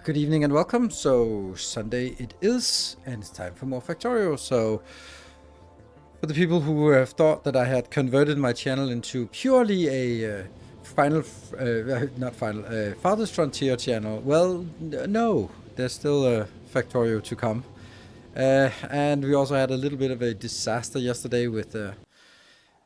Good evening and welcome. So Sunday it is, and it's time for more Factorio. So for the people who have thought that I had converted my channel into purely a Farthest Frontier channel, well, no, there's still a Factorio to come. And we also had a little bit of a disaster yesterday with the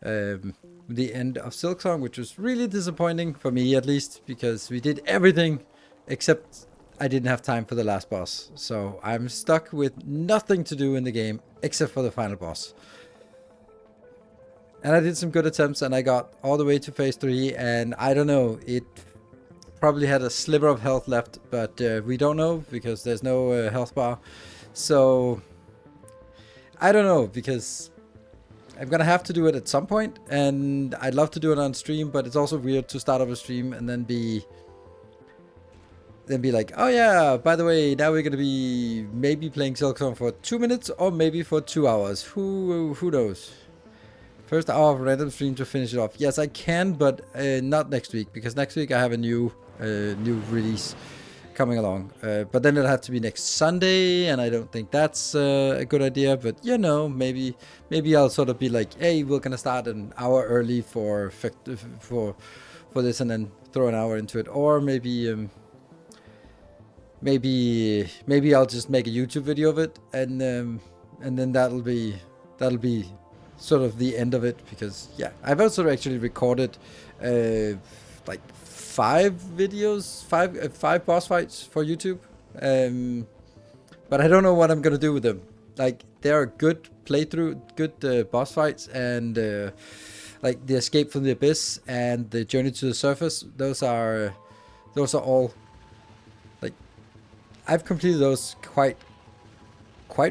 end of Silksong, which was really disappointing for me, at least, because we did everything except I didn't have time for the last boss. So I'm stuck with nothing to do in the game except for the final boss. And I did some good attempts, and I got all the way to phase 3, and I don't know, it probably had a sliver of health left, but we don't know because there's no health bar. So I don't know, because I'm gonna have to do it at some point, and I'd love to do it on stream, but it's also weird to start up a stream and then be like, oh yeah, by the way, now we're gonna be maybe playing Silksong for 2 minutes or maybe for 2 hours. Who knows? First hour of random stream to finish it off. Yes, I can, but not next week, because next week I have a new release coming along. But then it'll have to be next Sunday, and I don't think that's a good idea. But you know, maybe I'll sort of be like, hey, we're gonna start an hour early for this, and then throw an hour into it, or maybe I'll just make a YouTube video of it, and then that'll be sort of the end of it, because yeah, I've also actually recorded like 5 boss fights for YouTube, but I don't know what I'm gonna do with them. Like, they're a good playthrough, good boss fights, and like the Escape from the Abyss and the Journey to the Surface, those are all, like, I've completed those quite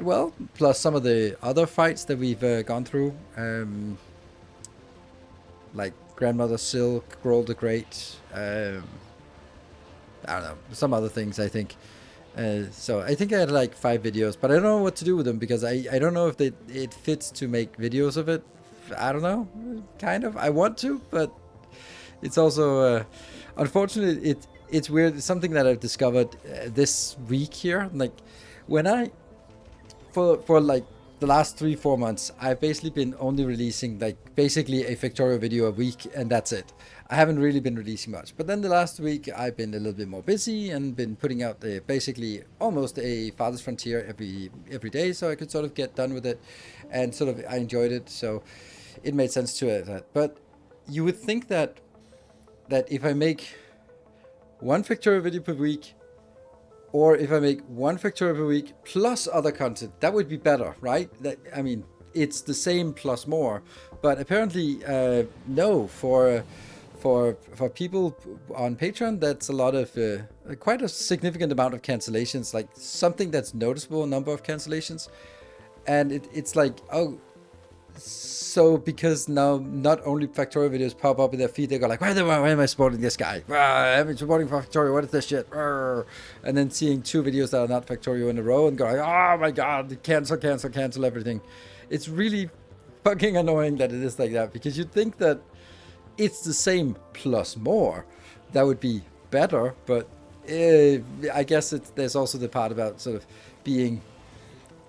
well, plus some of the other fights that we've gone through, like Grandmother Silk, Grohl the Great, I don't know, some other things, I think. So I think I had like 5 videos, but I don't know what to do with them, because I don't know if it fits to make videos of it. I don't know, kind of. I want to, but it's also, unfortunately, it's weird. It's something that I've discovered this week here. Like, when for like the last 3-4 months, I've basically been only releasing like basically a Factorio video a week, and that's it. I haven't really been releasing much. But then the last week, I've been a little bit more busy and been putting out basically almost a Farthest Frontier every day, so I could sort of get done with it, and sort of I enjoyed it, so it made sense to it. But you would think that if I make one Factorio video per week, or if I make one Factorio per week plus other content, that would be better, right? I mean, it's the same plus more, but apparently no. For people on Patreon, that's a lot of quite a significant amount of cancellations, like something that's noticeable number of cancellations, and it's like, oh. So because now not only Factorio videos pop up in their feed, they go like, why am I supporting this guy? I've been supporting Factorio, what is this shit? And then seeing 2 videos that are not Factorio in a row and going, oh my god, cancel everything. It's really fucking annoying that it is like that, because you'd think that it's the same plus more. That would be better, but I guess there's also the part about sort of being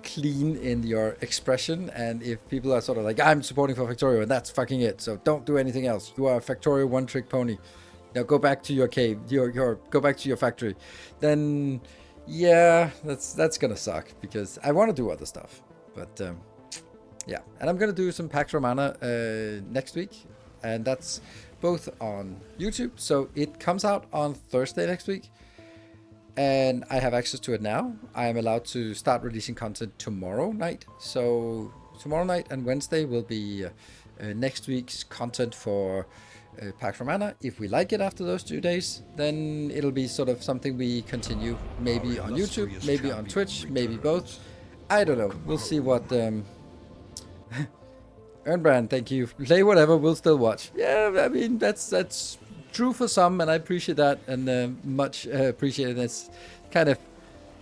clean in your expression, and if people are sort of like, I'm supporting for Factorio and that's fucking it, so don't do anything else, you are a Factorio one-trick pony, now go back to your cave, go back to your factory, then yeah, that's gonna suck, because I want to do other stuff. But yeah, and I'm gonna do some Pax Romana next week, and that's both on YouTube, so it comes out on Thursday next week, and I have access to it now. I am allowed to start releasing content tomorrow night. So tomorrow night and Wednesday will be next week's content for Pax Romana. If we like it after those 2 days, then it'll be sort of something we continue, maybe on YouTube, maybe on Twitch, maybe both. I don't know. We'll see what... Ernbrand, thank you. Play whatever, we'll still watch. Yeah, I mean, that's true for some, and I appreciate that, and much appreciated. It's kind of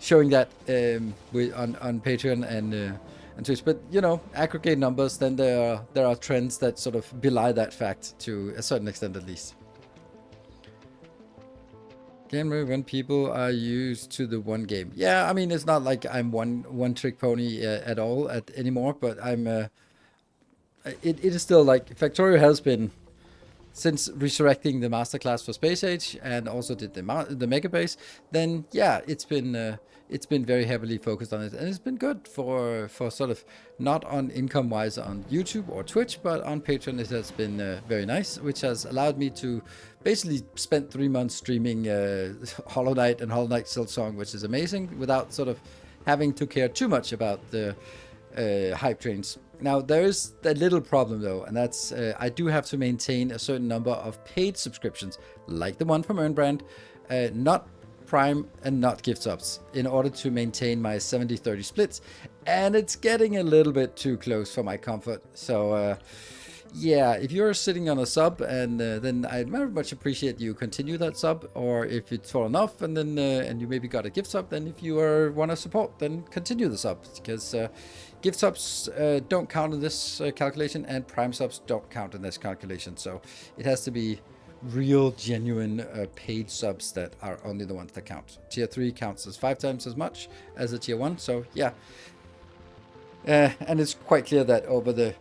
showing that on Patreon and Twitch. But you know, aggregate numbers, then there are trends that sort of belie that fact to a certain extent, at least. Game when people are used to the one game. Yeah, I mean, it's not like I'm one trick pony at all anymore, but I'm. It is still like Factorio has been, since resurrecting the masterclass for Space Age and also did the Mega Base, then yeah, it's been very heavily focused on it, and it's been good for sort of not on income wise on YouTube or Twitch, but on Patreon it has been very nice, which has allowed me to basically spend 3 months streaming Hollow Knight and Hollow Knight Silksong, which is amazing, without sort of having to care too much about the hype trains. Now, there is a little problem though, and that's I do have to maintain a certain number of paid subscriptions, like the one from Earnbrand, not Prime and not gift subs, in order to maintain my 70-30 splits, and it's getting a little bit too close for my comfort. So yeah, if you're sitting on a sub, and then I'd very much appreciate you continue that sub, or if it's fallen off and then and you maybe got a gift sub, then if you want to support, then continue the sub, because gift subs don't count in this calculation, and Prime subs don't count in this calculation. So it has to be real, genuine paid subs that are only the ones that count. Tier 3 counts as 5 times as much as a tier 1. So yeah, and it's quite clear that over the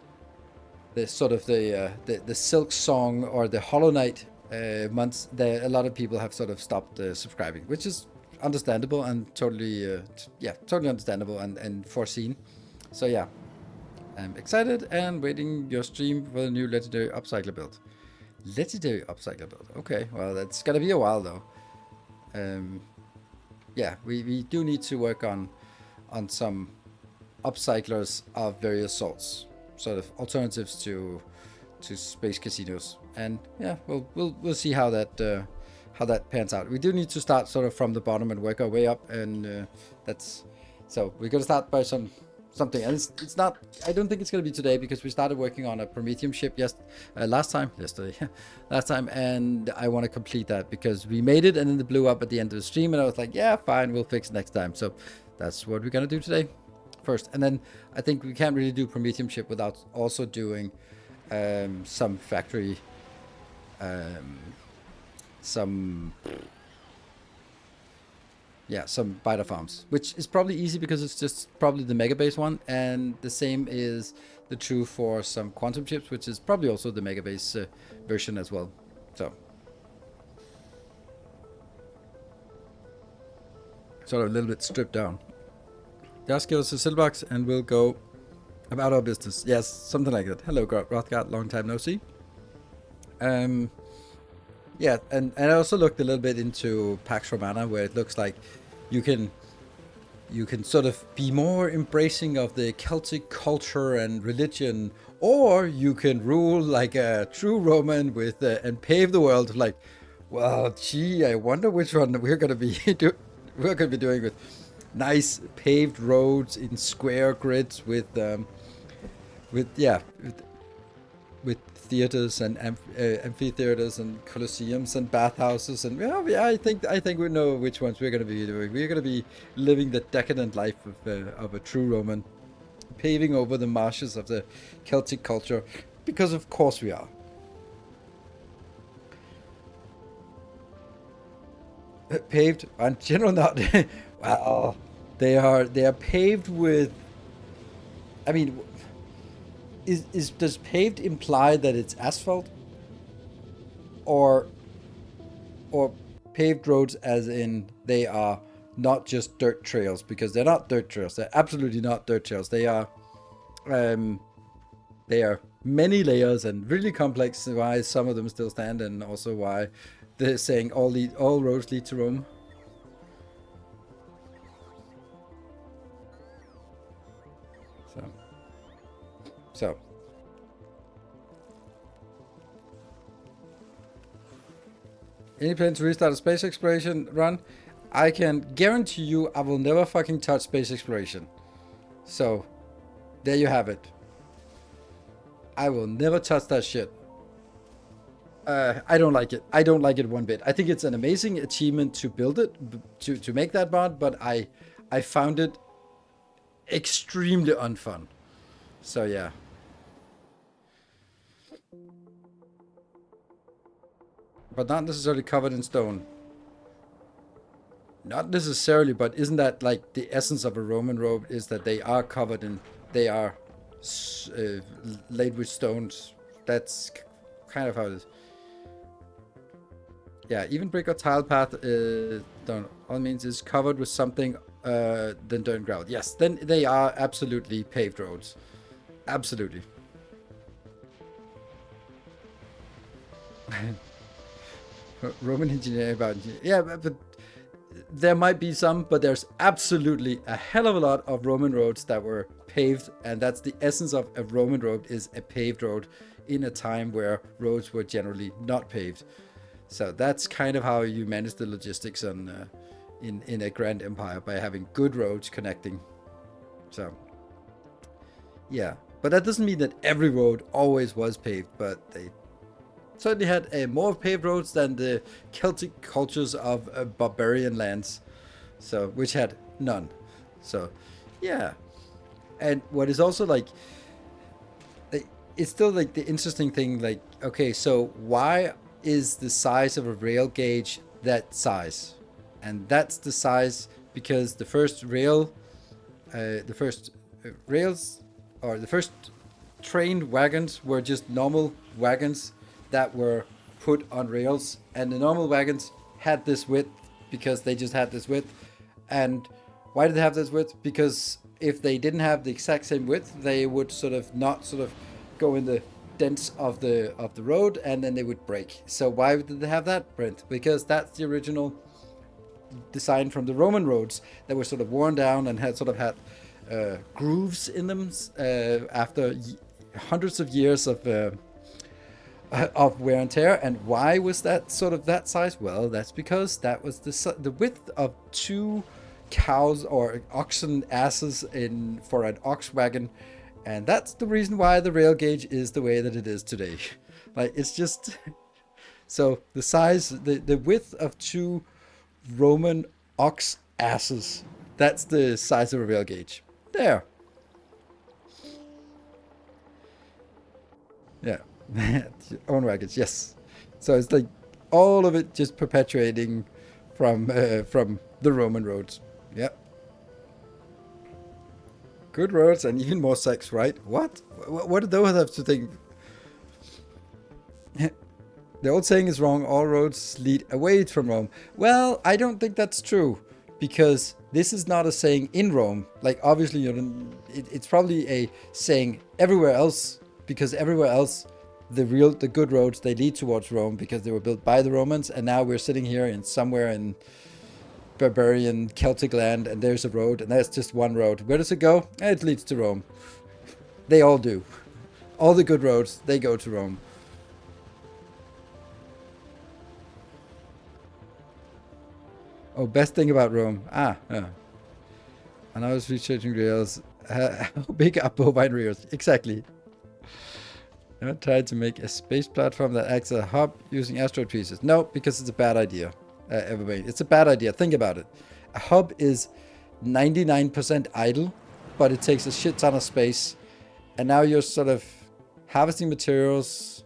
sort of the Silk Song or the Hollow Knight months, a lot of people have sort of stopped subscribing, which is understandable and totally totally understandable and foreseen. So yeah, I'm excited and waiting your stream for the new legendary upcycler build. Legendary upcycler build. Okay, well, that's gonna be a while though. Yeah, we do need to work on some upcyclers of various sorts, sort of alternatives to space casinos, and yeah, we'll see how that pans out. We do need to start sort of from the bottom and work our way up, and that's so we're gonna start by something, and it's not, I don't think it's gonna be today, because we started working on a Prometheum ship last time, and I want to complete that because we made it and then it blew up at the end of the stream, and I was like, yeah, fine, we'll fix next time. So that's what we're gonna do today first, and then I think we can't really do Prometheum ship without also doing some factory, some biter farms, which is probably easy because it's just probably the mega base one, and the same is the true for some quantum chips, which is probably also the mega base version as well. So sort of a little bit stripped down. Just give us a Silbox and we'll go about our business. Yes, something like that. Hello, Rothgard, long time no see. Yeah, and I also looked a little bit into Pax Romana, where it looks like you can sort of be more embracing of the Celtic culture and religion, or you can rule like a true Roman with and pave the world. Like, well, gee, I wonder which one we're gonna be doing with nice paved roads in square grids with theaters and amphitheaters and colosseums and bathhouses, and yeah, I think we know which ones we're going to be doing. We're going to be living the decadent life of a true Roman, paving over the marshes of the Celtic culture, because of course we are. Paved on general not. Well, they are paved with, I mean, does paved imply that it's asphalt, or paved roads as in they are not just dirt trails? Because they're not dirt trails. They're absolutely not dirt trails. They are many layers and really complex. Why some of them still stand, and also why they're saying all roads lead to Rome. So any plan to restart a space exploration run? I can guarantee you I will never fucking touch space exploration. So there you have it. I will never touch that shit. I don't like it. I don't like it one bit. I think it's an amazing achievement to build it, to make that mod, but I found it extremely unfun. So yeah. But not necessarily covered in stone. Not necessarily, but isn't that like the essence of a Roman road, is that they are covered in, they are laid with stones. That's kind of how it is. Yeah, even brick or tile path, all means is covered with something than dirt and gravel. Yes, then they are absolutely paved roads. Absolutely. Roman engineering about, yeah, but there might be some, but there's absolutely a hell of a lot of Roman roads that were paved, and that's the essence of a Roman road, is a paved road in a time where roads were generally not paved. So that's kind of how you manage the logistics in a grand empire, by having good roads connecting. So yeah, but that doesn't mean that every road always was paved, but they certainly had more paved roads than the Celtic cultures of barbarian lands, so which had none. So yeah, and what is also like, it's still like the interesting thing, like, okay, so why is the size of a rail gauge that size? And that's the size because the first rails, or the first trained wagons were just normal wagons that were put on rails, and the normal wagons had this width because they just had this width. And why did they have this width? Because if they didn't have the exact same width, they would not go in the dents of the road, and then they would break. So why did they have that, Brent? Because that's the original design from the Roman roads that were sort of worn down and had grooves in them after hundreds of years of wear and tear. And why was that that size? Well, that's because that was the width of 2 cows or oxen asses for an ox wagon, and that's the reason why the rail gauge is the way that it is today. Like, it's just so the size, the width of 2 Roman ox asses, that's the size of a rail gauge. There. Yeah. Own wagons, yes. So it's like all of it just perpetuating from the Roman roads. Yep. Good roads and even more sex, right? What? What do those have to think? The old saying is wrong. All roads lead away from Rome. Well, I don't think that's true, because this is not a saying in Rome. Like, obviously, it's probably a saying everywhere else, because everywhere else, the good roads, they lead towards Rome because they were built by the Romans, and now we're sitting here somewhere in barbarian Celtic land, and there's a road, and there's just one road. Where does it go? It leads to Rome. They all do. All the good roads, they go to Rome. Oh, best thing about Rome. And I was researching rails. How big are bovine rails? Exactly. I tried to make a space platform that acts as a hub using asteroid pieces. No, because it's a bad idea. Everybody, it's a bad idea. Think about it. A hub is 99% idle, but it takes a shit ton of space. And now you're harvesting materials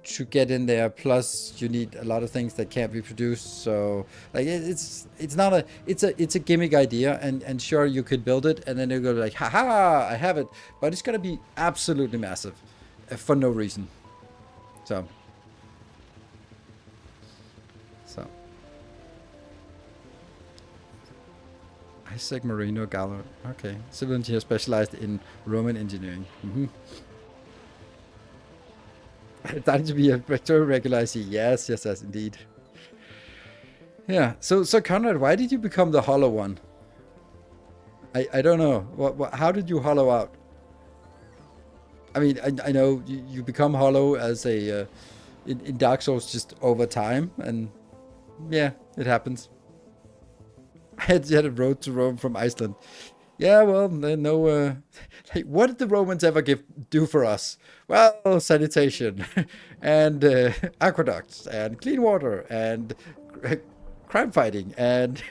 to get in there, plus you need a lot of things that can't be produced. So like it's a gimmick idea, and sure, you could build it and then you go like, haha, I have it, but it's gonna be absolutely massive for no reason. So Isaac Marino Gallo, okay, civil engineer specialized in Roman engineering. Starting to be a Factorio regular, I see. Yes, indeed. Yeah. So Conrad, why did you become the hollow one? I don't know. How did you hollow out? I mean, I know you become hollow as in Dark Souls just over time, and yeah, it happens. I had a road to Rome from Iceland. Yeah, well, no. Like, what did the Romans ever do for us? Well, sanitation, and aqueducts, and clean water, and crime fighting, and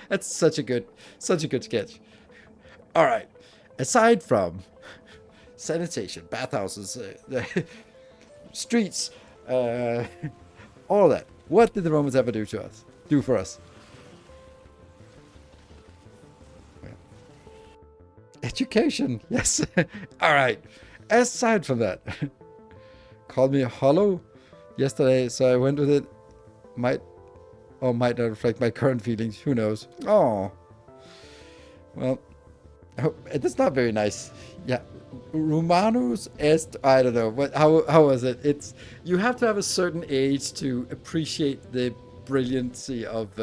that's such a good sketch. All right, aside from sanitation, bathhouses, streets, all that, what did the Romans ever do for us? Education, yes. All right. Aside from that, called me hollow yesterday, so I went with it. Might or might not reflect my current feelings. Who knows? Oh, well, it's not very nice. Yeah, Romanus est. I don't know. But how was it? You have to have a certain age to appreciate the brilliancy of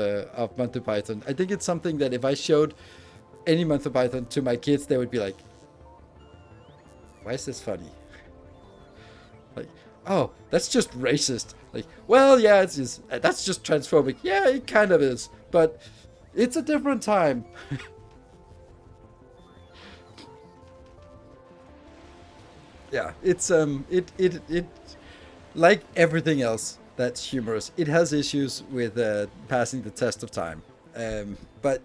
Monty Python. I think it's something that if I showed any Monty Python to my kids, they would be like, why is this funny? Like, oh, that's just racist. Like, well, yeah, it's just, that's just transphobic. Yeah, it kind of is, but it's a different time. Yeah, it's it like everything else that's humorous. It has issues with passing the test of time, but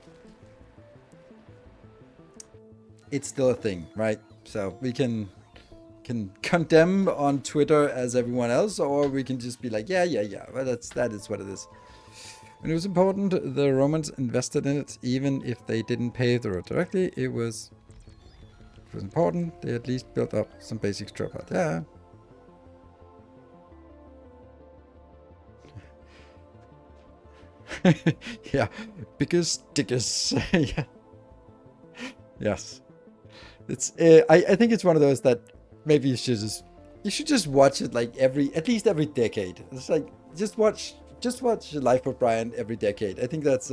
it's still a thing, right? So we can condemn on Twitter as everyone else, or we can just be like, yeah, yeah, yeah. Well, that is what it is. When it was important, the Romans invested in it, even if they didn't pay the road directly. It was important. They at least built up some basic dropout. Yeah. Yeah, because dickers. Yeah. Yes. It's. I think it's one of those that maybe you should just watch it like at least every decade. It's like just watch Life of Brian every decade. I think that's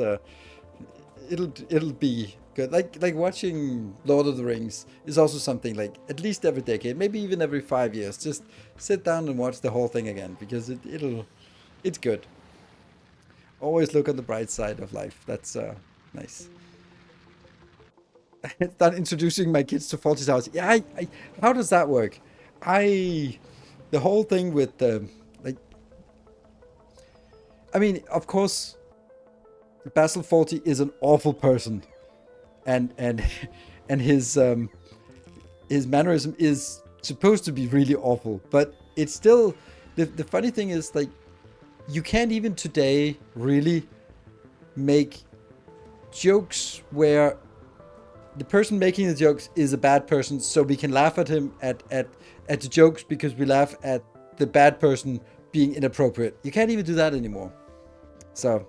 it'll be good. Like watching Lord of the Rings is also something like at least every decade, maybe even every 5 years. Just sit down and watch the whole thing again because it's good. Always look on the bright side of life. That's nice. Start introducing my kids to Faulty Towers. Yeah, how does that work? The whole thing with like, I mean, of course, Basil Fawlty is an awful person, and and his mannerism is supposed to be really awful, but it's still the funny thing is like you can't even today really make jokes where the person making the jokes is a bad person, so we can laugh at him at the jokes because we laugh at the bad person being inappropriate. You can't even do that anymore. So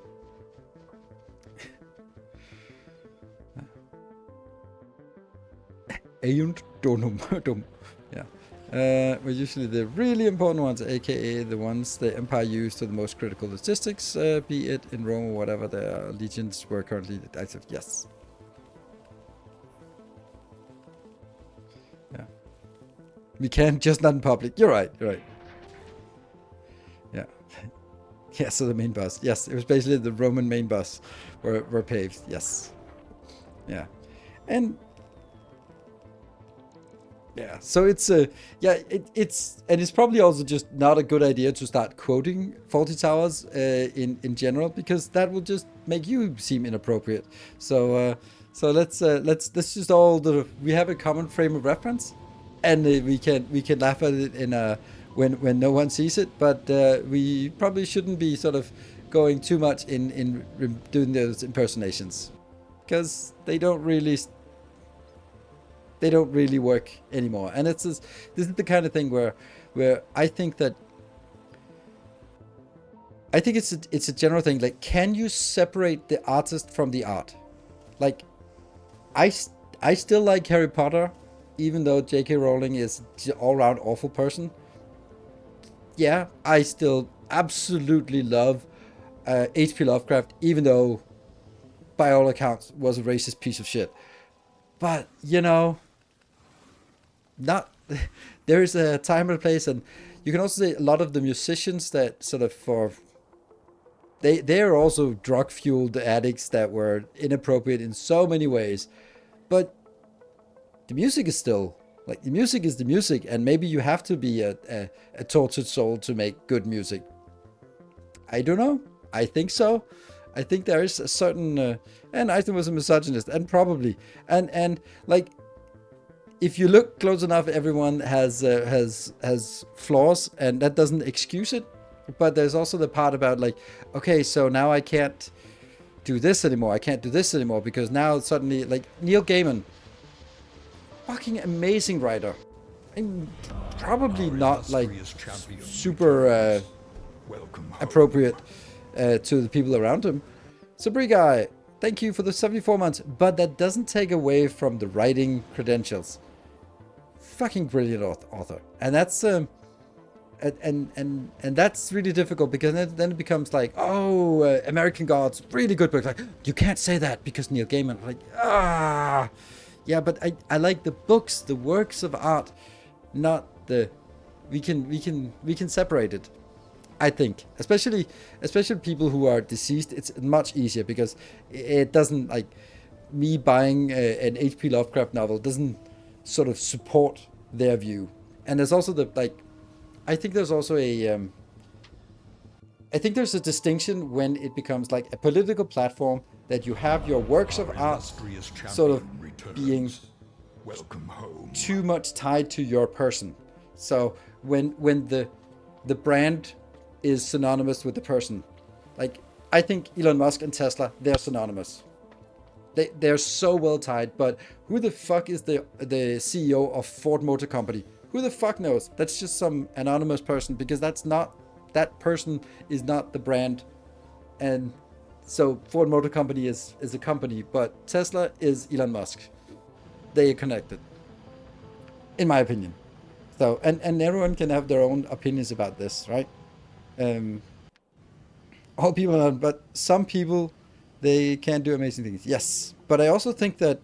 Ayunt Donum. Yeah. Well, usually the really important ones, aka the ones the Empire used to the most critical logistics, be it in Rome or whatever their legions were currently active. Yes. Yeah. We can, just not in public. You're right. You're right. Yeah. Yeah, so the main bus. Yes, it was basically the Roman main bus were paved. Yes. Yeah. And yeah, so it's it's probably also just not a good idea to start quoting Faulty Towers in general, because that will just make you seem inappropriate. So let's just all we have a common frame of reference, and we can laugh at it in when no one sees it, but we probably shouldn't be sort of going too much in doing those impersonations, because they don't really work anymore. And this is the kind of thing where I think it's a general thing. Like, can you separate the artist from the art? Like, I still like Harry Potter, even though J.K. Rowling is an all-round awful person. Yeah, I still absolutely love H.P. Lovecraft, even though by all accounts was a racist piece of shit. But not there is a time and a place, and you can also say a lot of the musicians that sort of they are also drug fueled addicts that were inappropriate in so many ways, but the music is still like the music is the music, and maybe you have to be a tortured soul to make good music. I don't know. I think so. I think there is a certain and Einstein was a misogynist, and probably and like, if you look close enough, everyone has flaws, and that doesn't excuse it. But there's also the part about like, okay, so now I can't do this anymore. I can't do this anymore because now suddenly, like, Neil Gaiman, fucking amazing writer, and probably not like super appropriate to the people around him. Sabri guy, thank you for the 74 months, but that doesn't take away from the writing credentials. Fucking brilliant author, and that's and that's really difficult, because then it becomes like, oh, American Gods, really good book. Like, you can't say that because Neil Gaiman. Like, yeah, but I like the books, the works of art. not the. We can separate it. I think, especially people who are deceased, it's much easier because it doesn't like me buying an H.P. Lovecraft novel doesn't sort of support their view. And there's also the like, I think there's also I think there's a distinction when it becomes like a political platform that you have your works of art sort of being too much tied to your person. So when the brand is synonymous with the person, like I think Elon Musk and Tesla, they're synonymous. They're so well tied. But who the fuck is the CEO of Ford Motor Company? Who the fuck knows? That's just some anonymous person, because that person is not the brand. And so Ford Motor Company is a company, but Tesla is Elon Musk. They are connected, in my opinion. So and everyone can have their own opinions about this, right? All people are, but some people, they can do amazing things. Yes, but I also think that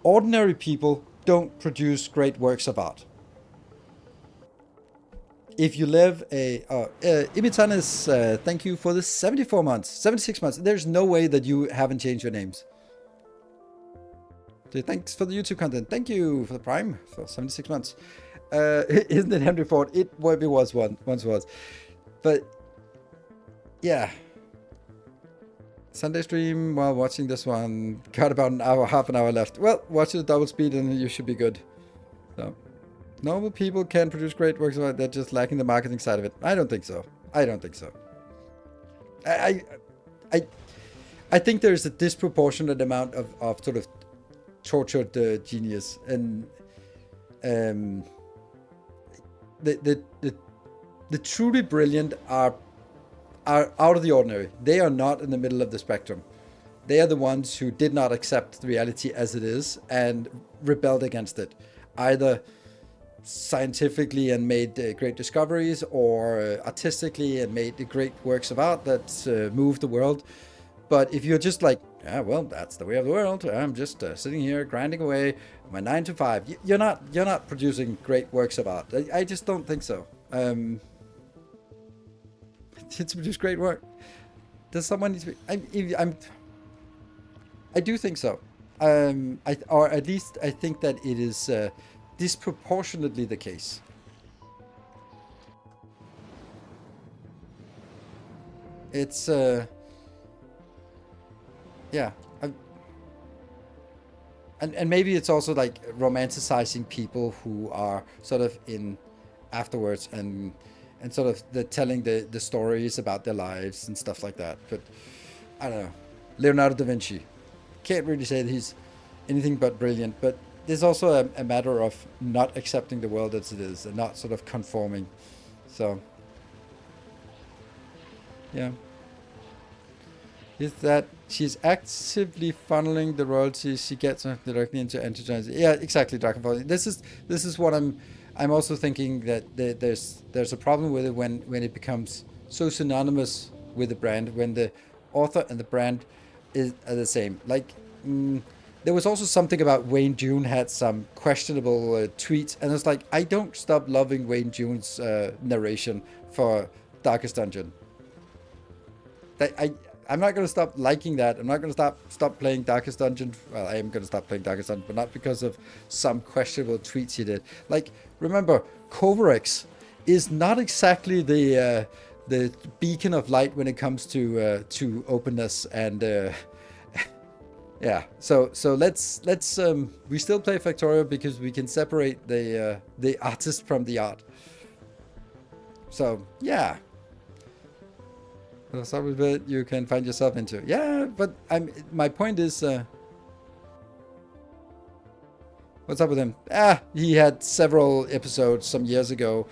ordinary people don't produce great works of art. If you live Imitanis, thank you for the 74 months, 76 months. There's no way that you haven't changed your names. So thanks for the YouTube content. Thank you for the Prime for 76 months. Isn't it Henry Ford? It maybe was once was. But yeah. Sunday stream while watching this one. Got about an hour, half an hour left. Well, watch it at double speed and you should be good. So, normal people can produce great works of art. They're just lacking the marketing side of it. I don't think so. I don't think so. I think there's a disproportionate amount of sort of tortured genius, and the truly brilliant are out of the ordinary. They are not in the middle of the spectrum. They are the ones who did not accept reality as it is and rebelled against it, either scientifically and made great discoveries, or artistically and made great works of art that moved the world. But if you're just like, yeah, well, that's the way of the world, I'm just sitting here grinding away my 9 to 5, you're not producing great works of art. I just don't think so. To produce great work, does someone need to be? I do think so. Or at least I think that it is disproportionately the case. It's yeah, and maybe it's also like romanticizing people who are sort of in afterwards and sort of telling the stories about their lives and stuff like that. But I don't know, Leonardo da Vinci, can't really say that he's anything but brilliant, but there's also a matter of not accepting the world as it is and not sort of conforming. So yeah, is that she's actively funneling the royalties she gets directly into enterprise. Yeah, exactly, Dragonfall. This is what I'm also thinking, that there's a problem with it when it becomes so synonymous with the brand, when the author and the brand are the same. Like, there was also something about Wayne June had some questionable tweets, and it's like, I don't stop loving Wayne June's narration for Darkest Dungeon. I'm not going to stop liking that. I'm not going to stop playing Darkest Dungeon. Well, I am going to stop playing Darkest Dungeon, but not because of some questionable tweets he did. Like, remember, Kovarex is not exactly the beacon of light when it comes to openness and yeah. So let's we still play Factorio because we can separate the artist from the art. So yeah. Start with it you can find yourself into. Yeah, but my point is, what's up with him? He had several episodes some years ago,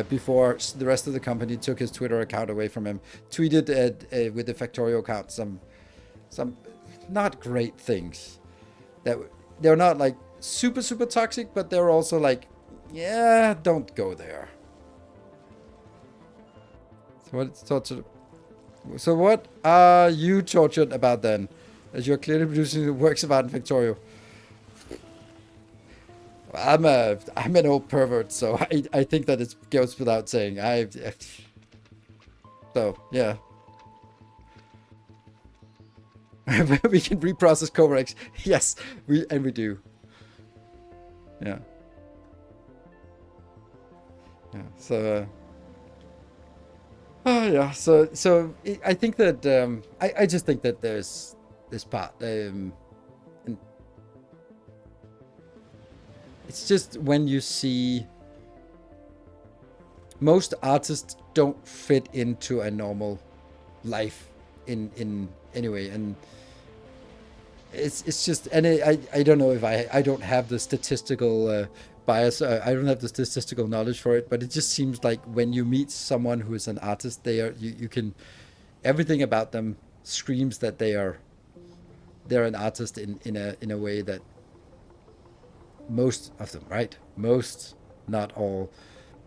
before the rest of the company took his Twitter account away from him. Tweeted with the Factorio account some not great things. That they're not like super toxic, but they're also like, yeah, don't go there. So what are you tortured about then? As you're clearly producing the works of art in Factorio. I'm an old pervert, so I think that it goes without saying. So yeah. We can reprocess Covarex. Yes, we do. Yeah. Yeah. So oh yeah. I think that I just think that there's this part and it's just when you see most artists don't fit into a normal life in anyway, and it's just, and I don't know if I don't have the statistical bias. I don't have the statistical knowledge for it, but it just seems like when you meet someone who is an artist, they are you can, everything about them screams that they're an artist in a way that most of them, right? Most, not all,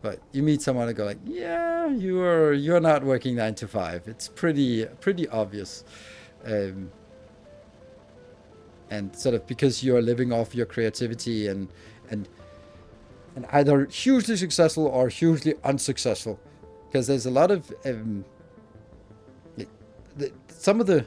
but you meet someone and go like, yeah, you're not working 9 to 5. It's pretty obvious. Um, and sort of because you're living off your creativity and and either hugely successful or hugely unsuccessful, because there's a lot of some of the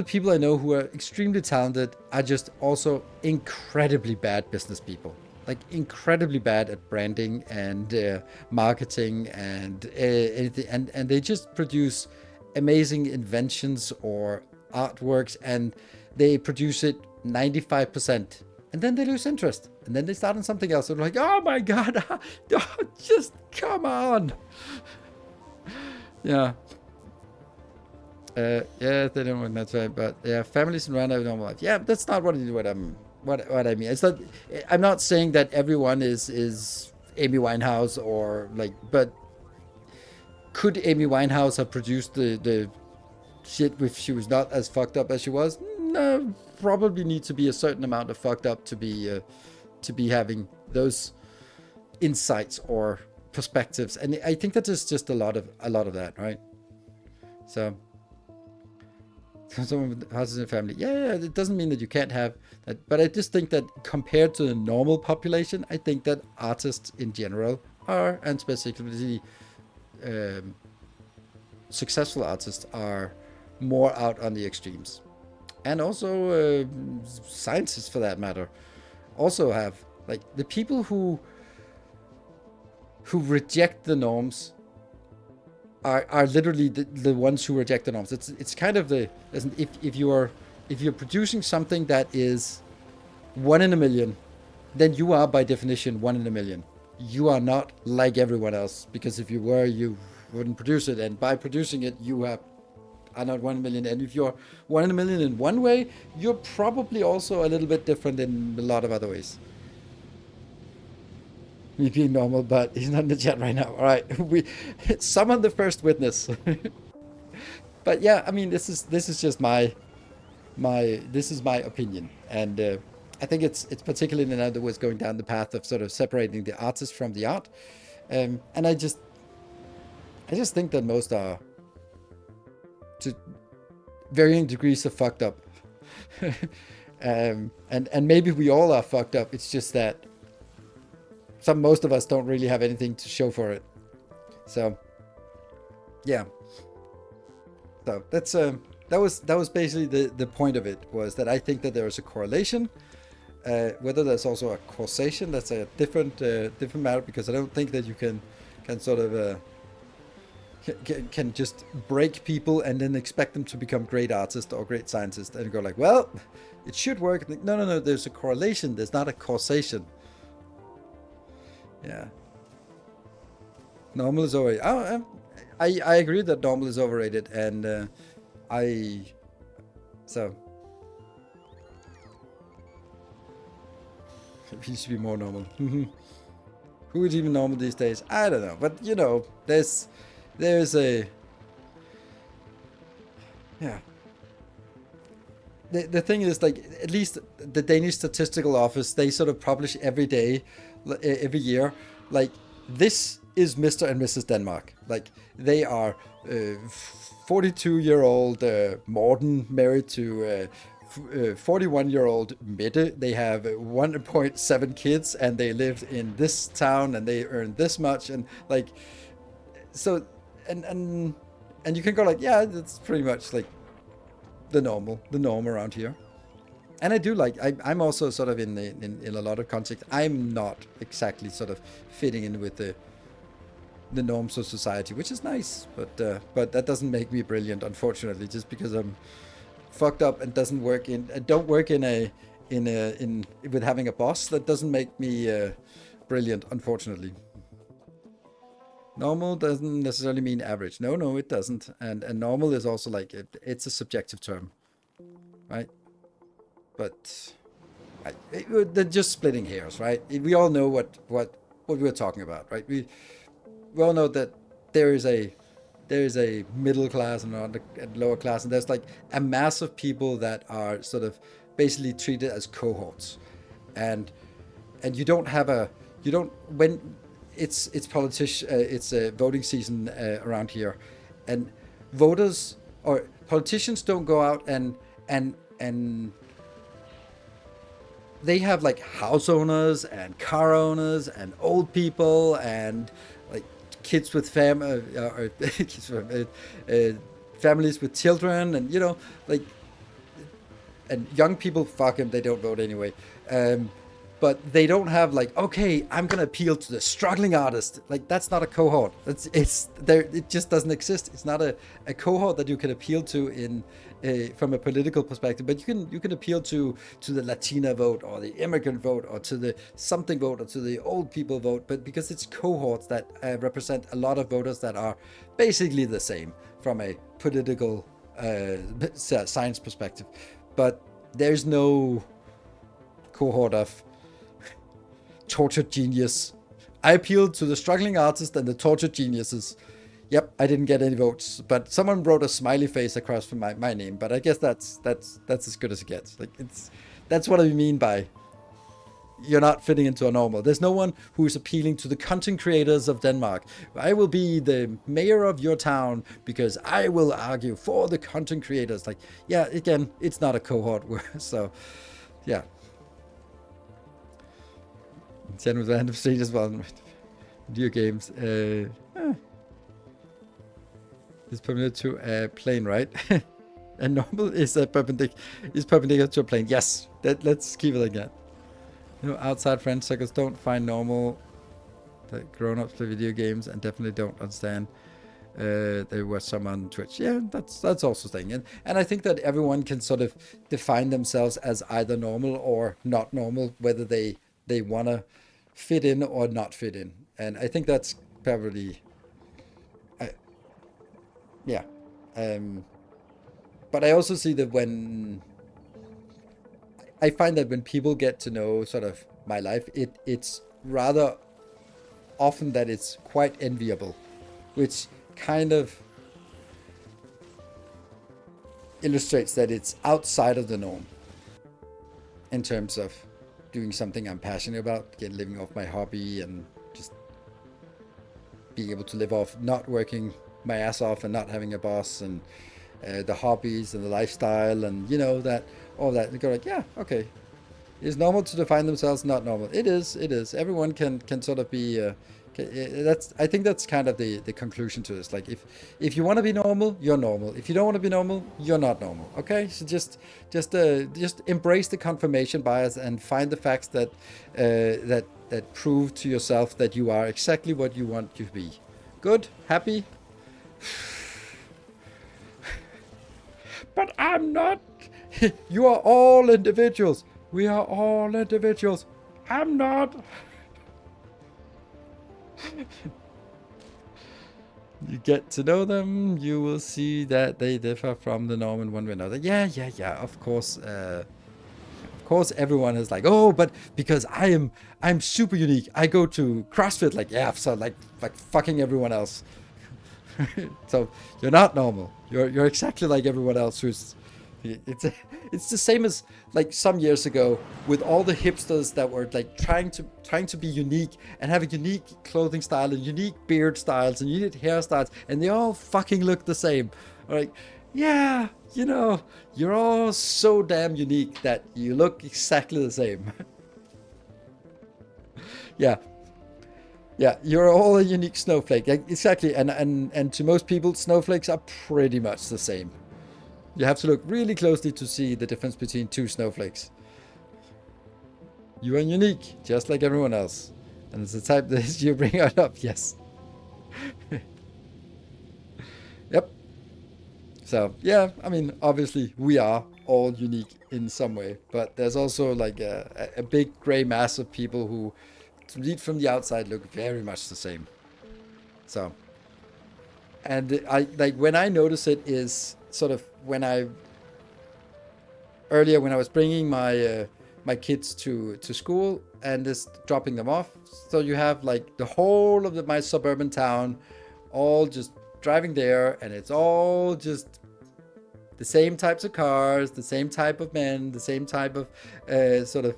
people I know who are extremely talented are just also incredibly bad business people, like incredibly bad at branding and marketing and anything, and they just produce amazing inventions or artworks, and they produce it 95%, and then they lose interest, and then they start on something else. They're like, oh my god, just come on. Yeah. Yeah, they don't work that's right, but yeah, families and run a normal life. Yeah, that's not what I mean. It's not. I'm not saying that everyone is Amy Winehouse or like, but could Amy Winehouse have produced the shit if she was not as fucked up as she was? No, probably need to be a certain amount of fucked up to be having those insights or perspectives, and I think that there's just a lot of that, right? So. Someone with houses and family. Yeah, it doesn't mean that you can't have that, but I just think that compared to the normal population, I think that artists in general are, and specifically um, successful artists are more out on the extremes, and also scientists for that matter also have, like, the people who reject the norms are literally the ones who reject the norms. It's kind of the, if you're producing something that is 1 in a million, then you are by definition 1 in a million. You are not like everyone else, because if you were, you wouldn't produce it, and by producing it, are not 1 in a million. And if you're 1 in a million in one way, you're probably also a little bit different in a lot of other ways. Me being normal, but he's not in the chat right now. All right, we summon the first witness. But yeah, I mean, this is just my opinion, and I think it's particularly now that we're going down the path of sort of separating the artist from the art, and I just think that most are to varying degrees of fucked up, and maybe we all are fucked up. It's just that most of us don't really have anything to show for it. So yeah. So that was basically the point of it, was that I think that there is a correlation. Whether there's also a causation, that's a different matter, because I don't think that you can sort of can just break people and then expect them to become great artists or great scientists and go like, well, it should work. No, there's a correlation. There's not a causation. Yeah. Normal is overrated. I agree that normal is overrated, and I so it needs to be more normal. Who is even normal these days? I don't know, but there's a, yeah. The thing is, like, at least the Danish Statistical Office, they sort of publish every day, every year, like, this is Mr. and Mrs. Denmark. Like, they are 42-year-old Morten married to 41-year-old Mette. They have 1.7 kids, and they lived in this town, and they earn this much, and like, so, and you can go like, yeah, that's pretty much like the norm around here. And I do like, I'm also sort of in a lot of context, I'm not exactly sort of fitting in with the norms of society, which is nice, but that doesn't make me brilliant, unfortunately, just because I'm fucked up and don't work in with having a boss. That doesn't make me brilliant, unfortunately. Normal doesn't necessarily mean average. No, it doesn't. And normal is also like, it's a subjective term, right? But they're just splitting hairs, right? We all know what we're talking about, right? We all know that there is a middle class and a lower class, and there's like a mass of people that are sort of basically treated as cohorts, and you don't have when it's voting season around here, and voters or politicians don't go out and they have like house owners and car owners and old people and like kids with families with children, and like, and young people, fuck them, they don't vote anyway. But they don't have like, okay, I'm gonna appeal to the struggling artist. Like, that's not a cohort. It's there. It just doesn't exist. It's not a cohort that you can appeal to from a political perspective. But you can appeal to the Latina vote, or the immigrant vote, or to the something vote, or to the old people vote. But because it's cohorts that represent a lot of voters that are basically the same from a political science perspective. But there's no cohort of tortured genius. I appealed to the struggling artist and the tortured geniuses. Yep, I didn't get any votes, but someone wrote a smiley face across from my name. But I guess that's as good as it gets. Like, that's what I mean by you're not fitting into a normal. There's no one who is appealing to the content creators of Denmark. I will be the mayor of your town because I will argue for the content creators. Like, yeah, again, it's not a cohort. So, yeah. Jen with Random Street as well. Video games. It's perpendicular to a plane, right? And normal is perpendicular to a plane. Yes. Let's keep it like that. Outside friend circles don't find normal that grown-ups play video games and definitely don't understand. There was some on Twitch. Yeah, that's also thing. And I think that everyone can sort of define themselves as either normal or not normal, whether they want to fit in or not fit in. And I think that's probably, yeah. But I also see that I find that when people get to know sort of my life, it's rather often that it's quite enviable, which kind of illustrates that it's outside of the norm in terms of doing something I'm passionate about, living off my hobby and just being able to live off not working my ass off and not having a boss, and the hobbies and the lifestyle and that all that. You go like, yeah, okay. Is normal to define themselves? Not normal. It is. Everyone can sort of be. I think that's kind of the conclusion to this. Like, if you want to be normal, you're normal. If you don't want to be normal, you're not normal. Okay, so just embrace the confirmation bias and find the facts that prove to yourself that you are exactly what you want to be. Good, happy. But I'm not. You are all individuals. We are all individuals. I'm not. You get to know them, you will see that they differ from the norm in one way or another. Yeah. Of course, everyone is like, oh, but because I'm super unique. I go to CrossFit, like, yeah, so like fucking everyone else. So you're not normal. You're exactly like everyone else who's. It's the same as like some years ago with all the hipsters that were like trying to be unique and have a unique clothing style and unique beard styles and unique hairstyles, and they all fucking look the same. Like, yeah, you know, you're all so damn unique that you look exactly the same. Yeah, yeah, you're all a unique snowflake. Exactly, and to most people, snowflakes are pretty much the same. You have to look really closely to see the difference between two snowflakes. You are unique, just like everyone else. And it's the type that you bring out up, yes. Yep. So, yeah, I mean, obviously, we are all unique in some way, but there's also like a big gray mass of people who, to read from the outside, look very much the same. So, and I like when I notice it is sort of when I earlier when I was bringing my kids to school and just dropping them off. So you have like the whole of my suburban town, all just driving there, and it's all just the same types of cars, the same type of men, the same type of sort of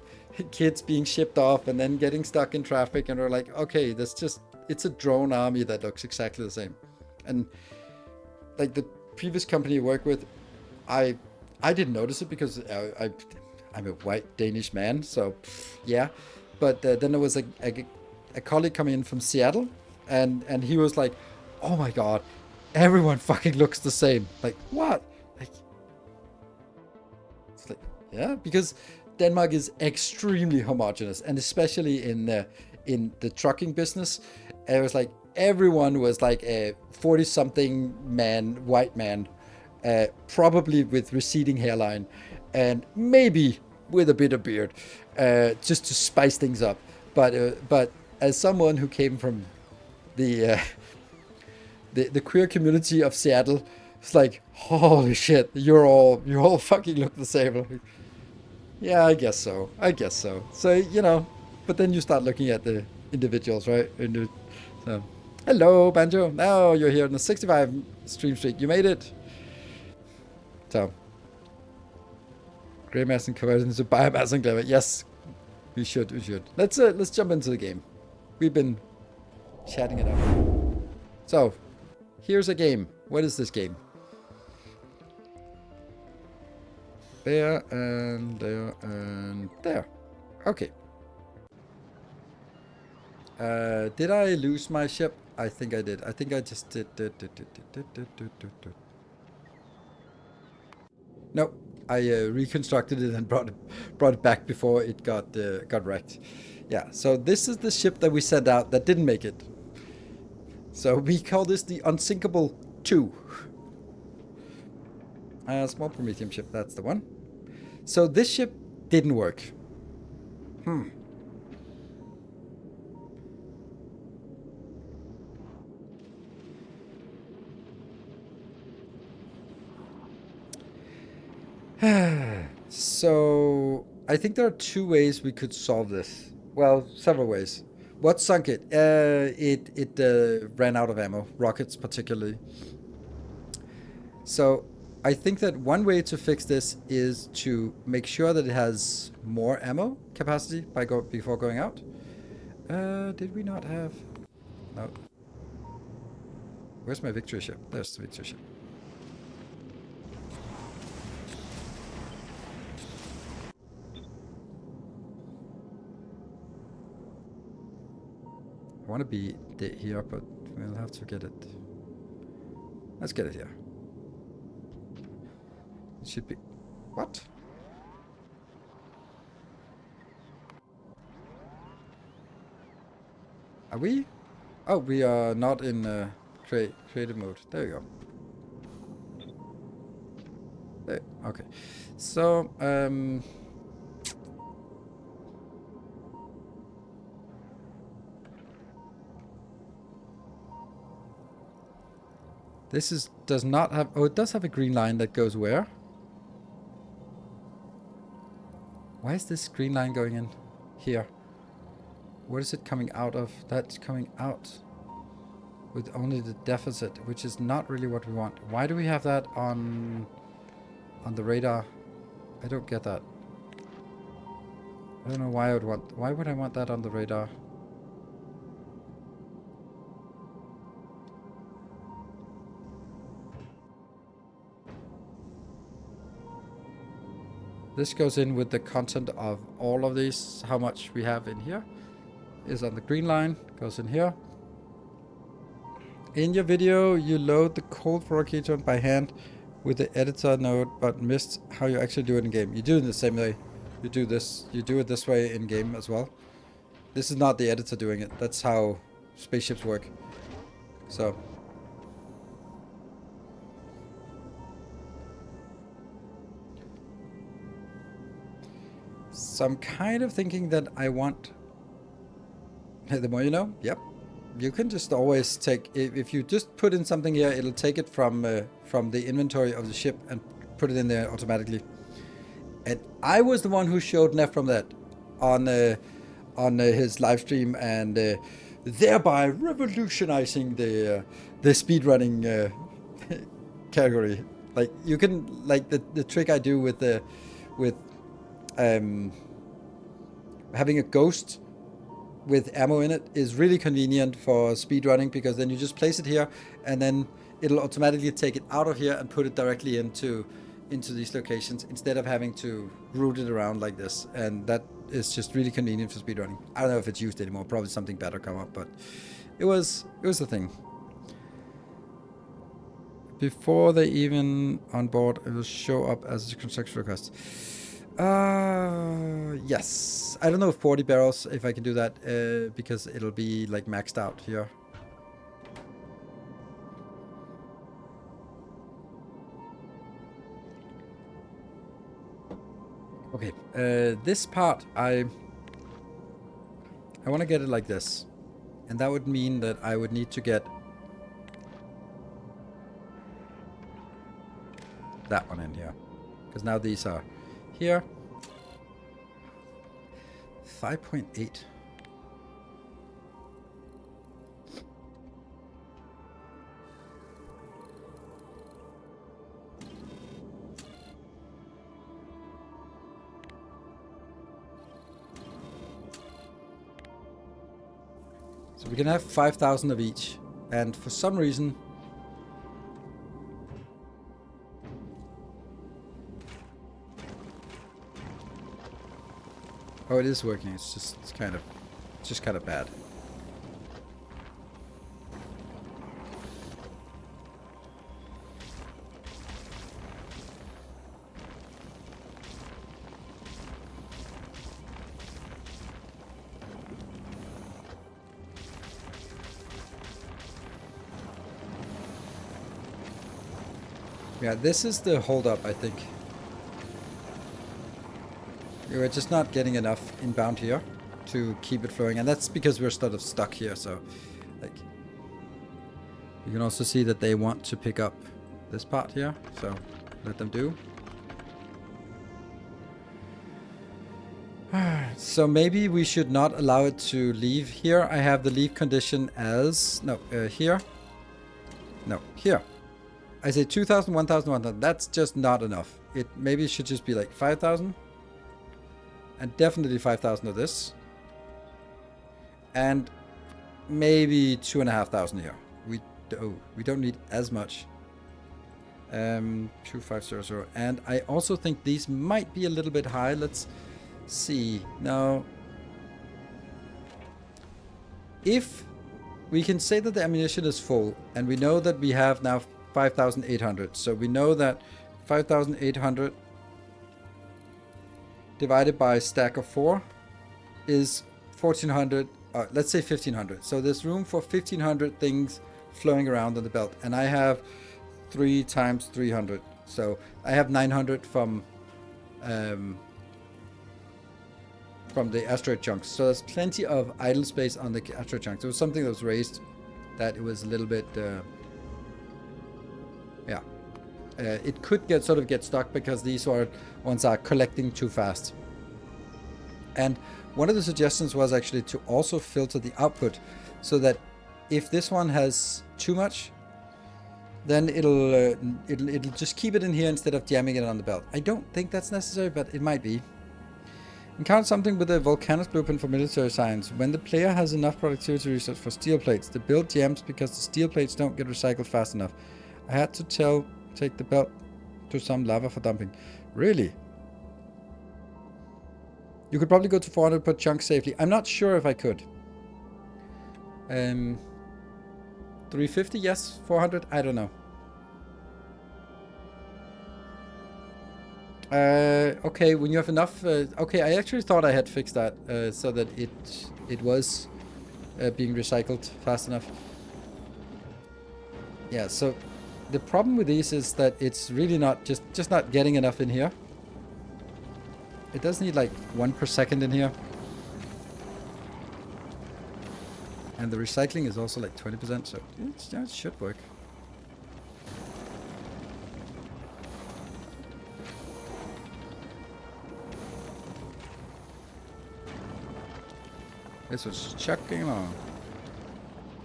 kids being shipped off and then getting stuck in traffic, and we're like, okay, that's just it's a drone army that looks exactly the same. And like the previous company I worked with, I I didn't notice it because I'm a white Danish man, so yeah. But then there was a colleague coming in from Seattle, and he was like, "Oh my god, everyone fucking looks the same." Like what? Like it's like yeah, because Denmark is extremely homogenous, and especially in the trucking business, it was like everyone was like a 40-something man, white man, probably with receding hairline, and maybe with a bit of beard, just to spice things up. But as someone who came from the the queer community of Seattle, it's like holy shit, you all fucking look the same. Yeah, I guess so. I guess so. So but then you start looking at the individuals, right? So, hello, Banjo. Now you're here on the 65 stream streak. You made it. So, gray mass and converted into biomass and clever. Yes, we should. We should. Let's jump into the game. We've been chatting it up. So, here's a game. What is this game? There and there and there. Okay. Did I lose my ship? I think I did. I think I just did. No, I reconstructed it and brought it back before it got wrecked. Yeah. So this is the ship that we sent out that didn't make it. So we call this the Unsinkable 2. Small Prometheum ship. That's the one. So this ship didn't work. So I think there are two ways we could solve this. Well, several ways. What sunk it? It ran out of ammo, rockets particularly. So I think that one way to fix this is to make sure that it has more ammo capacity before going out. Did we not have? No. Where's my victory ship? There's the victory ship. I want to be here, but we'll have to get it. Let's get it here. It should be... What? Are we? Oh, we are not in creative mode. There you go. There. Okay. So, does not have... Oh, it does have a green line that goes where? Why is this green line going in here? What is it coming out of? That's coming out with only the deficit, which is not really what we want. Why do we have that on the radar? I don't get that. I don't know why I would want... Why would I want that on the radar? This goes in with the content of all of these. How much we have in here is on the green line, goes in here. In your video, you load the code for a keytone by hand with the editor node, but missed how you actually do it in game. You do it in the same way. You do it this way in game as well. This is not the editor doing it. That's how spaceships work. So. So I'm kind of thinking that I want... The more you know? Yep. You can just always take... If you just put in something here, it'll take it from the inventory of the ship and put it in there automatically. And I was the one who showed Nefrom that on his live stream, and thereby revolutionizing the speedrunning category. Like, you can... Like, the trick I do with having a ghost with ammo in it is really convenient for speedrunning, because then you just place it here and then it'll automatically take it out of here and put it directly into these locations instead of having to route it around like this. And that is just really convenient for speedrunning. I don't know if it's used anymore, probably something better come up, but it was the thing. Before they even on board, it will show up as a construction request. Yes. I don't know if 40 barrels, if I can do that, because it'll be like maxed out here. Okay, this part, I want to get it like this. And that would mean that I would need to get that one in here. Because now these are here. 5.8. So we can have 5,000 of each. And for some reason, oh, it is working. It's just kind of bad. Yeah, this is the holdup, I think. We're just not getting enough inbound here to keep it flowing, and that's because we're sort of stuck here. So, like, you can also see that they want to pick up this part here, so let them do. So maybe we should not allow it to leave here. I have the leave condition as here. No, here. I say 2,000, 1,000, 1,000. That's just not enough. Maybe it should just be like 5,000. And definitely 5,000 of this. And maybe 2,500 here. We don't need as much. 2500. And I also think these might be a little bit high. Let's see. Now, if we can say that the ammunition is full, and we know that we have now 5,800. So we know that 5,800 divided by a stack of 4 is 1,400, let's say 1,500. So there's room for 1,500 things flowing around on the belt. And I have 3 times 300. So I have 900 from the asteroid chunks. So there's plenty of idle space on the asteroid chunks. It was something that was raised that it was a little bit... it could get stuck because these ones are collecting too fast. And one of the suggestions was actually to also filter the output, so that if this one has too much, then it'll just keep it in here instead of jamming it on the belt. I don't think that's necessary, but it might be. Encounter something with the Volcanus blueprint for military science. When the player has enough productivity research for steel plates, the build jams because the steel plates don't get recycled fast enough. I had to take the belt to some lava for dumping. Really? You could probably go to 400 per chunk safely. I'm not sure if I could. 350, yes. 400, I don't know. Okay, when you have enough... okay, I actually thought I had fixed that so that it was being recycled fast enough. Yeah, so the problem with these is that it's really not just not getting enough in here. It does need like 1 per second in here. And the recycling is also like 20%, so it should work. This was chucking along.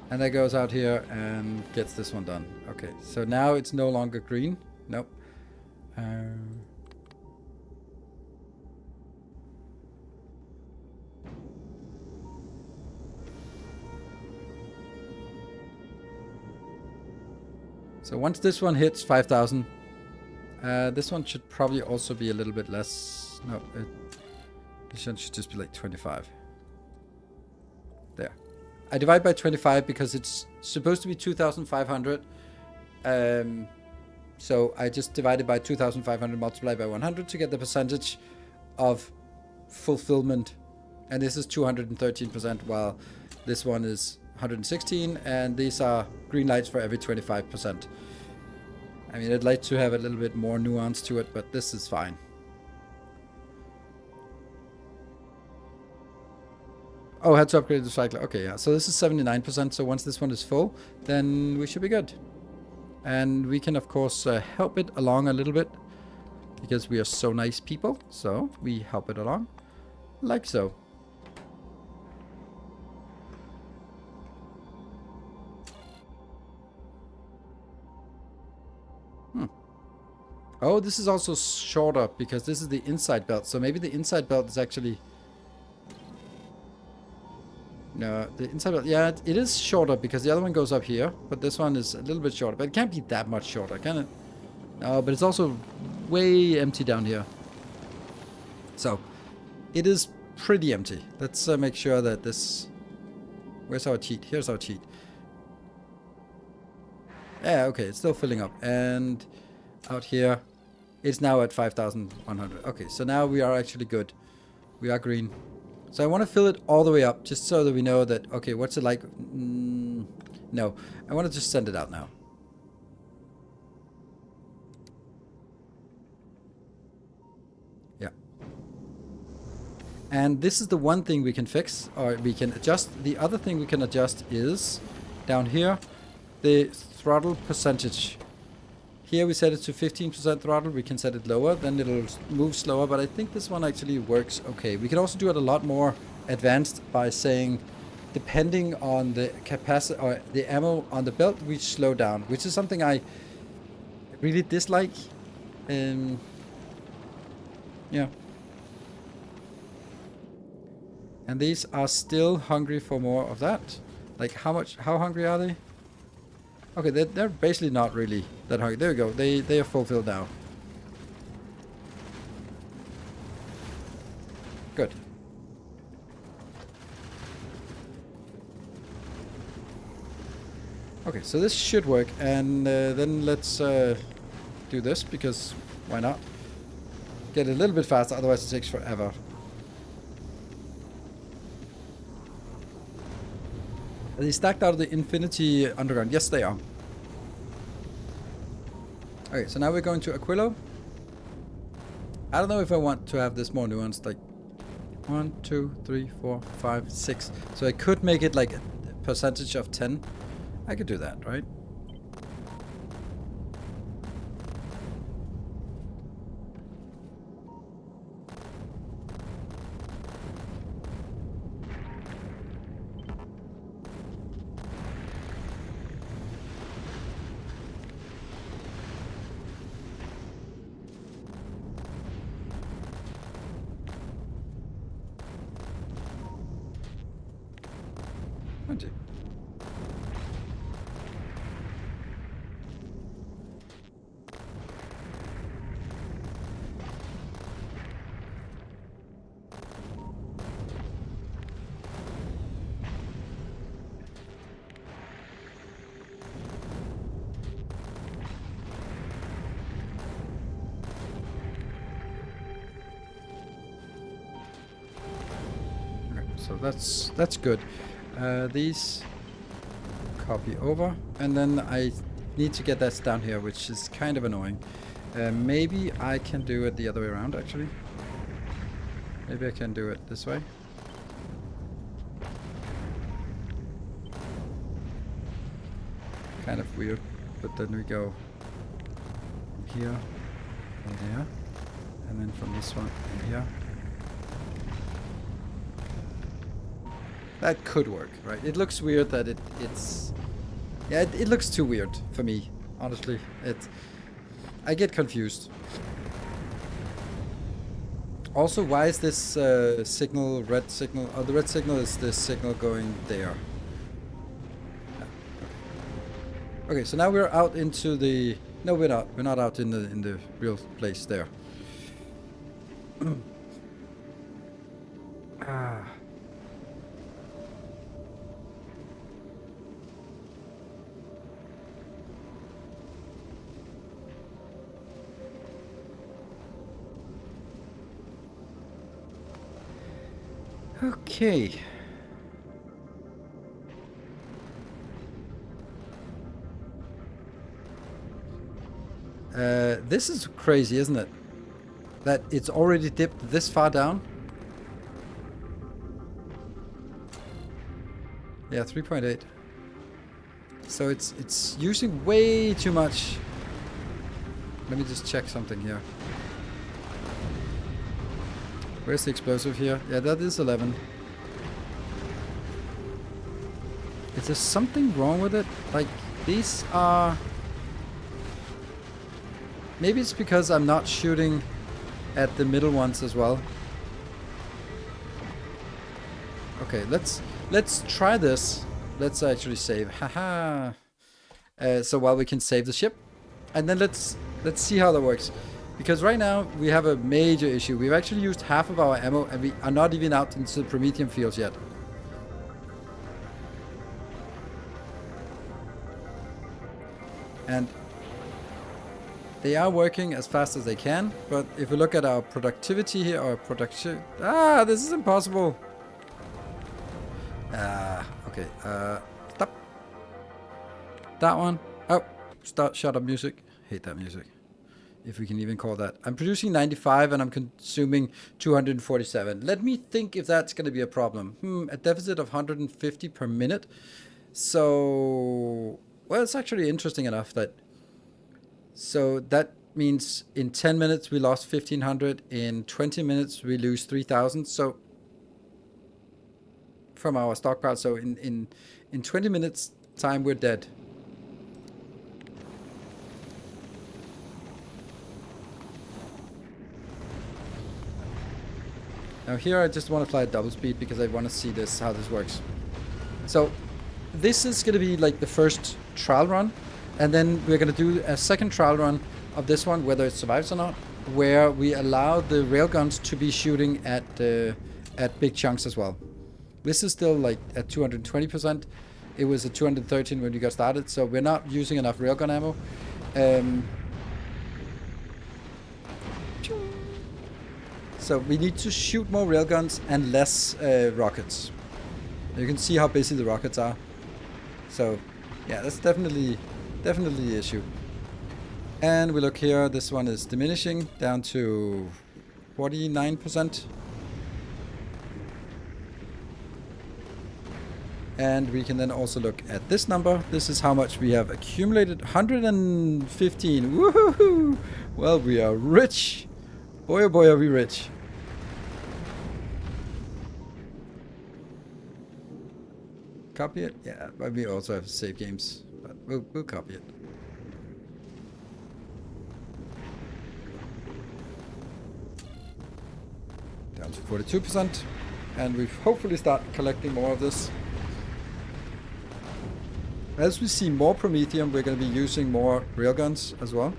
And that goes out here and gets this one done. Okay, so now it's no longer green. Nope. So once this one hits 5,000, this one should probably also be a little bit less. No, this one should just be like 25. There. I divide by 25 because it's supposed to be 2,500. So I just divided by 2,500 multiplied by 100 to get the percentage of fulfillment. And this is 213%, while this one is 116, and these are green lights for every 25%. I mean, I'd like to have a little bit more nuance to it, but this is fine. Oh, had to upgrade the cycler. Okay, yeah. So this is 79%. So once this one is full, then we should be good. And we can, of course, help it along a little bit because we are so nice people. So we help it along like so. Oh, this is also shorter because this is the inside belt. So maybe the inside belt is actually... No, the inside belt... Yeah, it is shorter because the other one goes up here. But this one is a little bit shorter. But it can't be that much shorter, can it? No, but it's also way empty down here. So, it is pretty empty. Let's make sure that this... Where's our cheat? Here's our cheat. Yeah, okay, it's still filling up. And out here... It's now at 5,100. Okay, so now we are actually good. We are green. So I want to fill it all the way up, just so that we know that, okay, what's it like? No, I want to just send it out now. Yeah. And this is the one thing we can fix, or we can adjust. The other thing we can adjust is, down here, the throttle percentage. Here we set it to 15% throttle. We can set it lower, then it'll move slower. But I think this one actually works okay. We can also do it a lot more advanced by saying, depending on the capacity or the ammo on the belt, we slow down, which is something I really dislike. Yeah. And these are still hungry for more of that. Like how hungry are they? Okay, they're basically not really that hungry. There we go. They are fulfilled now. Good. Okay, so this should work. And then let's do this, because why not? Get it a little bit faster, otherwise it takes forever. Are they stacked out of the Infinity Underground? Yes, they are. Okay, so now we're going to Aquilo. I don't know if I want to have this more nuanced, like 1, 2, 3, 4, 5, 6. So I could make it like a percentage of 10. I could do that, right? So that's good. These copy over, and then I need to get that down here, which is kind of annoying. Maybe I can do it the other way around, actually. Maybe I can do it this way. Kind of weird, but then we go here and there, and then from this one and here. That could work, right? It looks weird that it's... Yeah, it looks too weird for me, honestly. I get confused. Also, why is this signal, red signal? Oh, the red signal is this signal going there. Yeah, okay, so now we're out into the... No, we're not. We're not out in the real place there. Ah. Okay. This is crazy, isn't it? That it's already dipped this far down. Yeah, 3.8. So it's using way too much. Let me just check something here. Where's the explosive here? Yeah, that is 11. Is there something wrong with it? Like, these are... Maybe it's because I'm not shooting at the middle ones as well. Okay, let's try this. Let's actually save. Haha. So while we can save the ship, and then let's see how that works. Because right now we have a major issue. We've actually used half of our ammo, and we are not even out into the Prometheum fields yet. And they are working as fast as they can, but if we look at our productivity here, or production... Ah, this is impossible! Okay, stop. That one. Oh, shut up music. Hate that music. If we can even call that. I'm producing 95 and I'm consuming 247. Let me think if that's going to be a problem. A deficit of 150 per minute. So, well, it's actually interesting enough that... So that means in 10 minutes we lost 1500. In 20 minutes we lose 3000. So from our stockpile. So in 20 minutes time we're dead. Now here I just want to fly at double speed because I want to see this, how this works. So this is going to be like the first trial run. And then we're going to do a second trial run of this one, whether it survives or not, where we allow the railguns to be shooting at big chunks as well. This is still like at 220%. It was at 213 when we got started, so we're not using enough railgun ammo. So we need to shoot more railguns and less rockets. You can see how busy the rockets are. So yeah, that's definitely the issue. And we look here, this one is diminishing down to 49%. And we can then also look at this number. This is how much we have accumulated. 115. Woohoo! Well, we are rich. Boy, oh boy, are we rich. Copy it? Yeah, but we also have save games. But we'll copy it. Down to 42%. And we hopefully start collecting more of this. As we see more Prometheum, we're going to be using more railguns as well.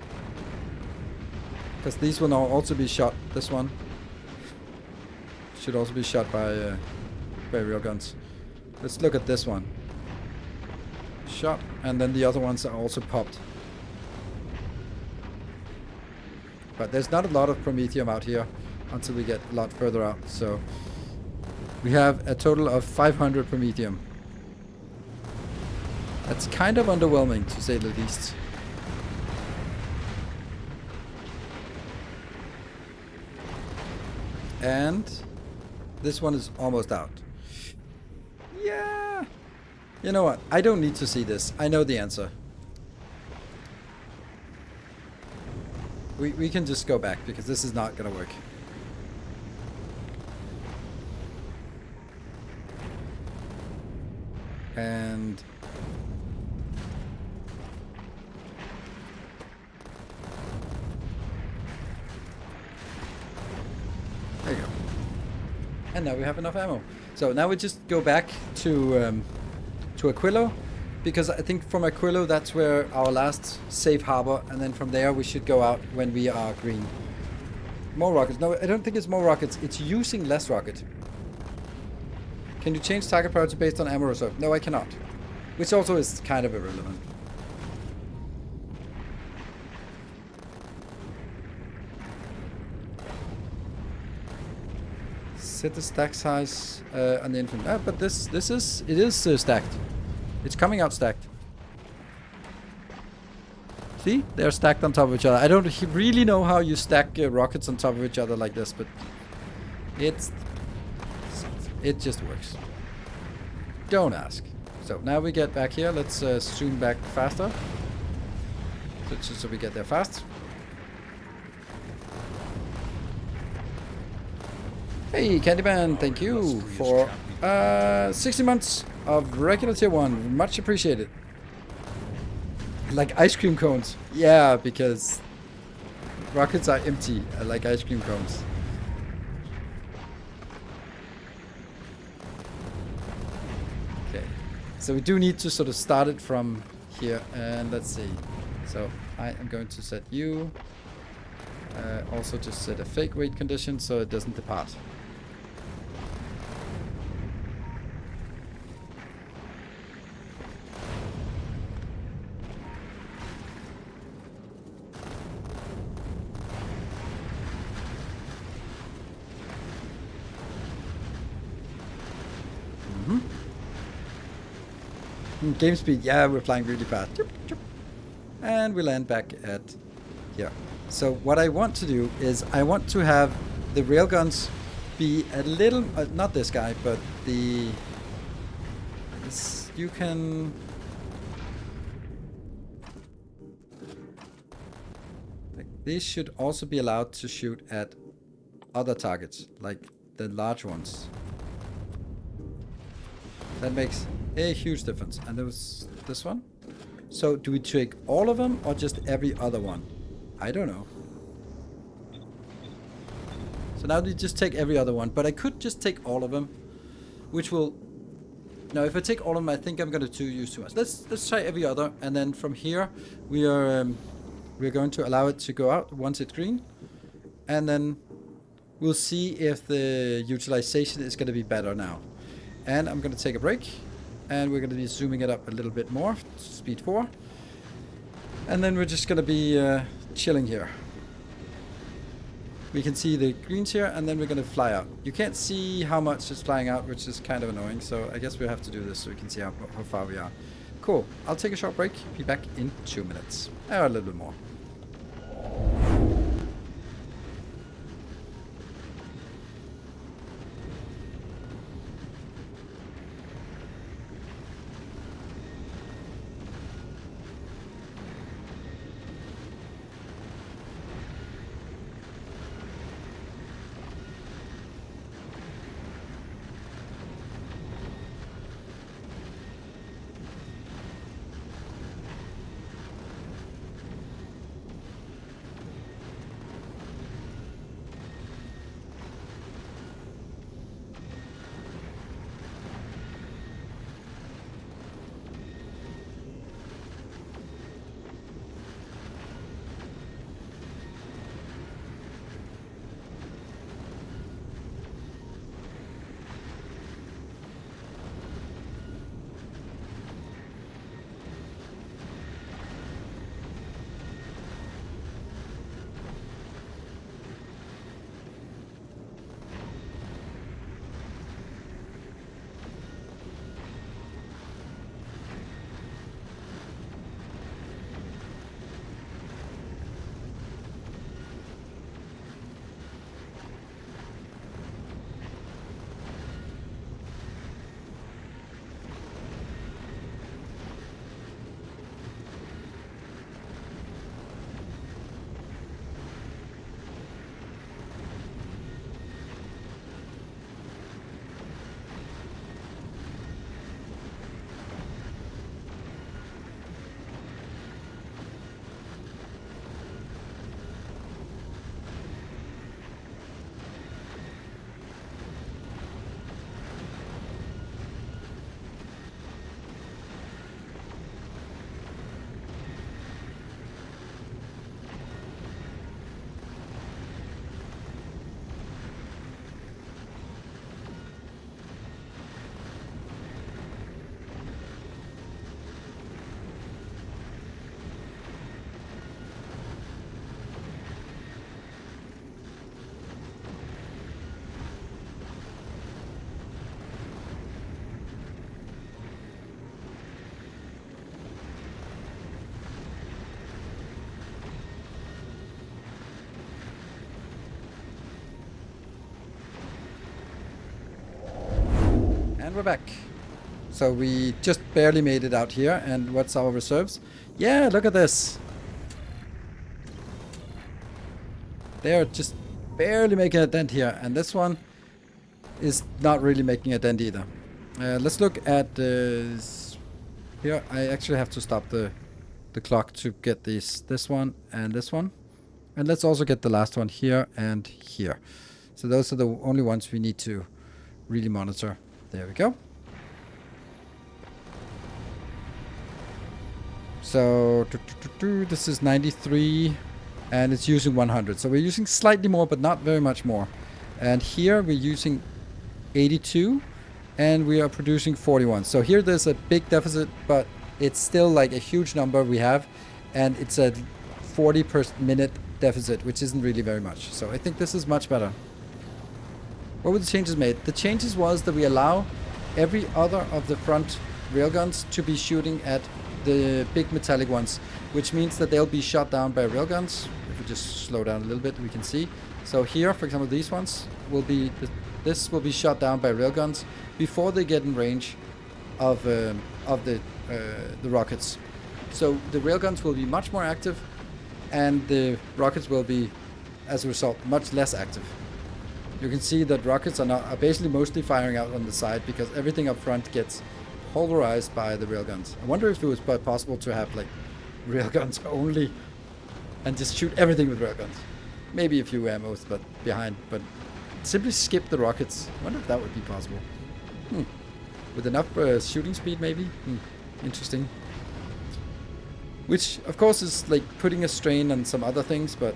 Because these will now also be shot. This one should also be shot by railguns. Let's look at this one. Shot, and then the other ones are also popped. But there's not a lot of Prometheum out here until we get a lot further out. So We have a total of 500 promethium. That's kind of underwhelming, to say the least. And this one is almost out. Yeah. You know what? I don't need to see this. I know the answer. We can just go back because this is not gonna work. And there you go. And now we have enough ammo. So now we just go back to Aquilo, because I think from Aquilo that's where our last safe harbor, and then from there we should go out when we are green. More rockets. No, I don't think it's more rockets. It's using less rocket. Can you change target priority based on ammo reserve? No, I cannot. Which also is kind of irrelevant. Set the stack size on the infant. But it is stacked. It's coming out stacked. See? They're stacked on top of each other. I don't really know how you stack rockets on top of each other like this, but it just works. Don't ask. So now we get back here. Let's zoom back faster. So we get there fast. Hey, Candyman, thank you for 60 months of regular tier 1. Much appreciated. Like ice cream cones. Yeah, because rockets are empty. I like ice cream cones. Okay. So we do need to sort of start it from here. And let's see. So I am going to set you. Also just set a fake weight condition so it doesn't depart. Game speed, yeah, we're flying really fast. And we land back at here. So what I want to do is I want to have the railguns be a little, not this guy, but you can, like, these should also be allowed to shoot at other targets, like the large ones. That makes a huge difference. And there was this one. So do we take all of them or just every other one? I don't know. So now we just take every other one, but I could just take all of them, which will. Now, if I take all of them, I think I'm going to use too much. Let's try every other, and then from here we're going to allow it to go out once it's green, and then we'll see if the utilization is going to be better now. And I'm going to take a break, and we're going to be zooming it up a little bit more, speed 4. And then we're just going to be chilling here. We can see the greens here, and then we're going to fly out. You can't see how much is flying out, which is kind of annoying, so I guess we have to do this so we can see how far we are. Cool. I'll take a short break. Be back in 2 minutes. Or a little bit more. And we're back. So we just barely made it out here. And what's our reserves? Yeah, look at this. They're just barely making a dent here. And this one is not really making a dent either. Let's look at here. I actually have to stop the clock to get this one and this one. And let's also get the last one here and here. So those are the only ones we need to really monitor. There we go. So this is 93 and it's using 100. So we're using slightly more, but not very much more. And here we're using 82 and we are producing 41. So here there's a big deficit, but it's still like a huge number we have. And it's a 40 per minute deficit, which isn't really very much. So I think this is much better. What were the changes made? The changes was that we allow every other of the front railguns to be shooting at the big metallic ones, which means that they'll be shot down by railguns. If we just slow down a little bit, we can see. So here, for example, these ones will be, this will be shot down by railguns before they get in range of the rockets. So the railguns will be much more active, and the rockets will be, as a result, much less active. You can see that rockets are basically mostly firing out on the side because everything up front gets polarized by the railguns. I wonder if it was possible to have like railguns only and just shoot everything with railguns. Maybe a few ammos but behind, but simply skip the rockets. I wonder if that would be possible. With enough shooting speed maybe? Interesting. Which of course is like putting a strain on some other things, but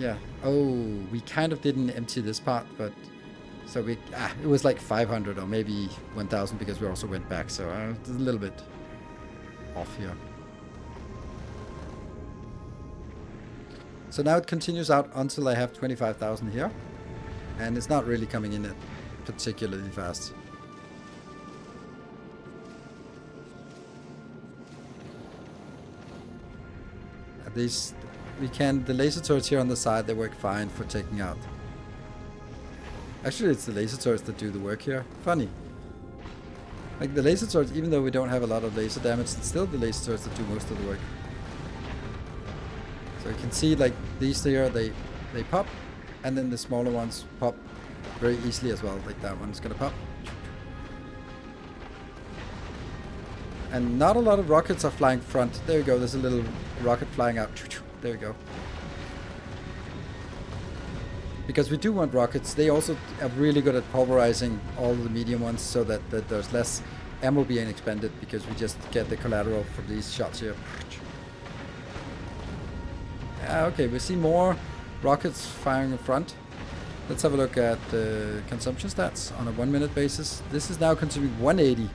yeah. Oh, we kind of didn't empty this part, but so it was like 500 or maybe 1,000 because we also went back, so it's a little bit off here. So now it continues out until I have 25,000 here, and it's not really coming in particularly fast. At least we can, the laser turrets here on the side, they work fine for taking out. Actually, it's the laser turrets that do the work here. Funny. Like the laser turrets, even though we don't have a lot of laser damage, it's still the laser turrets that do most of the work. So you can see like these here, they pop, and then the smaller ones pop very easily as well. Like that one's gonna pop. And not a lot of rockets are flying front. There we go, there's a little rocket flying out. There we go. Because we do want rockets, they also are really good at pulverizing all the medium ones so that there's less ammo being expended because we just get the collateral from these shots here. Okay, we see more rockets firing in front. Let's have a look at the consumption stats on a 1 minute basis. This is now consuming 180,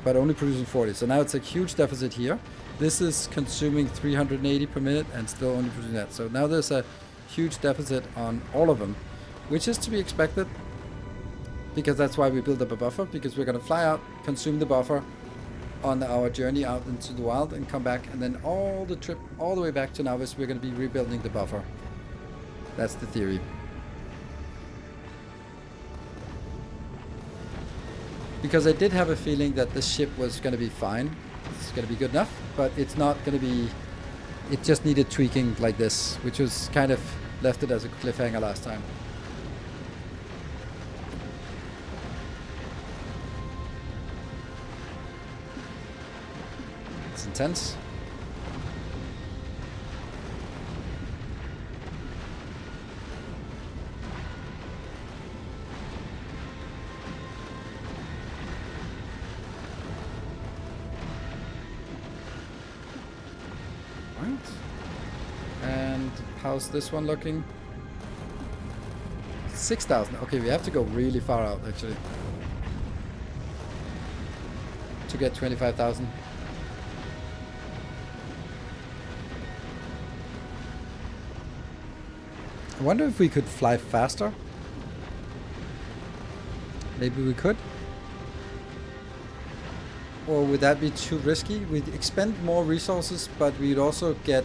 but only producing 40. So now it's a huge deficit here. This is consuming 380 per minute and still only producing that. So now there's a huge deficit on all of them, which is to be expected because that's why we build up a buffer, because we're going to fly out, consume the buffer on our journey out into the wild and come back, and then all the trip all the way back to Navis we're going to be rebuilding the buffer. That's the theory. Because I did have a feeling that this ship was going to be fine. It's going to be good enough, but it's not going to be... It just needed tweaking like this, which was kind of left it as a cliffhanger last time. It's intense. And how's this one looking? 6,000. Okay, we have to go really far out actually to get 25,000. I wonder if we could fly faster. Maybe we could. Or would that be too risky? We'd expend more resources, but we'd also get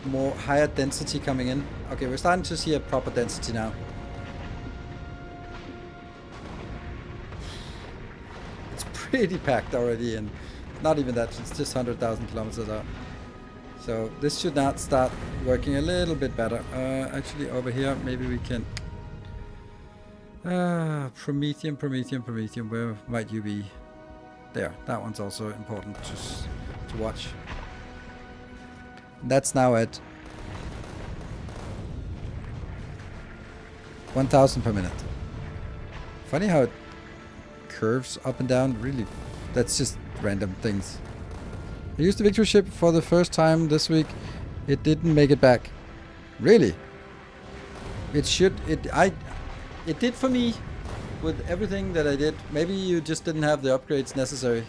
more higher density coming in. Okay, we're starting to see a proper density now. pretty packed already, and not even that, it's just 100,000 kilometers out. So this should not start working a little bit better. Actually over here, maybe we can... Prometheum, where might you be? There, that one's also important to watch. That's now at 1,000 per minute. Funny how it curves up and down, really. That's just random things. I used the victory ship for the first time this week. It didn't make it back. Really? It should. It did for me with everything that I did. Maybe you just didn't have the upgrades necessary.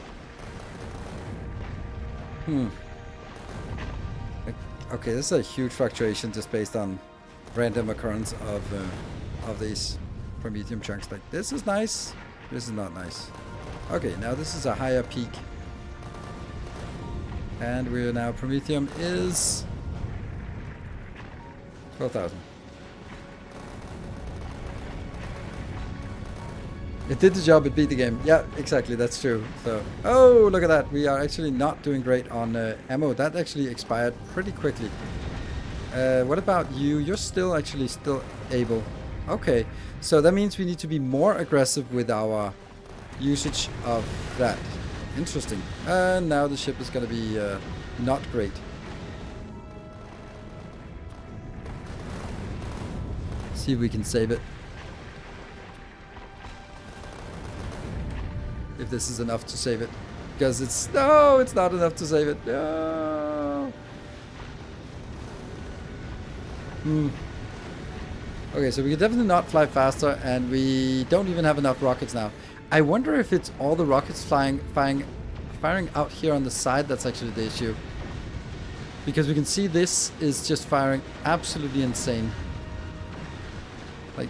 Okay, this is a huge fluctuation just based on random occurrence of these Prometheum chunks. Like, this is nice. This is not nice. Okay, now this is a higher peak. And we're now, Prometheum is 12,000. It did the job, it beat the game. Yeah, exactly, that's true. So, oh, look at that. We are actually not doing great on ammo. That actually expired pretty quickly. What about you? You're still able. Okay, so that means we need to be more aggressive with our usage of that. Interesting. And now the ship is going to be not great. See if we can save it. If this is enough to save it. Because it's... No, it's not enough to save it. No. Okay, so we can definitely not fly faster, and we don't even have enough rockets now. I wonder if it's all the rockets firing out here on the side that's actually the issue. Because we can see this is just firing absolutely insane. Like,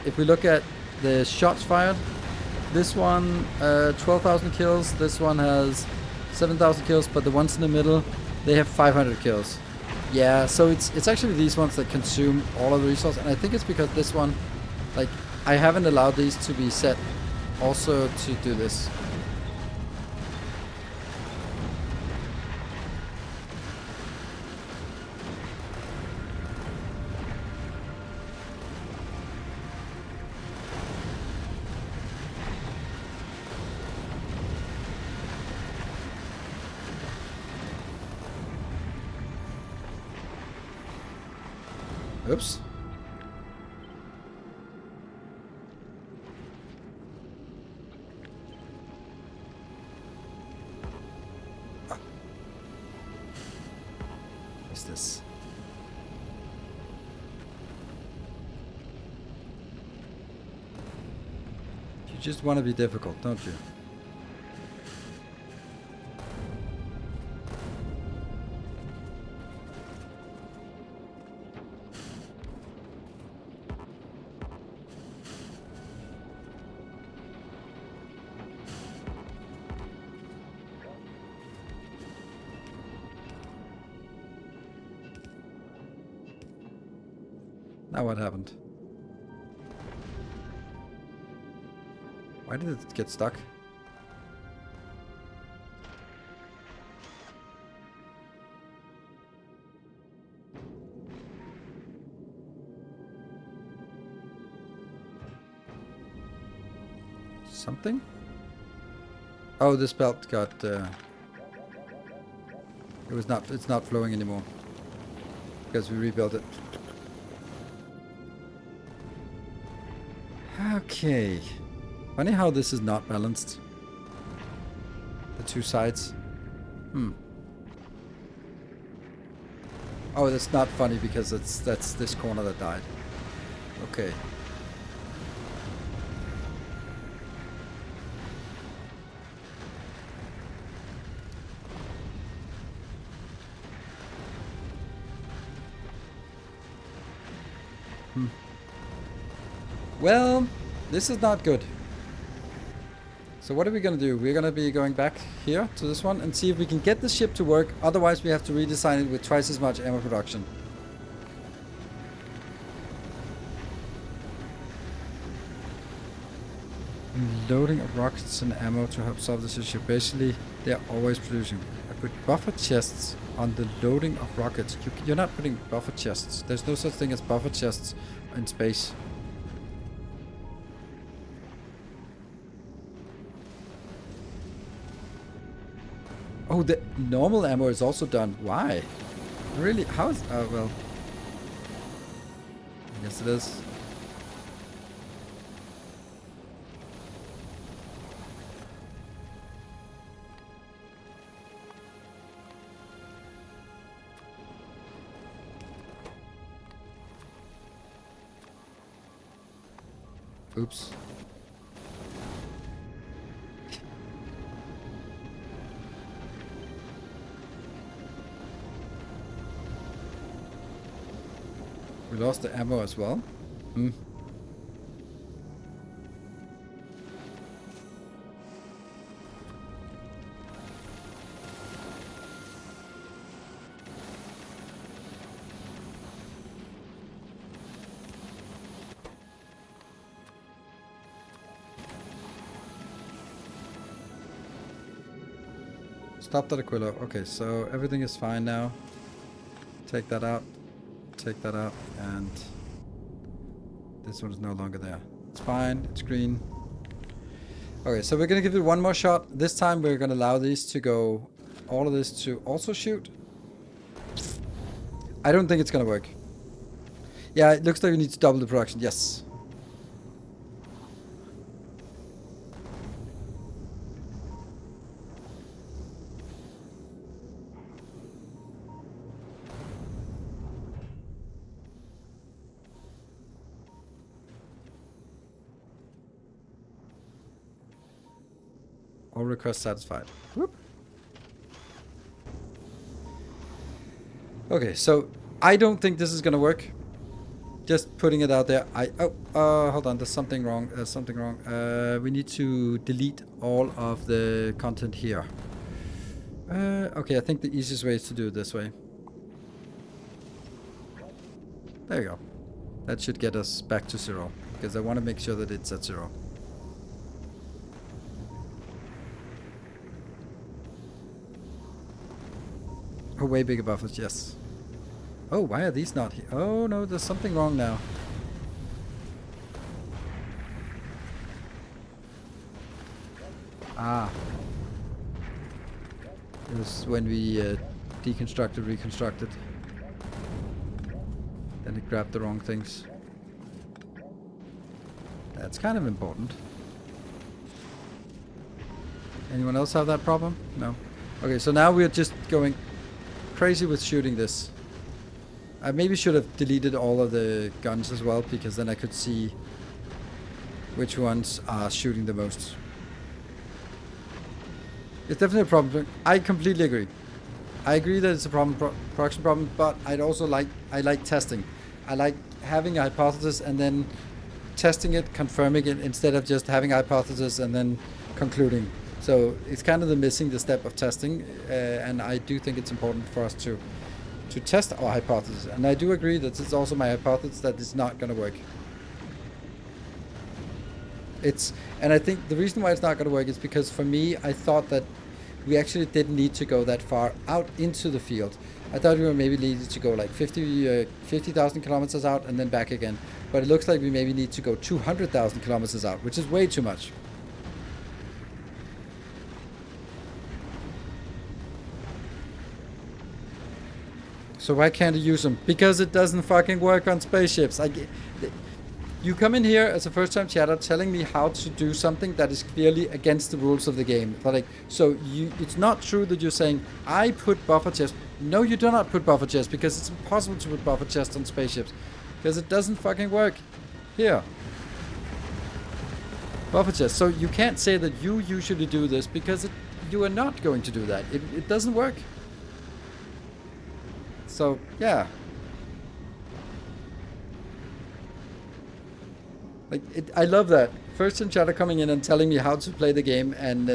if we look at the shots fired, this one 12,000 kills, this one has 7,000 kills, but the ones in the middle, they have 500 kills. Yeah, so it's actually these ones that consume all of the resource, and I think it's because this one, like, I haven't allowed these to be set also to do this. Oops. Ah. What's this? You just want to be difficult, don't you? Now what happened? Why did it get stuck? Something? Oh, this belt got it's not flowing anymore because we rebuilt it. Okay. Funny how this is not balanced. The two sides. Oh, that's not funny because that's this corner that died. Okay. Well, this is not good. So what are we going to do? We're going to be going back here to this one and see if we can get the ship to work. Otherwise, we have to redesign it with twice as much ammo production. loading of rockets and ammo to help solve this issue. Basically, they're always producing. I put buffer chests on the loading of rockets. You're not putting buffer chests. There's no such thing as buffer chests in space. Oh, the normal ammo is also done. Why? Really? How is... well... Yes, it is. Oops. We lost the ammo as well. Hmm. Stop that Aquila. Okay, so everything is fine now. Take that out. Take that out. And this one is no longer there. It's fine. It's green. Okay, so we're going to give it one more shot. This time we're going to allow these to go... all of this to also shoot. I don't think it's going to work. Yeah, it looks like we need to double the production. Yes. All requests satisfied. Whoop. Okay, so I don't think this is gonna work. Just putting it out there. Hold on. There's something wrong. We need to delete all of the content here. Okay, I think the easiest way is to do it this way. There you go. That should get us back to 0, because I want to make sure that it's at 0. Oh, way bigger buffers, yes. Oh, why are these not here? Oh no, there's something wrong now. Ah. It was when we deconstructed, reconstructed. Then it grabbed the wrong things. That's kind of important. Anyone else have that problem? No. Okay, so now we're just going crazy with shooting this. I maybe should have deleted all of the guns as well, because then I could see which ones are shooting the most. It's definitely a problem. I completely agree. I agree that it's a problem, production problem, but I like testing. I like having a hypothesis and then testing it, confirming it, instead of just having a hypothesis and then concluding. So it's kind of missing the step of testing, and I do think it's important for us to test our hypothesis. And I do agree that it's also my hypothesis that it's not going to work. And I think the reason why it's not going to work is because for me, I thought that we actually didn't need to go that far out into the field. I thought we were maybe needed to go like 50,000 kilometers out and then back again. But it looks like we maybe need to go 200,000 kilometers out, which is way too much. So why can't I use them? Because it doesn't fucking work on spaceships. You come in here as a first-time chatter telling me how to do something that is clearly against the rules of the game. It's not true that you're saying, I put buffer chests. No, you do not put buffer chests, because it's impossible to put buffer chests on spaceships. Because it doesn't fucking work. Here. Buffer chests. So you can't say that you usually do this, because you are not going to do that. It doesn't work. So, yeah. I love that. First-time chatter coming in and telling me how to play the game and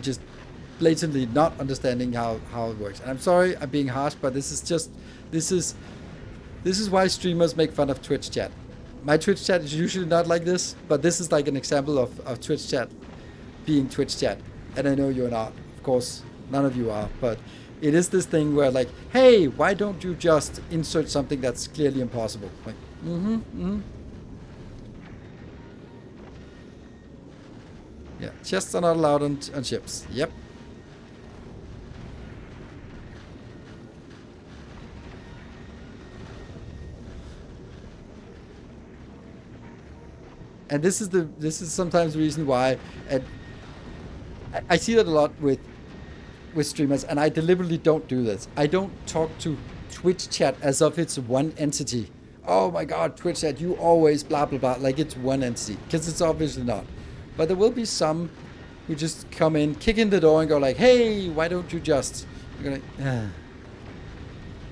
just blatantly not understanding how it works. And I'm sorry I'm being harsh, but this is why streamers make fun of Twitch chat. my Twitch chat is usually not like this, but this is like an example of Twitch chat being Twitch chat. And I know you're not, of course, none of you are, but it is this thing where like, hey, why don't you just insert something that's clearly impossible? Like, Yeah, chests are not allowed on ships. Yep. And this is sometimes the reason why, and I see that a lot with streamers, and I deliberately don't do this. I don't talk to Twitch chat as if it's one entity. Oh my god, Twitch chat, you always blah blah blah, like it's one entity, because it's obviously not. But there will be some who just come in, kick in the door, and go like, "Hey, why don't you just?" You're gonna,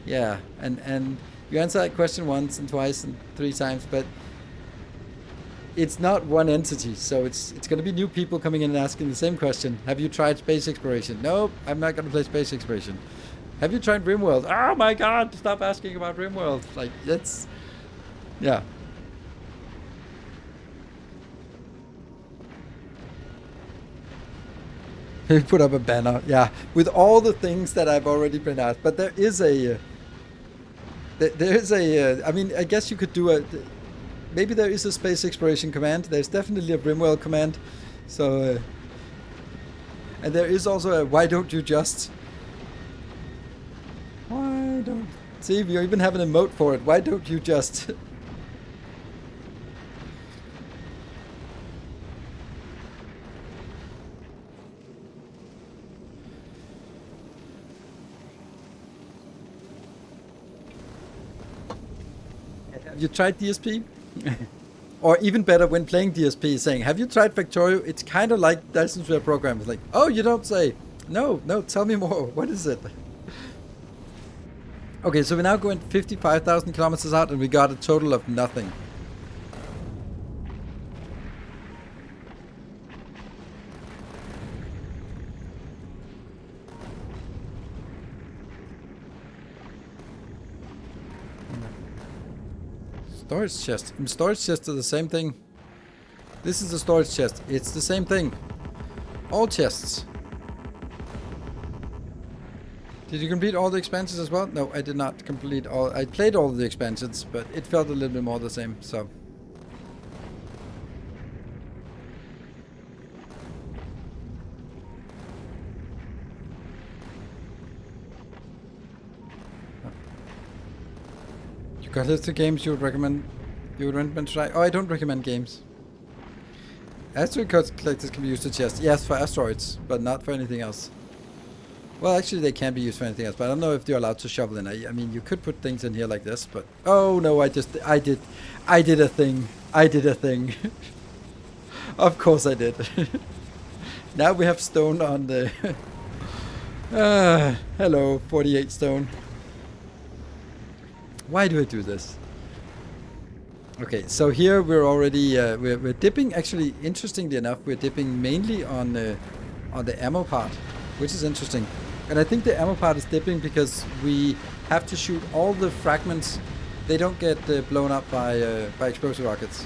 yeah, and you answer that question once and twice and 3 times, but it's not one entity, so it's going to be new people coming in and asking the same question. Have you tried space exploration? Nope, I'm not going to play space exploration. Have you tried RimWorld? Oh my god, stop asking about RimWorld. Like, it's... Yeah. We put up a banner, yeah, with all the things that I've already been asked. But there is a... I mean, I guess you could do a... Maybe there is a space exploration command. There's definitely a RimWorld command. So, and there is also a why don't you just? Why don't? See, we even have an emote for it. Why don't you just? Have you tried DSP? Or even better, when playing DSP, saying, have you tried Factorio? It's kind of like licenseware program. It's like, oh, you don't say. No, tell me more. What is it? Okay, so we're now going 55,000 kilometers out, and we got a total of nothing. Storage chest. Storage chest are the same thing. This is the storage chest. It's the same thing. All chests. Did you complete all the expansions as well? No, I did not complete all. I played all of the expansions, but it felt a little bit more the same, so. You got a list of games you would recommend to try? Oh, I don't recommend games. Asteroid collectors can be used to chest. Yes, for asteroids, but not for anything else. Well, actually, they can be used for anything else, but I don't know if they're allowed to shovel in. I mean, you could put things in here like this, but oh no, I did a thing. I did a thing. Of course, I did. Now we have stone on the. Hello, 48 stone. Why do I do this? Okay, so here we're already we're dipping. Actually, interestingly enough, we're dipping mainly on the ammo part, which is interesting. And I think the ammo part is dipping because we have to shoot all the fragments. They don't get blown up by explosive rockets.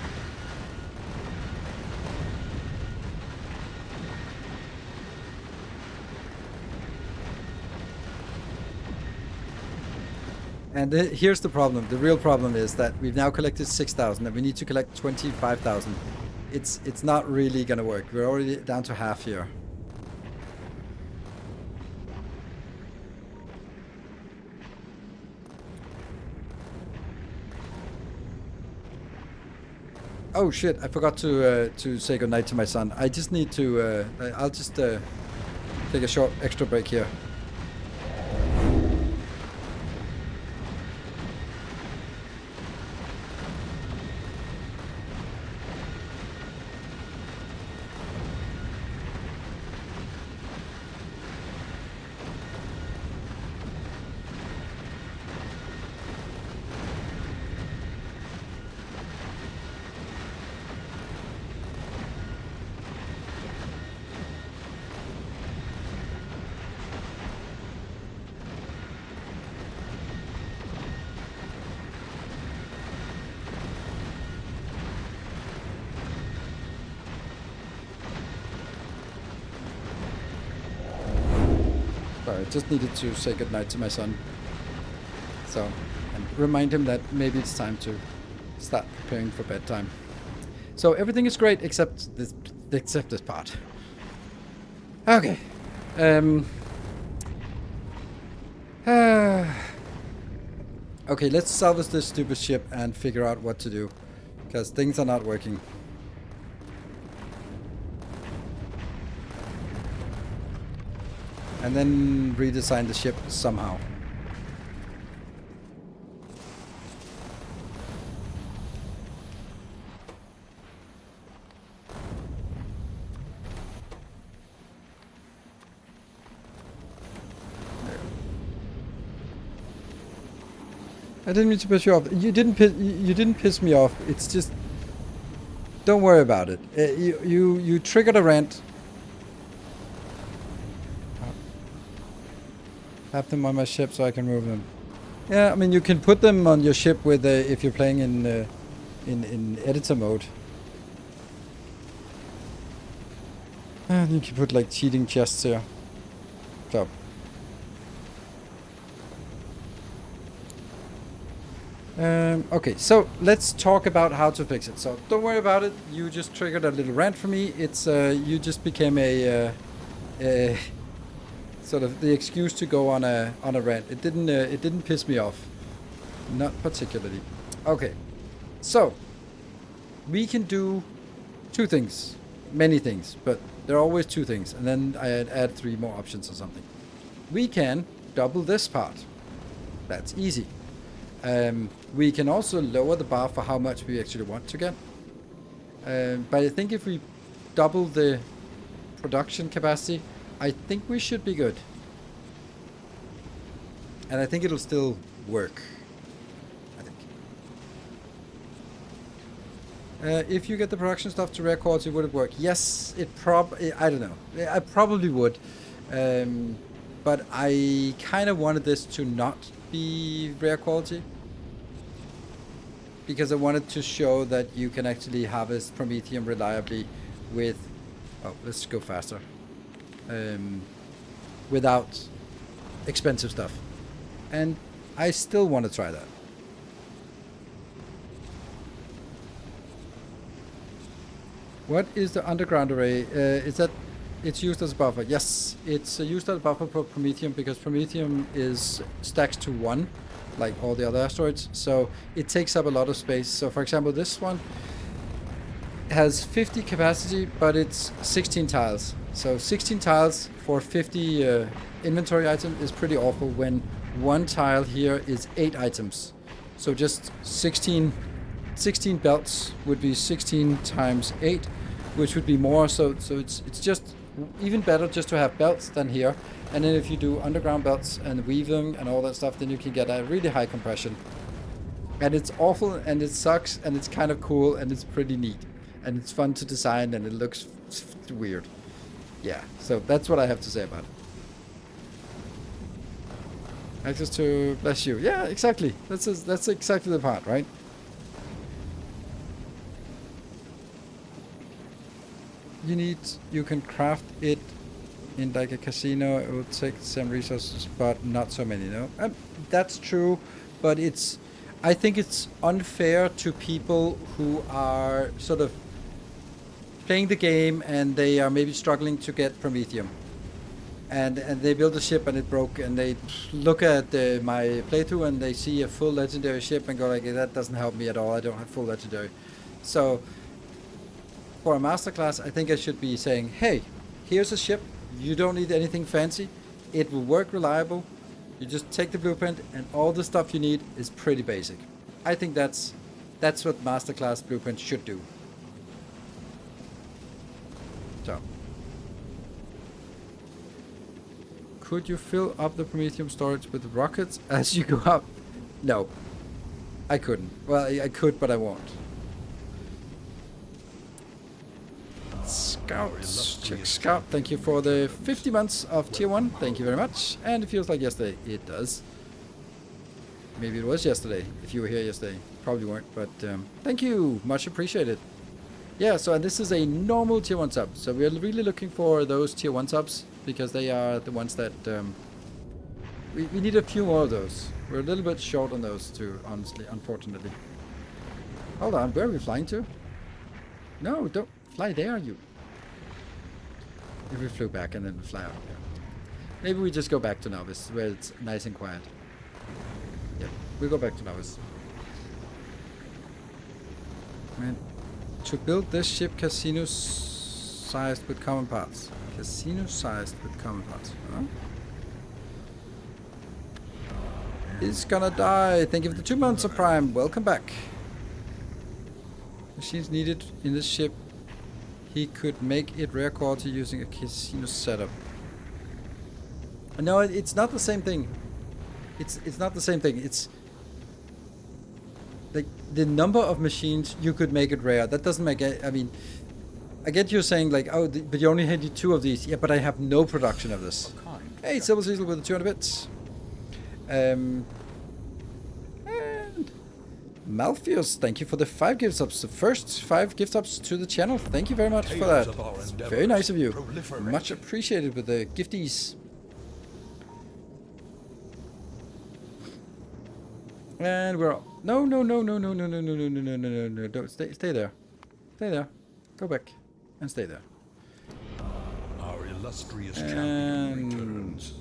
And here's the problem. The real problem is that we've now collected 6,000 and we need to collect 25,000. It's not really gonna work. We're already down to half here. Oh shit, I forgot to say goodnight to my son. I just need to, I'll just take a short extra break here. just needed to say goodnight to my son. So, and remind him that maybe it's time to start preparing for bedtime. So everything is great except this part. Okay. Okay, let's salvage this stupid ship and figure out what to do, because things are not working. And then redesign the ship somehow. I didn't mean to piss you off. You didn't piss me off. It's just, don't worry about it. You triggered a rant. Have them on my ship so I can move them. Yeah, I mean you can put them on your ship with if you're playing in editor mode. And you can put like cheating chests here. So. Okay, so let's talk about how to fix it. So don't worry about it. You just triggered a little rant for me. It's you just became a sort of the excuse to go on a rant. It didn't piss me off, not particularly. Okay, so we can do two things, many things, but there are always two things, and then I add 3 more options or something. We can double this part. That's easy. We can also lower the bar for how much we actually want to get. But I think if we double the production capacity, I think we should be good. And I think it'll still work. I think. If you get the production stuff to rare quality, would it work? Yes, I don't know. I probably would. But I kind of wanted this to not be rare quality, because I wanted to show that you can actually harvest Promethium reliably with, oh, let's go faster, without expensive stuff. And I still want to try that. What is the underground array? Is that it's used as a buffer? Yes, it's used as a buffer for Promethium, because Promethium is stacks to 1, like all the other asteroids, so it takes up a lot of space. So for example, this one has 50 capacity, but it's 16 tiles. So 16 tiles for 50 inventory item is pretty awful when one tile here is 8 items. So just 16 belts would be 16 times 8, which would be more. So it's just even better just to have belts than here. And then if you do underground belts and weaving and all that stuff, then you can get a really high compression. And it's awful and it sucks and it's kind of cool and it's pretty neat. And it's fun to design and it looks weird. Yeah, so that's what I have to say about it. Access to bless you. Yeah, exactly. That's exactly the part, right? You can craft it in like a casino. It will take some resources, but not so many, no? That's true, but I think it's unfair to people who are sort of playing the game and they are maybe struggling to get Promethium. And they build a ship and it broke, and they look at my playthrough and they see a full legendary ship and go like, that doesn't help me at all, I don't have full legendary. So for a masterclass, I think I should be saying, hey, here's a ship, you don't need anything fancy, it will work reliable, you just take the blueprint and all the stuff you need is pretty basic. I think that's what masterclass blueprint should do. So. Could you fill up the Promethium storage with rockets as you go up? No, I couldn't. Well, I could, but I won't. Scout, check Scout. Thank you for the 50 months of tier 1. Thank you very much. And it feels like yesterday. It does. Maybe it was yesterday, if you were here yesterday. Probably weren't, but thank you. Much appreciated. Yeah, so and this is a normal tier 1 sub. So we're really looking for those tier 1 subs, because they are the ones that We need a few more of those. We're a little bit short on those too, honestly, unfortunately. Hold on, where are we flying to? No, don't fly there, you. If we flew back and then we fly out. Yeah. Maybe we just go back to Novice, where it's nice and quiet. Yep, we go back to Novice. Man, to build this ship, casino-sized with common parts. Casino-sized with common parts. Huh? He's gonna die. Thank you for the 2 months of Prime. Welcome back. Machines needed in this ship. He could make it rare quality using a casino setup. No, it's not the same thing. It's not the same thing. It's like the number of machines you could make it rare. That doesn't make it. I mean, I get you saying like, oh, but you only had 2 of these. Yeah, but I have no production of this. Hey, Silver Cecil with the 200 bits. And Malpheus, thank you for the 5 gift subs. The first 5 gift subs to the channel. Thank you very much for that. It's very nice of you. Much appreciated with the gifties. And we're all, no, don't stay there. Stay there. Go back and stay there. Our illustrious champion returns.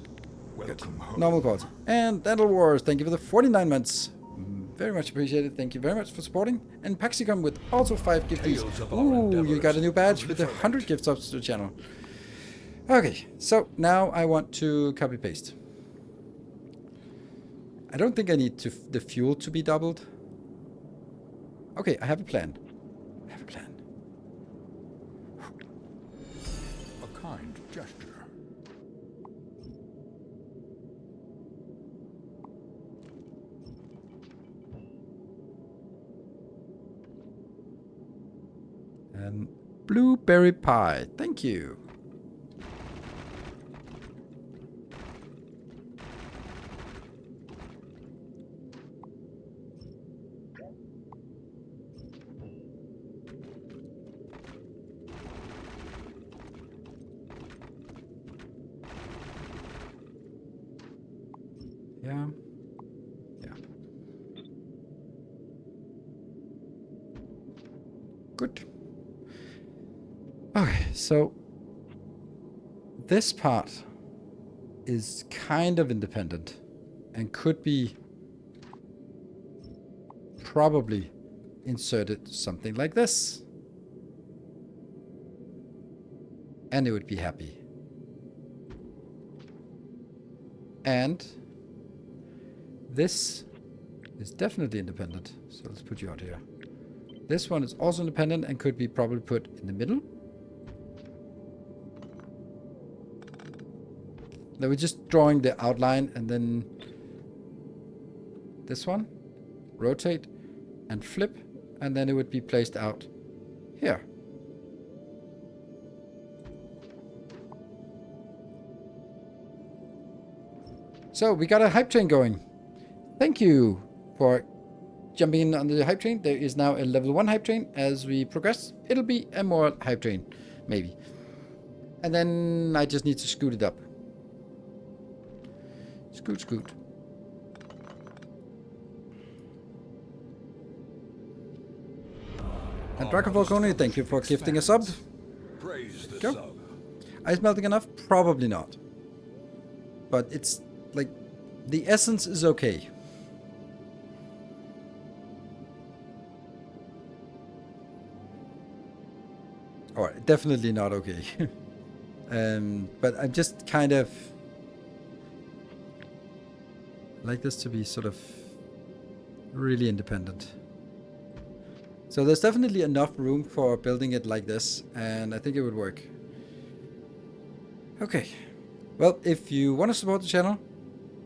Welcome home. Normal quality. And Dental Wars, thank you for the 49 months. Very much appreciated. Thank you very much for supporting. And Paxicom with also 5 gifties. Ooh, you got a new badge with 100 gift subs to the channel. Okay, so now I want to copy paste. I don't think I need the fuel to be doubled. Okay, I have a plan. I have a plan. A kind gesture. And blueberry pie. Thank you. Yeah. Yeah. Good. Okay, so this part is kind of independent and could be probably inserted something like this. And it would be happy. And this is definitely independent. So let's put you out here. This one is also independent and could be probably put in the middle. Now we're just drawing the outline, and then this one, rotate and flip, and then it would be placed out here. So we got a hype train going. Thank you for jumping in on the hype train. There is now a level 1 hype train. As we progress, it'll be a more hype train, maybe. And then I just need to scoot it up. Scoot, scoot. And Draco Volconi, thank you for gifting a sub. Praise the Go. sub. Ice melting enough? Probably not. But it's like the essence is okay. Or definitely not okay. But I'm just kind of like this to be sort of really independent. So there's definitely enough room for building it like this, and I think it would work. Okay. Well, if you want to support the channel,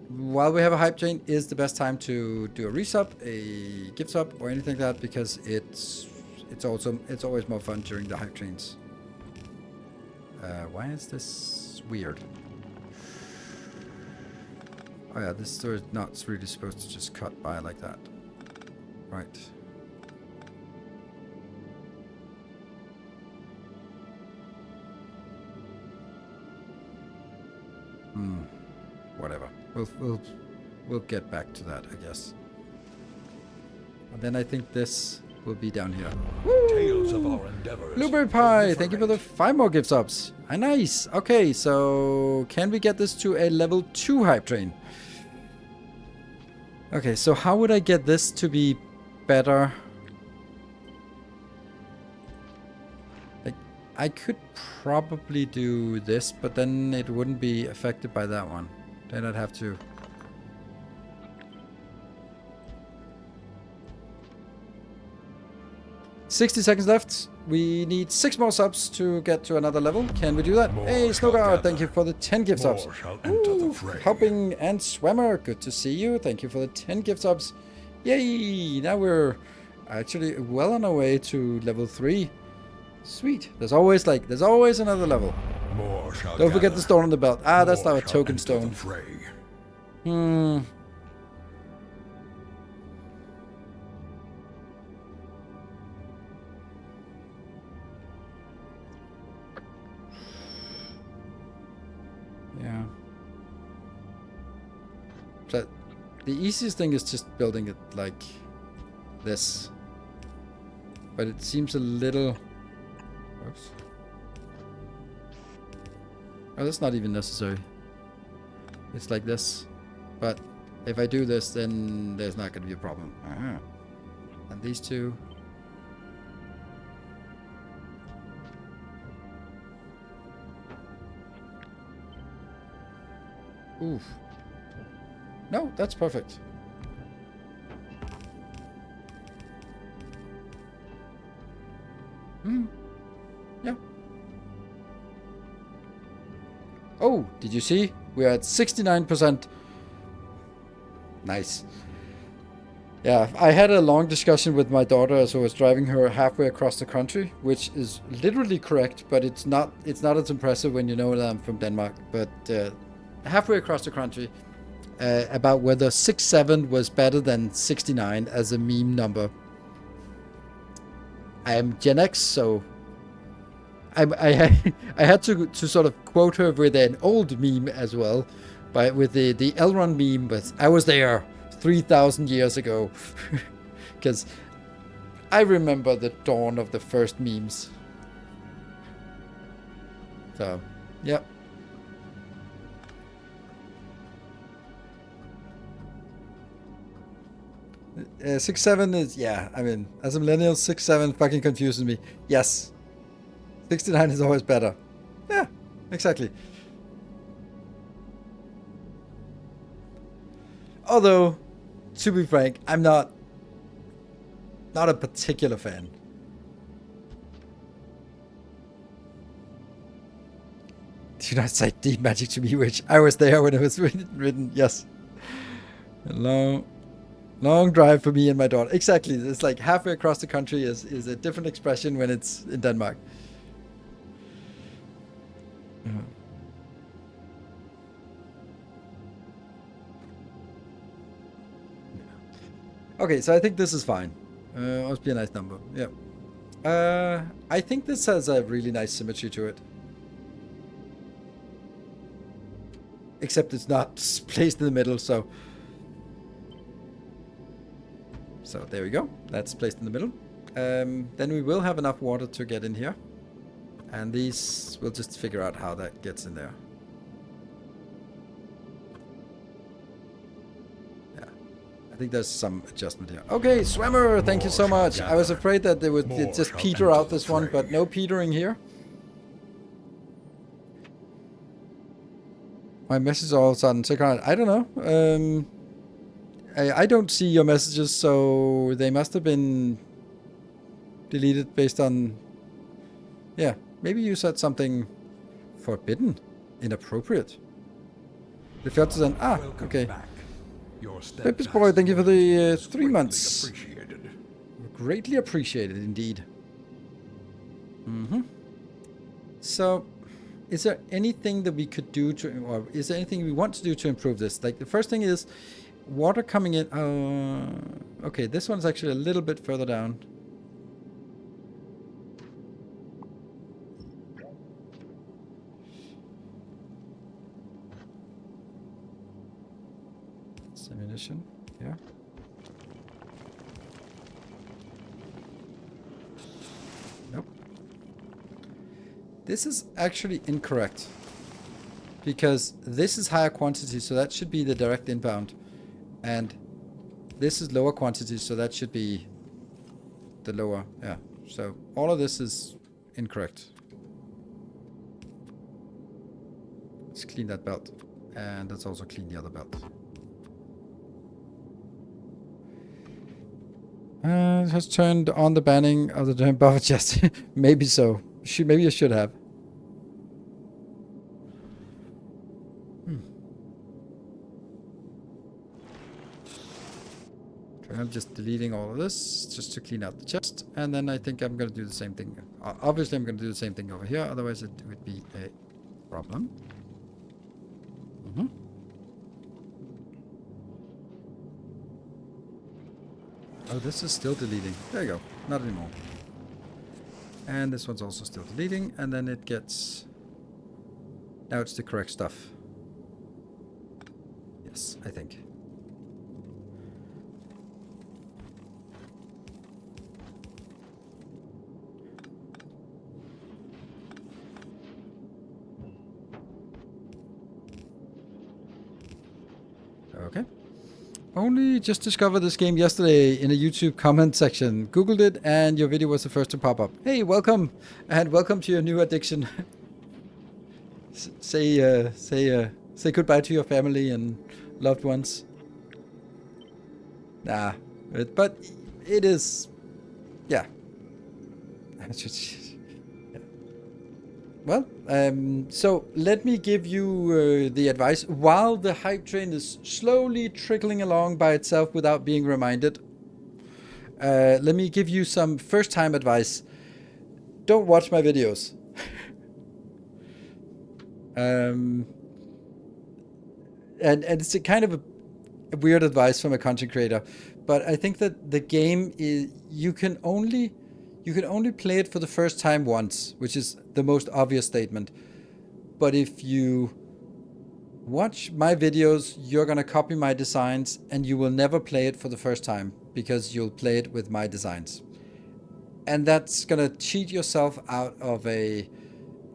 while we have a hype train, is the best time to do a resub, a gift sub, or anything like that, because it's always more fun during the hype trains. Why is this weird? Oh yeah, this is not really supposed to just cut by like that. Right. Whatever. we'll get back to that, I guess. And then I think this will be down here. Tales of our endeavors. Blueberry pie, thank you for the 5 more gift subs. Ah, nice. Okay, so can we get this to a level 2 hype train? Okay, so how would I get this to be better? Like, I could probably do this, but then it wouldn't be affected by that one. Then I'd have to... "60 seconds left. We need 6 more subs to get to another level. Can we do that?" Hey, Snowguard, thank you for the 10 gift subs. Hopping and Swimmer, good to see you. Thank you for the 10 gift subs. Yay! Now we're actually well on our way to level 3. Sweet. There's always another level. Don't forget the stone on the belt. Ah, that's our token stone. Yeah. So the easiest thing is just building it like this. But it seems a little... Oops. Oh, that's not even necessary. It's like this. But if I do this, then there's not going to be a problem. And these two... Oof. No, that's perfect. Yeah. Oh, did you see? We're at 69%. Nice. Yeah, I had a long discussion with my daughter as I was driving her halfway across the country, which is literally correct, but it's not as impressive when you know that I'm from Denmark. But halfway across the country, about whether 67 was better than 69 as a meme number. I am Gen X, so I had to sort of quote her with an old meme as well, with the Elrond meme, but I was there 3,000 years ago, because I remember the dawn of the first memes. So, yeah. 6-7 is, yeah, I mean, as a millennial, 6-7 fucking confuses me. Yes. 69 is always better. Yeah, exactly. Although, to be frank, I'm not a particular fan. Do not say deep magic to me, which I was there when it was written. Yes. Long drive for me and my daughter. Exactly. It's like halfway across the country is a different expression when it's in Denmark. Okay, so I think this is fine. Must be a nice number. Yeah. I think this has a really nice symmetry to it. Except it's not placed in the middle, so... So there we go. That's placed in the middle. Then we will have enough water to get in here. And these, we'll just figure out how that gets in there. Yeah. I think there's some adjustment here. Okay, Swimmer, thank you so much. I was afraid that they would just peter out this one, but no petering here. My message all of a sudden took on. I don't know. I don't see your messages, so they must have been deleted based on... Yeah, maybe you said something forbidden, inappropriate. The filter then... Ah, okay. Pippi's boy, thank you for the 3 months. Greatly appreciated, indeed. So, is there anything that we could do to... Or is there anything we want to do to improve this? Like, the first thing is... Water coming in. Okay, this one's actually a little bit further down. Ammunition. Yeah. Nope. This is actually incorrect. Because this is higher quantity, so that should be the direct inbound. And this is lower quantity, so that should be the lower. Yeah. So all of this is incorrect. Let's clean that belt. And let's also clean the other belt. It has turned on the banning of the giant buffer chest. Maybe so. Maybe I should have. Okay, I'm just deleting all of this just to clean out the chest. And then I think I'm going to do the same thing. Obviously, I'm going to do the same thing over here. Otherwise, it would be a problem. Oh, this is still deleting. There you go. Not anymore. And this one's also still deleting. And then it gets... Now it's the correct stuff. Yes, I think. Okay. Only just discovered this game yesterday in a YouTube comment section. Googled it and your video was the first to pop up. Hey, welcome. And welcome to your new addiction. Say goodbye to your family and loved ones. Nah. But it is... Yeah. Well, so let me give you the advice. While the hype train is slowly trickling along by itself without being reminded, let me give you some first-time advice. Don't watch my videos. And it's a kind of a weird advice from a content creator, but I think that the game is you can only play it for the first time once, which is the most obvious statement. But if you watch my videos, you're gonna copy my designs and you will never play it for the first time because you'll play it with my designs. And that's gonna cheat yourself out of a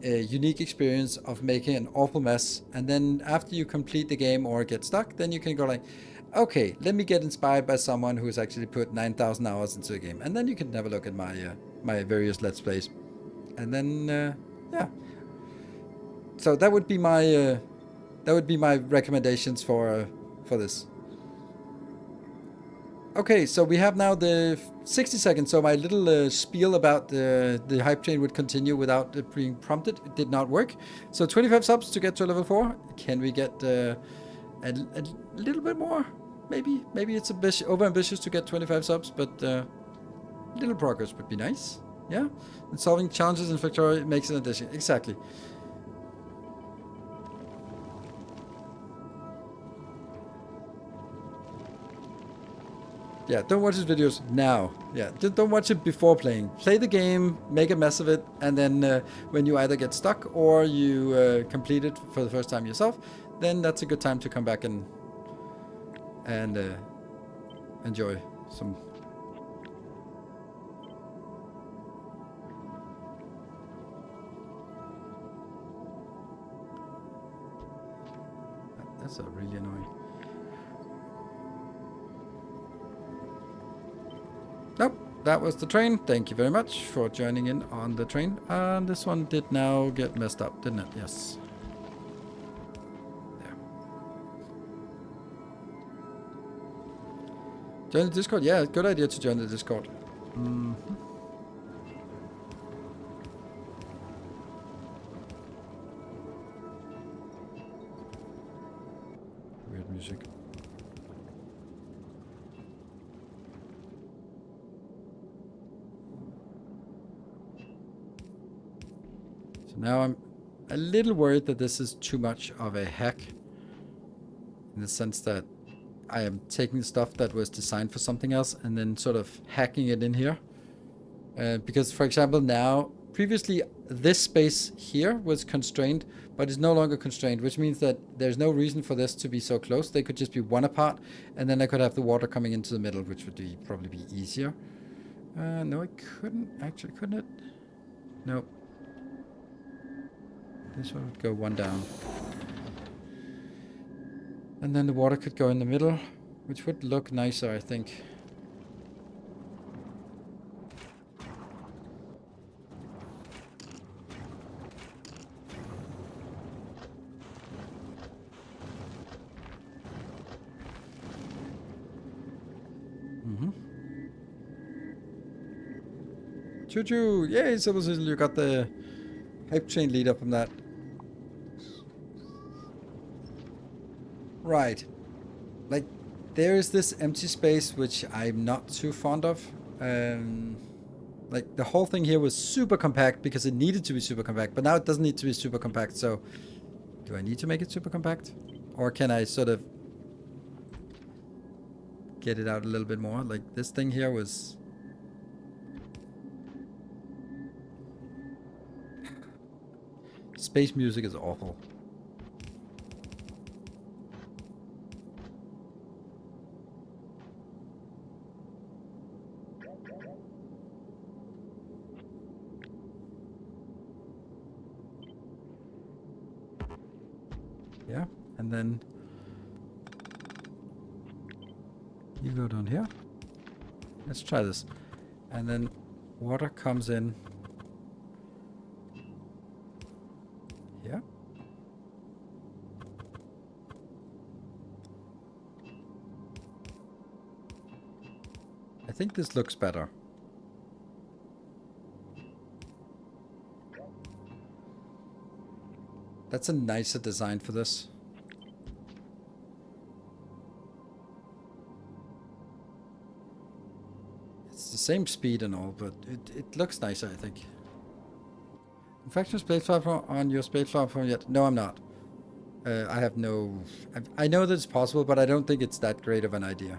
unique experience of making an awful mess. And then after you complete the game or get stuck, then you can go like, okay, let me get inspired by someone who's actually put 9,000 hours into the game. And then you can have a look at my my various Let's Plays. And then, yeah. So that would be my recommendations for this. Okay, so we have now the 60 seconds. So my little spiel about the hype train would continue without being prompted. It did not work. So 25 subs to get to level 4. Can we get a little bit more? Maybe it's a bit over-ambitious to get 25 subs, but little progress would be nice. Yeah? And solving challenges in Factorio makes an addition. Exactly. Yeah, don't watch his videos now. Yeah, don't watch it before playing. Play the game, make a mess of it, and then when you either get stuck or you complete it for the first time yourself, then that's a good time to come back and enjoy some. That's really annoying. Nope, that was the train. Thank you very much for joining in on the train. And this one did now get messed up, didn't it? Yes. There. Join the Discord? Yeah, good idea to join the Discord. Weird music. Now I'm a little worried that this is too much of a hack, in the sense that I am taking stuff that was designed for something else and then sort of hacking it in here. Because, for example, now previously this space here was constrained, but it's no longer constrained, which means that there's no reason for this to be so close. They could just be one apart, and then I could have the water coming into the middle, which would be probably be easier. No, I couldn't actually, couldn't it? Nope. This one would go one down. And then the water could go in the middle, which would look nicer, I think. Choo-choo! Yay, Silver Sizzle, you got the hype train leader from that. Right. Like, there is this empty space which I'm not too fond of. Like, the whole thing here was super compact because it needed to be super compact, but now it doesn't need to be super compact, so... Do I need to make it super compact? Or can I sort of... get it out a little bit more? Like, this thing here was... Space music is awful. Yeah, and then you go down here. Let's try this. And then water comes in here. I think this looks better. That's a nicer design for this. It's the same speed and all, but it looks nicer, I think. Factorio space platform on your space platform yet? No, I'm not. I have no... I know that it's possible, but I don't think it's that great of an idea.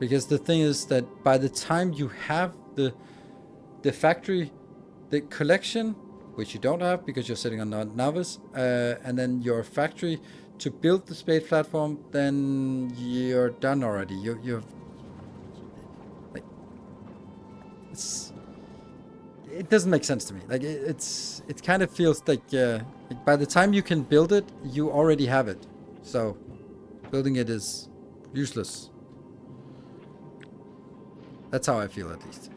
Because the thing is that by the time you have the factory, the collection, which you don't have because you're sitting on novice, and then your factory to build the space platform, then you're done already. You're like, it doesn't make sense to me. Like it kind of feels like by the time you can build it, you already have it. So building it is useless. That's how I feel, at least.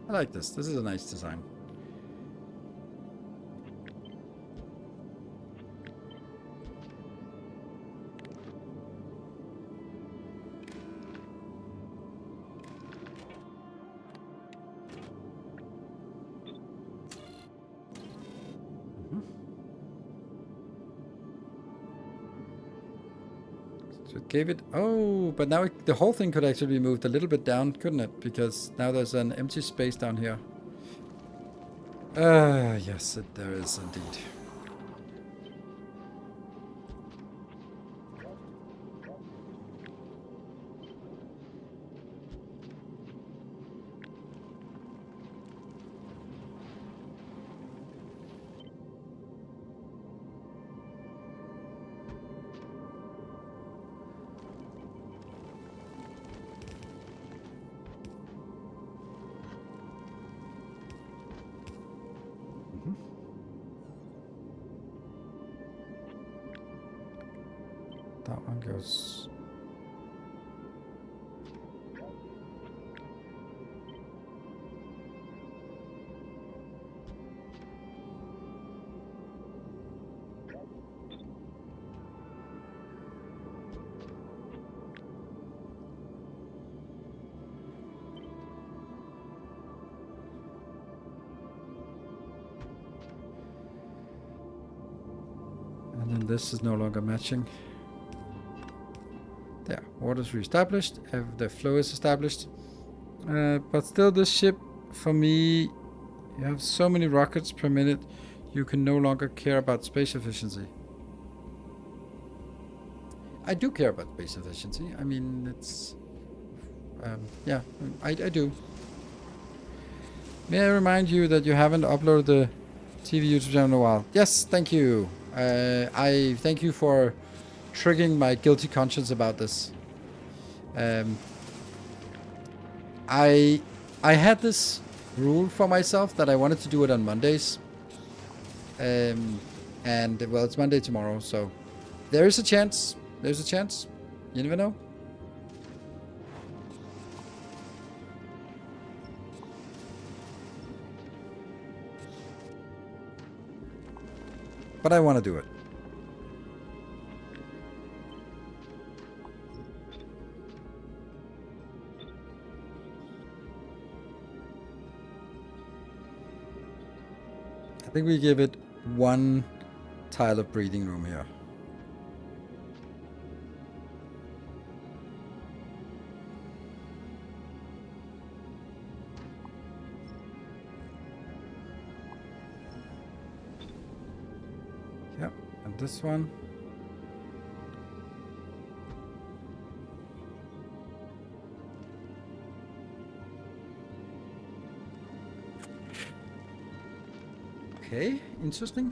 I like this. This is a nice design. So it gave it... Oh, but now the whole thing could actually be moved a little bit down, couldn't it? Because now there's an empty space down here. Yes, there is indeed. That one goes... And this is no longer matching. There, water's reestablished. The flow is established. But still, this ship, for me, you have so many rockets per minute, you can no longer care about space efficiency. I do care about space efficiency. I mean, it's... yeah, I do. May I remind you that you haven't uploaded the TV YouTube channel in a while? Yes, thank you. I thank you for triggering my guilty conscience about this. I had this rule for myself that I wanted to do it on Mondays. And well, it's Monday tomorrow, so there is a chance. There's a chance. You never know. But I want to do it. I think we give it one tile of breathing room here. Yep, and this one. Okay, interesting.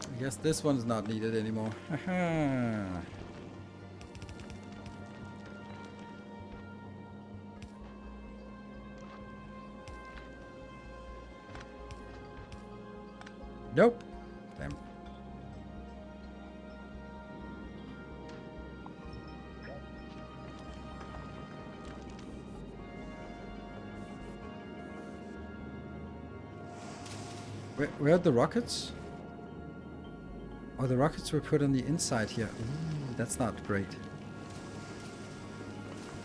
I guess this one's not needed anymore. Aha. Nope. Damn. Where are the rockets? Oh, the rockets were put on the inside here. Ooh, that's not great.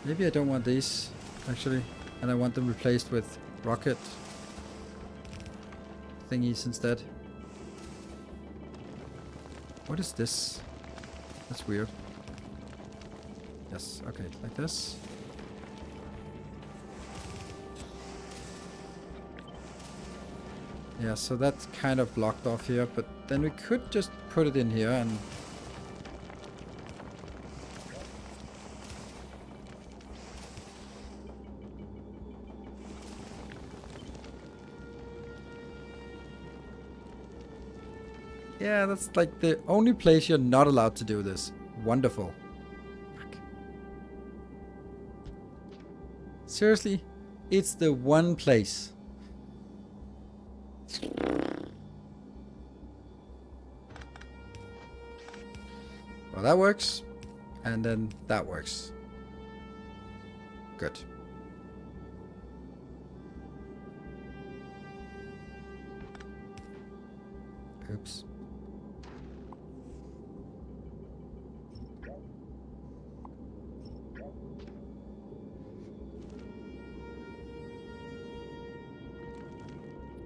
Maybe I don't want these, actually. And I want them replaced with rocket thingies instead. What is this? That's weird. Yes, okay, like this. Yeah, so that's kind of blocked off here, but then we could just put it in here and... Yeah, that's like the only place you're not allowed to do this. Wonderful. Fuck. Seriously? It's the one place. Well, that works. And then that works. Good. Oops.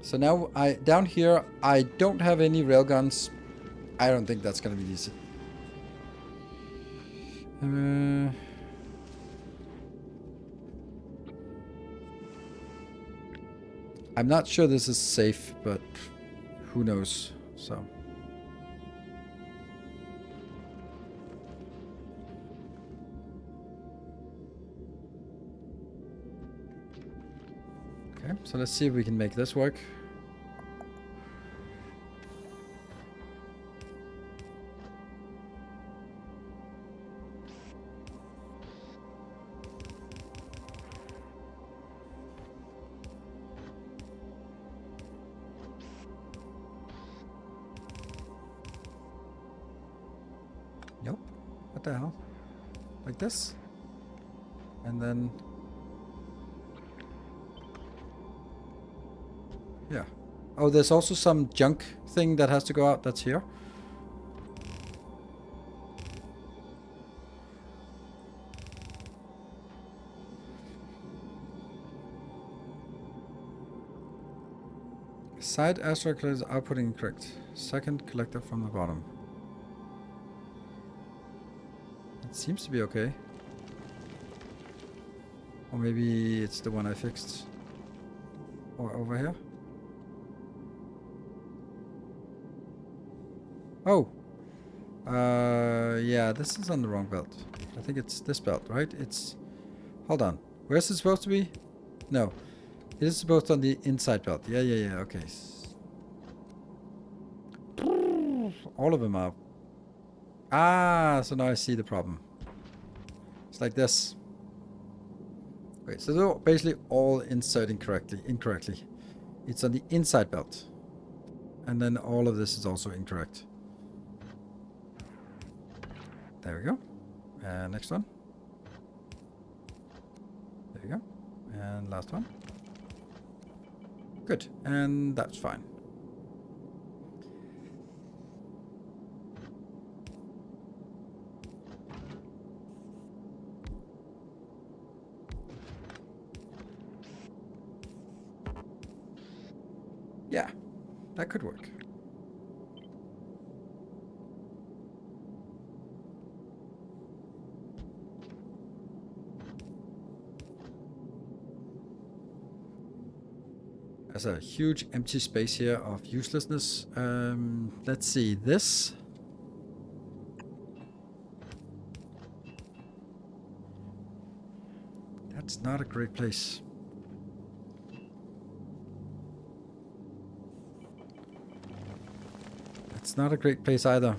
So now down here I don't have any railguns. I don't think that's gonna be easy. I'm not sure this is safe, but who knows? So. Okay, so let's see if we can make this work. Nope. What the hell? Like this? And then... Yeah. Oh, there's also some junk thing that has to go out that's here. Side astral collector outputting incorrect. Second collector from the bottom. It seems to be okay. Or maybe it's the one I fixed. Or over here. Oh! Yeah, this is on the wrong belt. I think it's this belt, right? It's... Hold on. Where's it supposed to be? No. It is supposed on the inside belt. Yeah, okay. All of them are... Ah, so now I see the problem. It's like this. Okay, so they're basically all inserting incorrectly. It's on the inside belt. And then all of this is also incorrect. There we go. Next one. There we go. And last one. Good. And that's fine. Yeah, that could work. There's a huge empty space here of uselessness. Let's see, this. That's not a great place. It's not a great place either.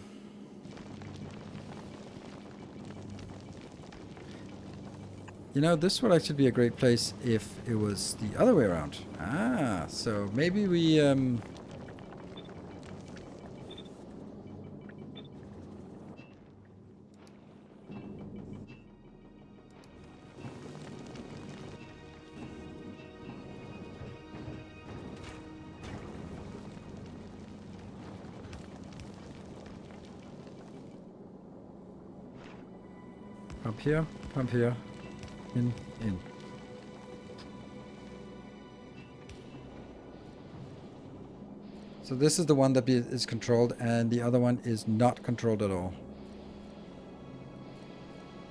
You know, this would actually be a great place if it was the other way around. Ah, so maybe we... pump here, in. So this is the one that is controlled, and the other one is not controlled at all.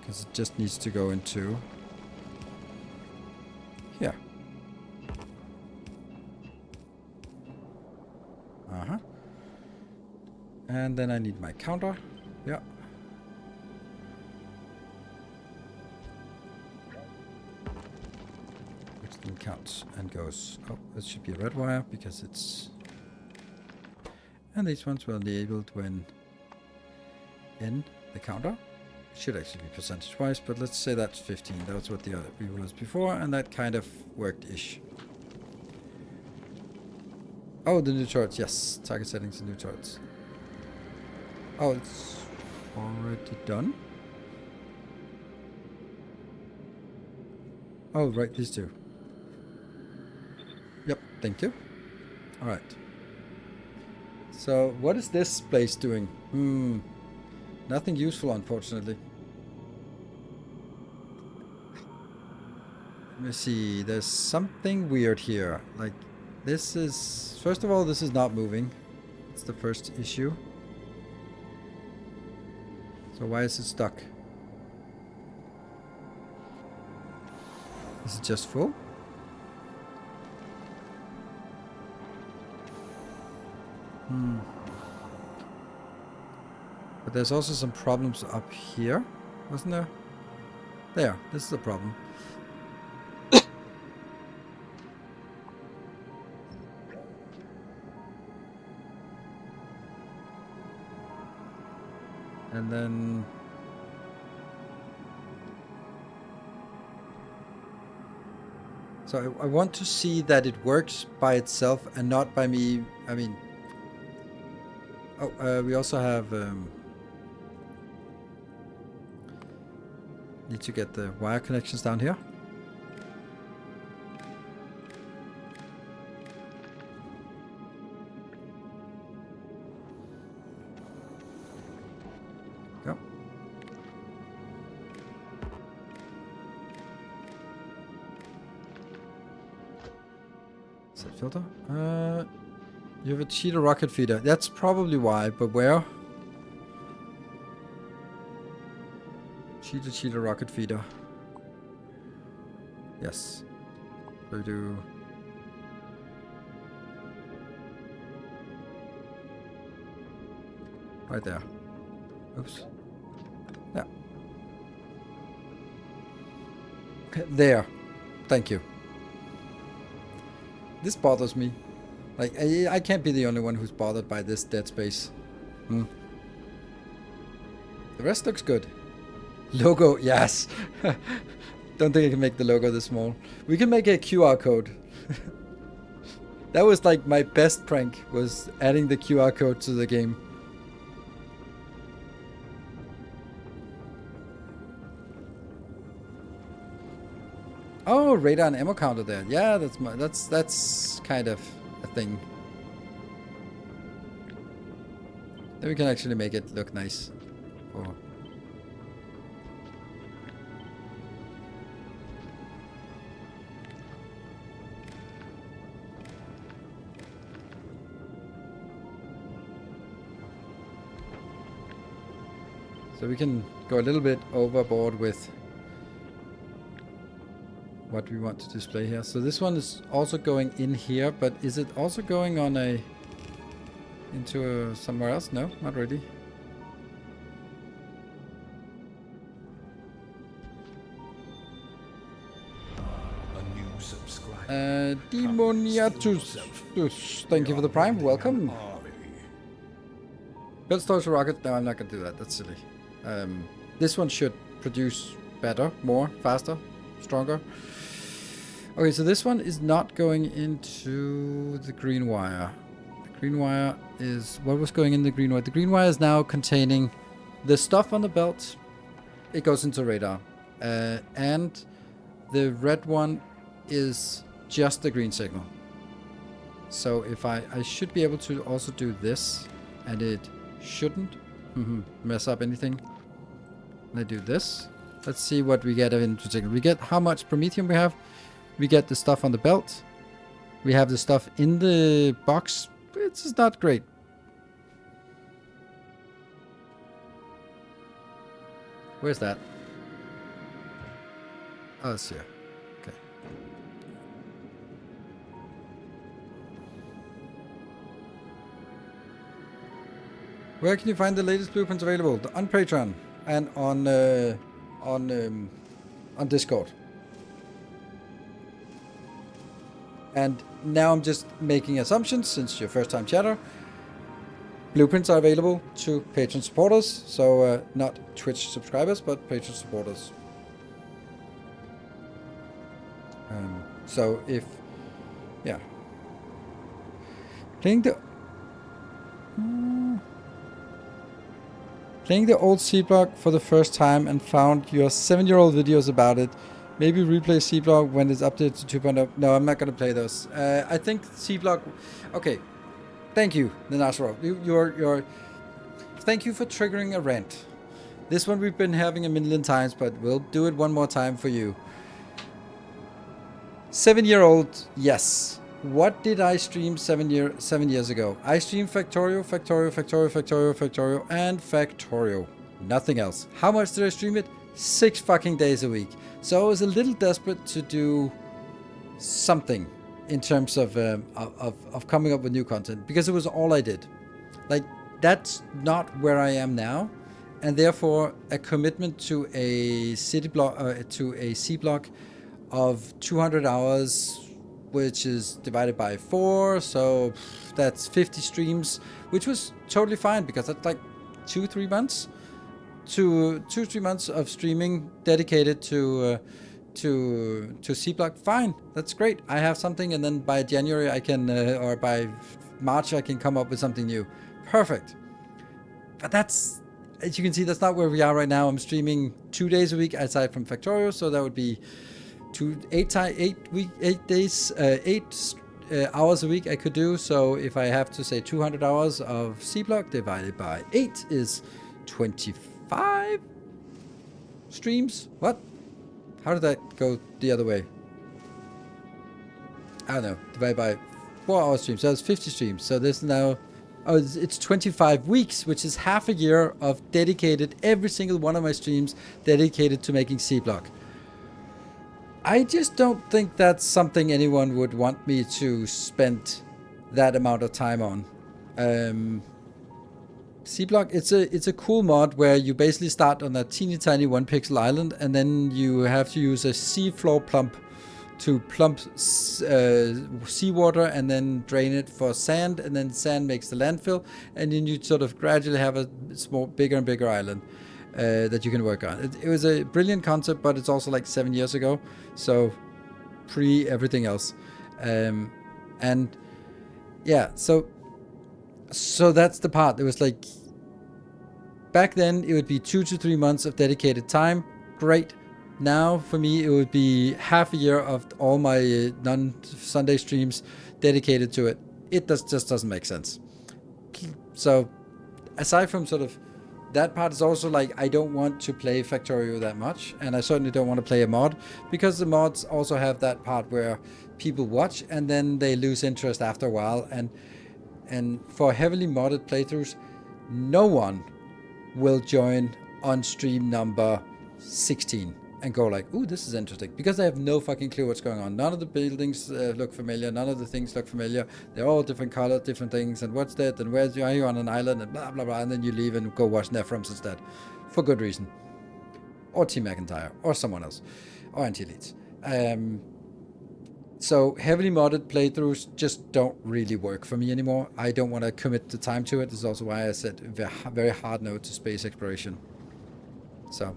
Because it just needs to go into here. Uh-huh. And then I need my counter. Yeah. Which then counts and goes... Oh, this should be a red wire because it's... And these ones will be enabled when in the counter. Should actually be percentage-wise, but let's say that's 15. That's what the other was before, and that kind of worked-ish. Oh, the new turrets, yes. Target settings and new turrets. Oh, it's already done? Oh, right, these two. Yep, thank you. Alright. So, what is this place doing? Nothing useful, unfortunately. Let me see. There's something weird here. Like, this is... First of all, this is not moving. It's the first issue. So why is it stuck? Is it just full? But there's also some problems up here, wasn't there? There, this is a problem. And then... So I want to see that it works by itself and not by me, I mean... Oh, we also have... need to get the wire connections down here. Go. Set filter. You have a cheetah rocket feeder. That's probably why, but where? Cheetah rocket feeder. Yes. We do. Right there. Oops. Yeah. There. Thank you. This bothers me. Like, I can't be the only one who's bothered by this dead space. The rest looks good. Logo, yes. Don't think I can make the logo this small. We can make a QR code. That was like my best prank, was adding the QR code to the game. Oh, radar and ammo counter there. Yeah, that's kind of a thing. Then we can actually make it look nice. Oh. So we can go a little bit overboard with what we want to display here. So this one is also going in here, but is it also going on into somewhere else? No, not really. A new subscriber. Demoniatus. Thank you for the prime. Welcome. Build storage rocket. No, I'm not gonna do that. That's silly. This one should produce better, more, faster, stronger. Okay, so this one is not going into the green wire. The green wire is... What was going in the green wire? The green wire is now containing the stuff on the belt. It goes into radar. And the red one is just the green signal. So if I should be able to also do this, and it shouldn't mess up anything. And I do this. Let's see what we get in particular. We get how much promethium we have. We get the stuff on the belt. We have the stuff in the box. It's just not great. Where's that? Oh, it's here. Okay. Where can you find the latest blueprints available? On Patreon and on Discord. And now I'm just making assumptions since you're first time chatter. Blueprints are available to Patreon supporters, so not Twitch subscribers, but Patreon supporters. So if, yeah, playing the old C-Block for the first time and found your 7-year-old videos about it. Maybe replay C-Block when it's updated to 2.0. No, I'm not going to play those. I think C-Block... Okay. Thank you, Nanashro. You're... Thank you for triggering a rant. This one we've been having a million times, but we'll do it one more time for you. 7-year-old, yes. What did I stream 7 years ago? I streamed Factorio, and Factorio. Nothing else. How much did I stream it? 6 fucking days a week. So I was a little desperate to do something in terms of coming up with new content, because it was all I did. Like, that's not where I am now, and therefore a commitment to a C-Block of 200 hours, which is divided by 4, so that's 50 streams, which was totally fine, because that's like 2-3 months. 2-3 months of streaming dedicated to C-Block. Fine, that's great. I have something, and then by January I can, or by March I can come up with something new. Perfect. But that's, as you can see, that's not where we are right now. I'm streaming 2 days a week aside from Factorio, so that would be 8 hours a week I could do. So if I have to say 200 hours of C-Block divided by 8 is 25 streams. What? How did that go the other way? I don't know. Divided by 4-hour streams. So that's 50 streams. So this now, it's 25 weeks, which is half a year of dedicated, every single one of my streams dedicated to making C-Block. I just don't think that's something anyone would want me to spend that amount of time on. C-Block, it's a cool mod where you basically start on a teeny tiny 1-pixel island, and then you have to use a seafloor plump to plump seawater and then drain it for sand, and then sand makes the landfill, and then you sort of gradually have a bigger and bigger island that you can work on. It was a brilliant concept, but it's also like 7 years ago, so pre everything else. And yeah, so that's the part. It was like, back then it would be 2 to 3 months of dedicated time. Great. Now for me it would be half a year of all my non-Sunday streams dedicated to it. It just doesn't make sense. So aside from sort of that part, is also like, I don't want to play Factorio that much, and I certainly don't want to play a mod, because the mods also have that part where people watch and then they lose interest after a while, and for heavily modded playthroughs, no one will join on stream number 16 and go like, ooh, this is interesting, because they have no fucking clue what's going on. None of the buildings look familiar, none of the things look familiar, they're all different colors, different things, and what's that, and are you on an island, and blah blah blah, and then you leave and go watch Nephrons instead, for good reason, or Team McIntyre, or someone else, or anti-elites. So heavily modded playthroughs just don't really work for me anymore. I don't want to commit the time to it. This is also why I said very hard no to space exploration. So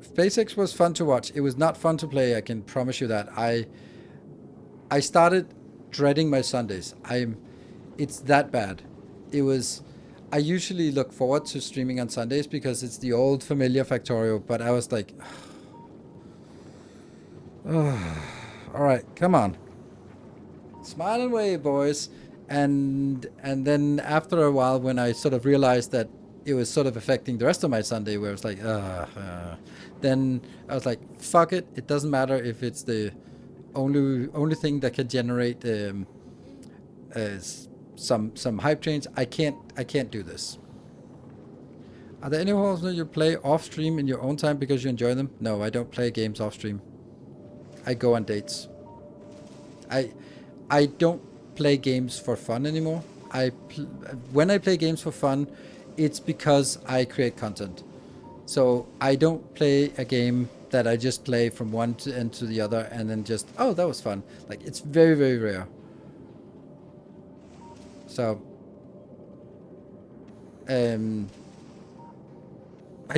SpaceX was fun to watch. It was not fun to play, I can promise you that. I started dreading my Sundays. It's that bad. I usually look forward to streaming on Sundays because it's the old familiar Factorio, but I was like, oh, all right, come on. Smile and wave, boys. And then after a while, when I sort of realized that it was sort of affecting the rest of my Sunday, where it was like, then I was like, fuck it. It doesn't matter if it's the only thing that can generate some hype trains. I can't do this. Are there any horrors that you play off stream in your own time because you enjoy them? No, I don't play games off stream. I go on dates. I don't play games for fun anymore. When I play games for fun, it's because I create content. So I don't play a game that I just play from one end to the other and then just, oh, that was fun. Like, it's very, very rare. So I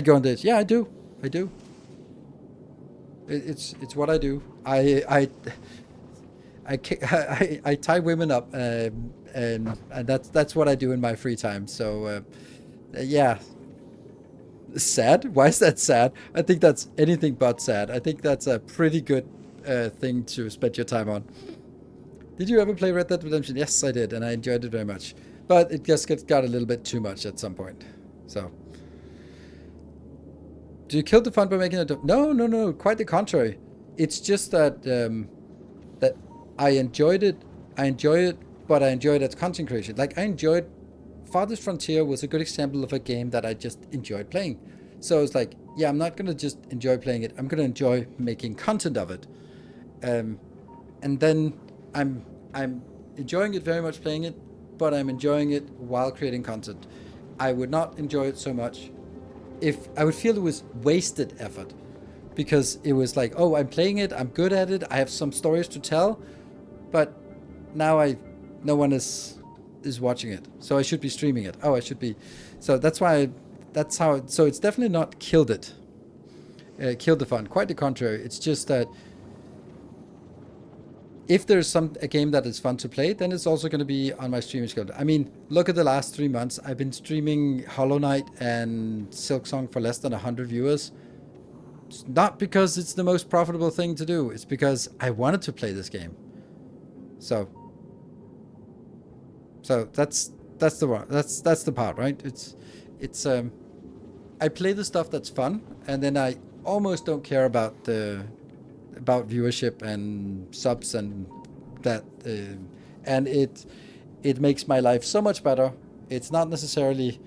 go on dates. Yeah, I do. It's what I do. I tie women up, and that's what I do in my free time. So yeah. Sad? Why is that sad? I think that's anything but sad. I think that's a pretty good thing to spend your time on. Did you ever play Red Dead Redemption? Yes, I did, and I enjoyed it very much. But it just got a little bit too much at some point. So, do you kill the fun by making it? No. Quite the contrary. It's just that that I enjoyed it. I enjoy it, but I enjoyed its content creation. Like, I enjoyed Farthest Frontier was a good example of a game that I just enjoyed playing. So it's like, yeah, I'm not gonna just enjoy playing it. I'm gonna enjoy making content of it, and then I'm enjoying it very much playing it, but I'm enjoying it while creating content. I would not enjoy it so much if I would feel it was wasted effort, because it was like, oh, I'm playing it, I'm good at it, I have some stories to tell, but now no one is watching it, so I should be streaming it. Oh, I should be. So that's why. That's how. So it's definitely not killed the fun. Quite the contrary. It's just that if there's a game that is fun to play, then it's also going to be on my streaming schedule. I mean, look at the last 3 months. I've been streaming Hollow Knight and Silksong for less than 100 viewers. It's not because it's the most profitable thing to do. It's because I wanted to play this game. So that's the one. That's the part, right? It's I play the stuff that's fun, and then I almost don't care about viewership and subs and that, and it makes my life so much better. It's not necessarily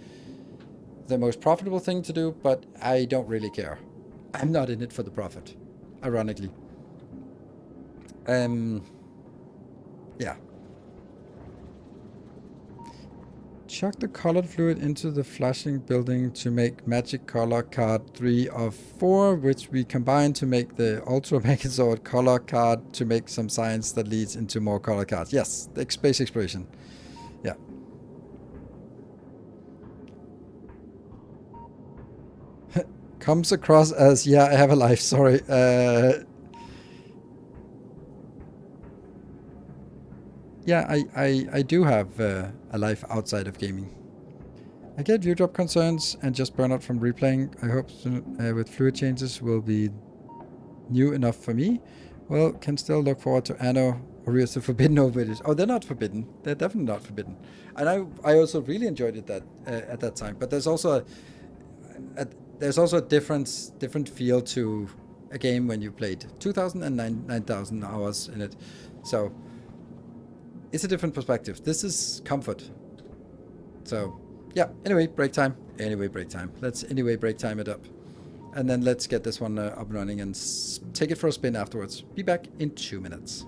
the most profitable thing to do, but I don't really care. I'm not in it for the profit, ironically. Yeah. Chuck the colored fluid into the flashing building to make magic color card 3 of 4, which we combine to make the Ultra Mega Sword color card to make some science that leads into more color cards. Yes, the space exploration. Yeah. Comes across as, yeah, I have a life, sorry. Yeah, I do have a life outside of gaming. I get view drop concerns and just burn out from replaying. I hope with fluid changes will be new enough for me. Well, can still look forward to Anno or Reels to Forbidden videos. Oh, they're not forbidden. They're definitely not forbidden. And I also really enjoyed it at that time. But there's also a different feel to a game when you played 2,000 and 9,000 hours in it. So it's a different perspective. This is comfort. So yeah, anyway, break time. Let's break time it up. And then let's get this one up and running and take it for a spin afterwards. Be back in 2 minutes.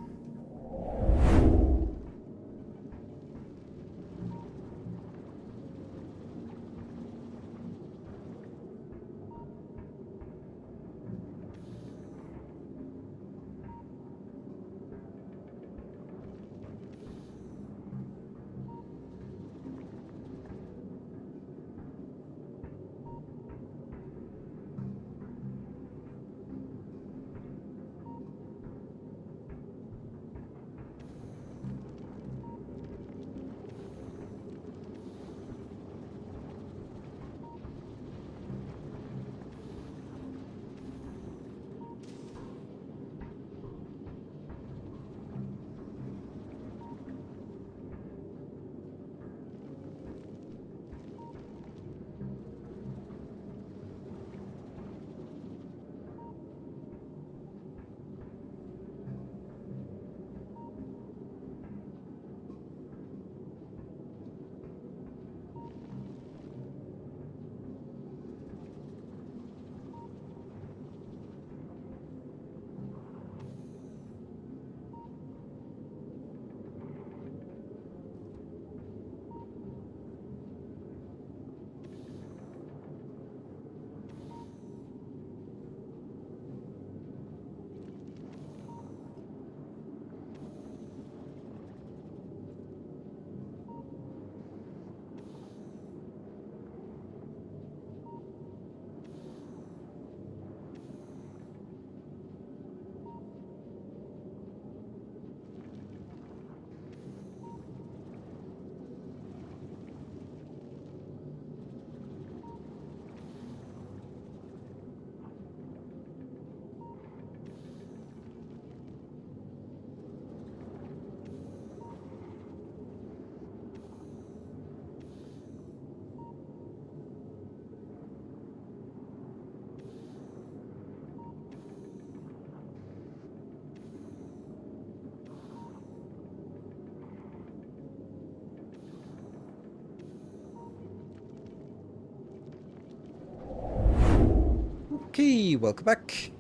Okay, welcome back.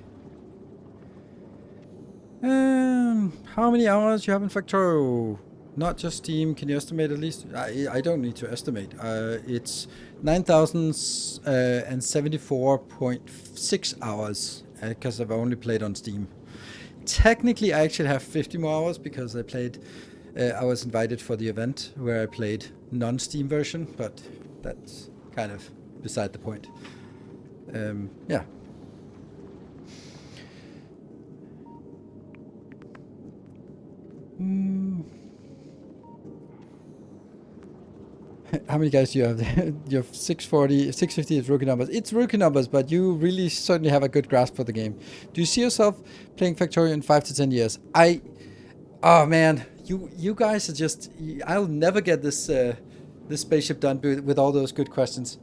How many hours you have in Factorio? Not just Steam. Can you estimate at least? I don't need to estimate. It's 9,074.6 hours because I've only played on Steam. Technically, I actually have 50 more hours because I played. I was invited for the event where I played non-Steam version, but that's kind of beside the point. Yeah. How many guys do you have? You have 640, 650 is rookie numbers. It's rookie numbers, but you really certainly have a good grasp for the game. Do you see yourself playing Factorio in 5 to 10 years? Oh man, you guys are just. I'll never get this this spaceship done with all those good questions.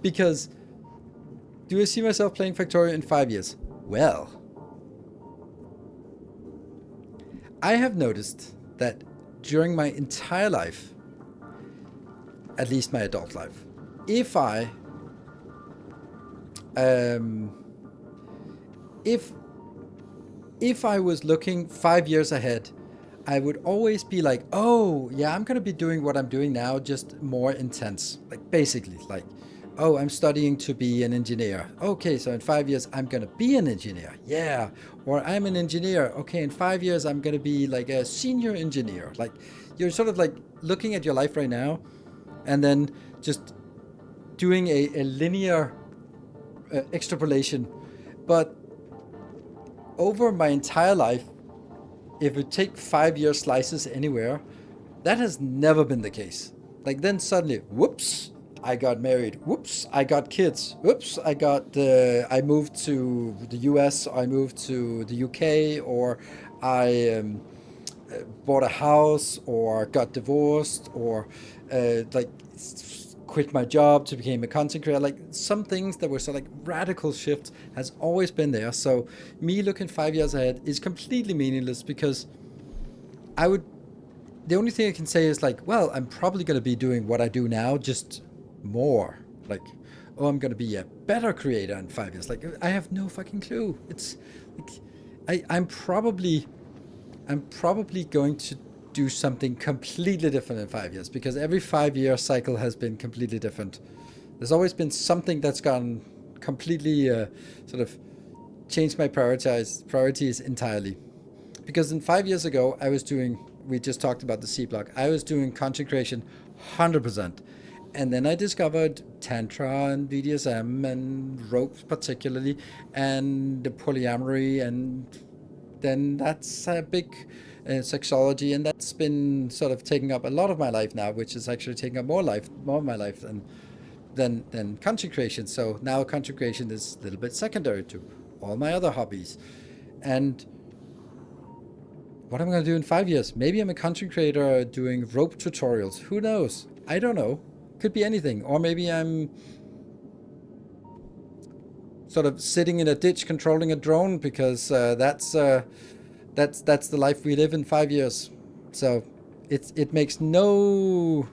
Because do I see myself playing Factorio in 5 years? Well, I have noticed that during my entire life, at least my adult life, if I if I was looking 5 years ahead, I would always be like, oh yeah, I'm gonna be doing what I'm doing now, just more intense. Like basically, like, oh, I'm studying to be an engineer. Okay, so in 5 years I'm gonna be an engineer. Yeah. Or I'm an engineer. Okay, in 5 years I'm gonna be like a senior engineer. Like you're sort of like looking at your life right now, and then just doing a linear extrapolation. But over my entire life, if you take 5 year slices anywhere, that has never been the case. Like then suddenly, whoops, I got married. Whoops, I got kids. Whoops, I moved to the US, or I moved to the UK, or I bought a house, or got divorced, or like quit my job to become a content creator. Like some things that were sort of like radical shifts has always been there. So me looking 5 years ahead is completely meaningless, because I would, the only thing I can say is like, well, I'm probably going to be doing what I do now, just more. Like, oh, I'm going to be a better creator in 5 years. Like, I have no fucking clue. It's like, I'm probably going to do something completely different in 5 years, because every 5 year cycle has been completely different. There's always been something that's gone completely sort of changed my priorities entirely. Because in 5 years ago, I was doing, we just talked about the C block, I was doing content creation 100%. And then I discovered Tantra and BDSM and ropes, particularly, and the polyamory, and then that's a big sexology, and that's been sort of taking up a lot of my life now, which is actually taking up more of my life than content creation. So now content creation is a little bit secondary to all my other hobbies. And what am I going to do in 5 years? Maybe I'm a content creator doing rope tutorials. Who knows? I don't know. Could be anything. Or maybe I'm sort of sitting in a ditch controlling a drone, because that's the life we live in 5 years. So it makes no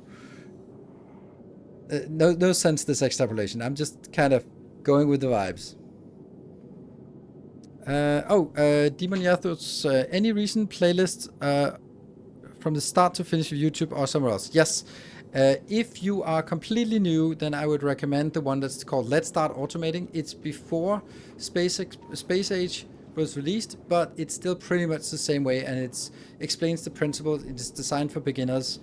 sense, this extrapolation. I'm just kind of going with the vibes. Demon Yathos, any recent playlist from the start to finish of YouTube or somewhere else? Yes. If you are completely new, then I would recommend the one that's called Let's Start Automating. It's before Space Age was released, but it's still pretty much the same way, and it explains the principles. It is designed for beginners,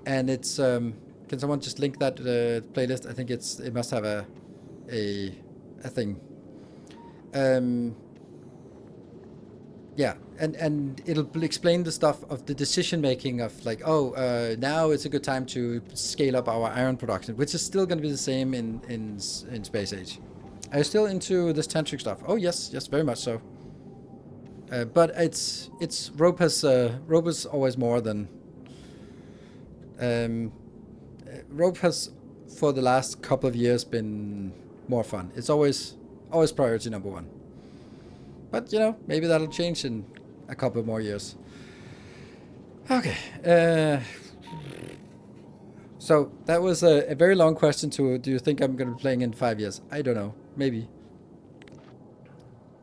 and it's can someone just link that playlist? I think it must have a thing. Yeah, and it'll explain the stuff of the decision making of like, now it's a good time to scale up our iron production, which is still going to be the same in Space Age. Are you still into this tantric stuff? Oh yes, very much so. But it's rope is always more than rope has for the last couple of years been more fun. It's always priority number one. But, maybe that'll change in a couple more years. Okay. So that was a very long question to, do you think I'm going to be playing in 5 years? I don't know. Maybe.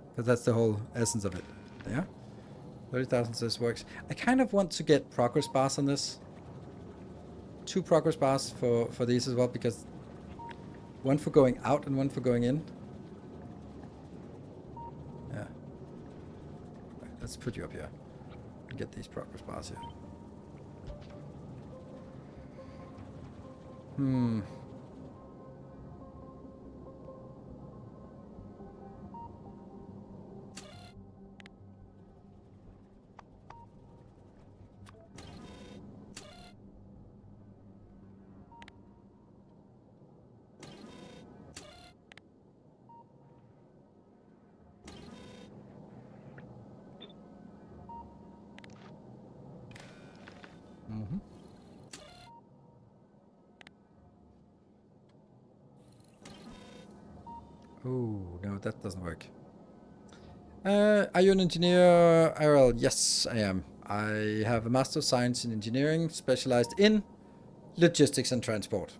Because that's the whole essence of it. Yeah? 30,000 says works. I kind of want to get progress bars on this. 2 progress bars for these as well, because one for going out and one for going in. Yeah. Let's put you up here and get these progress bars here. Oh, no, that doesn't work. Are you an engineer, IRL? Yes, I am. I have a Master of Science in Engineering, specialized in logistics and transport.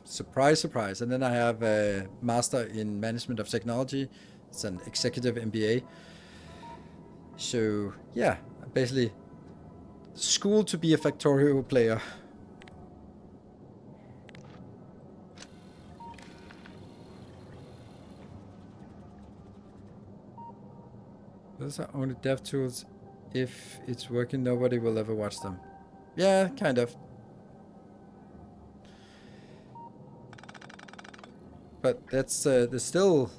Surprise, surprise. And then I have a Master in Management of Technology. It's an executive MBA. So, yeah, basically school to be a Factorio player. Those are only dev tools. If it's working, nobody will ever watch them. Yeah, kind of. But that's there's still.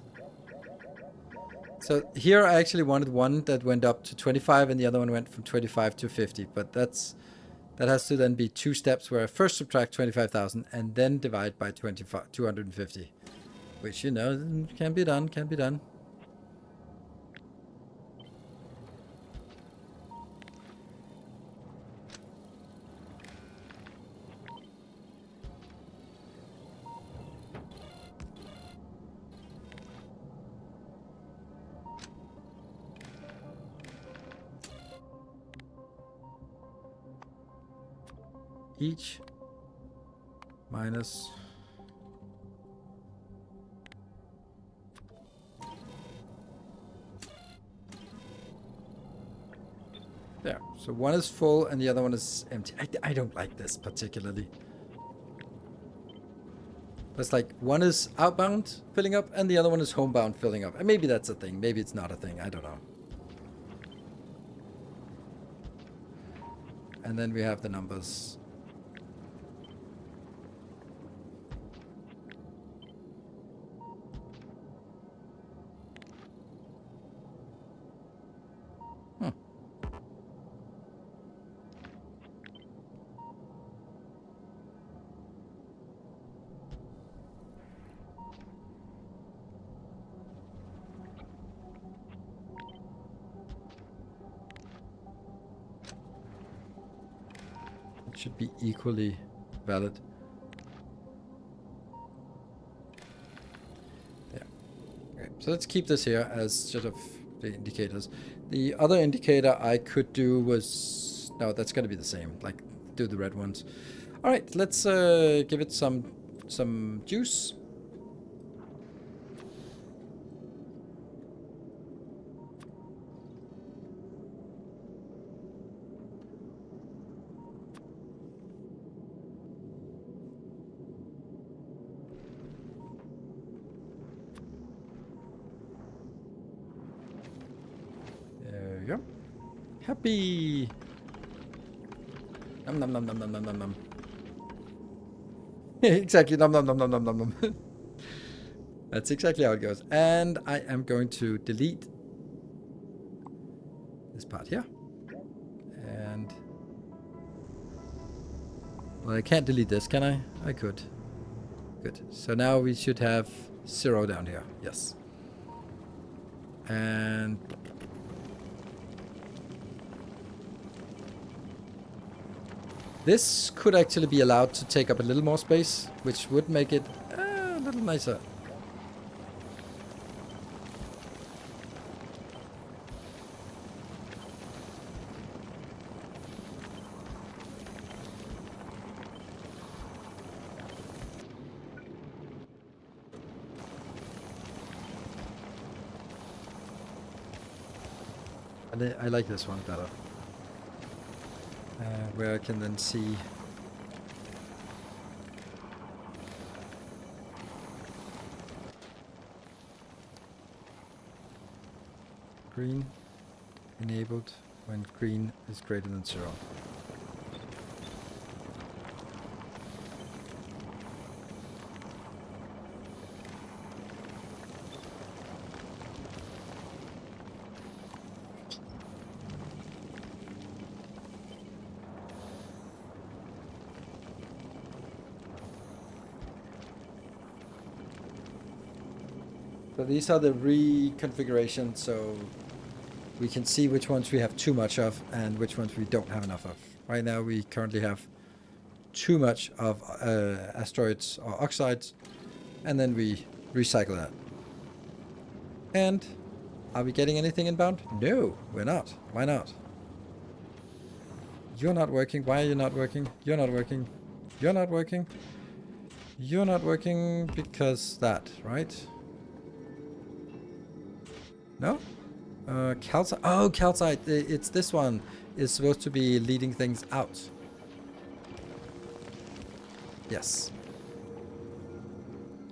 So here I actually wanted one that went up to 25 and the other one went from 25 to 50. But that has to then be 2 steps where I first subtract 25,000 and then divide by 250. Which, you know, can be done, can be done. Each minus there. So one is full and the other one is empty. I don't like this particularly. That's like one is outbound filling up and the other one is homebound filling up. And maybe that's a thing. Maybe it's not a thing. I don't know. And then we have the numbers. Should be equally valid. Yeah. Okay. So let's keep this here as sort of the indicators. The other indicator I could do was... No, that's going to be the same. Like, do the red ones. All right, let's give it some juice. Happy. Nom nom nom nom nom nom nom nom. Exactly. Nom nom nom nom nom nom nom. That's exactly how it goes. And I am going to delete this part here. And well, I can't delete this, can I? I could. Good. So now we should have 0 down here. Yes. And this could actually be allowed to take up a little more space, which would make it a little nicer. And I like this one better. Where I can then see green enabled when green is greater than 0. So these are the reconfigurations, so we can see which ones we have too much of and which ones we don't have enough of. Right now we currently have too much of asteroids or oxides, and then we recycle that. And are we getting anything inbound? No, we're not. Why not? You're not working. Why are you not working? You're not working. You're not working. You're not working because that, right? No? Calcite. Oh, calcite. It's this one. Is supposed to be leading things out. Yes.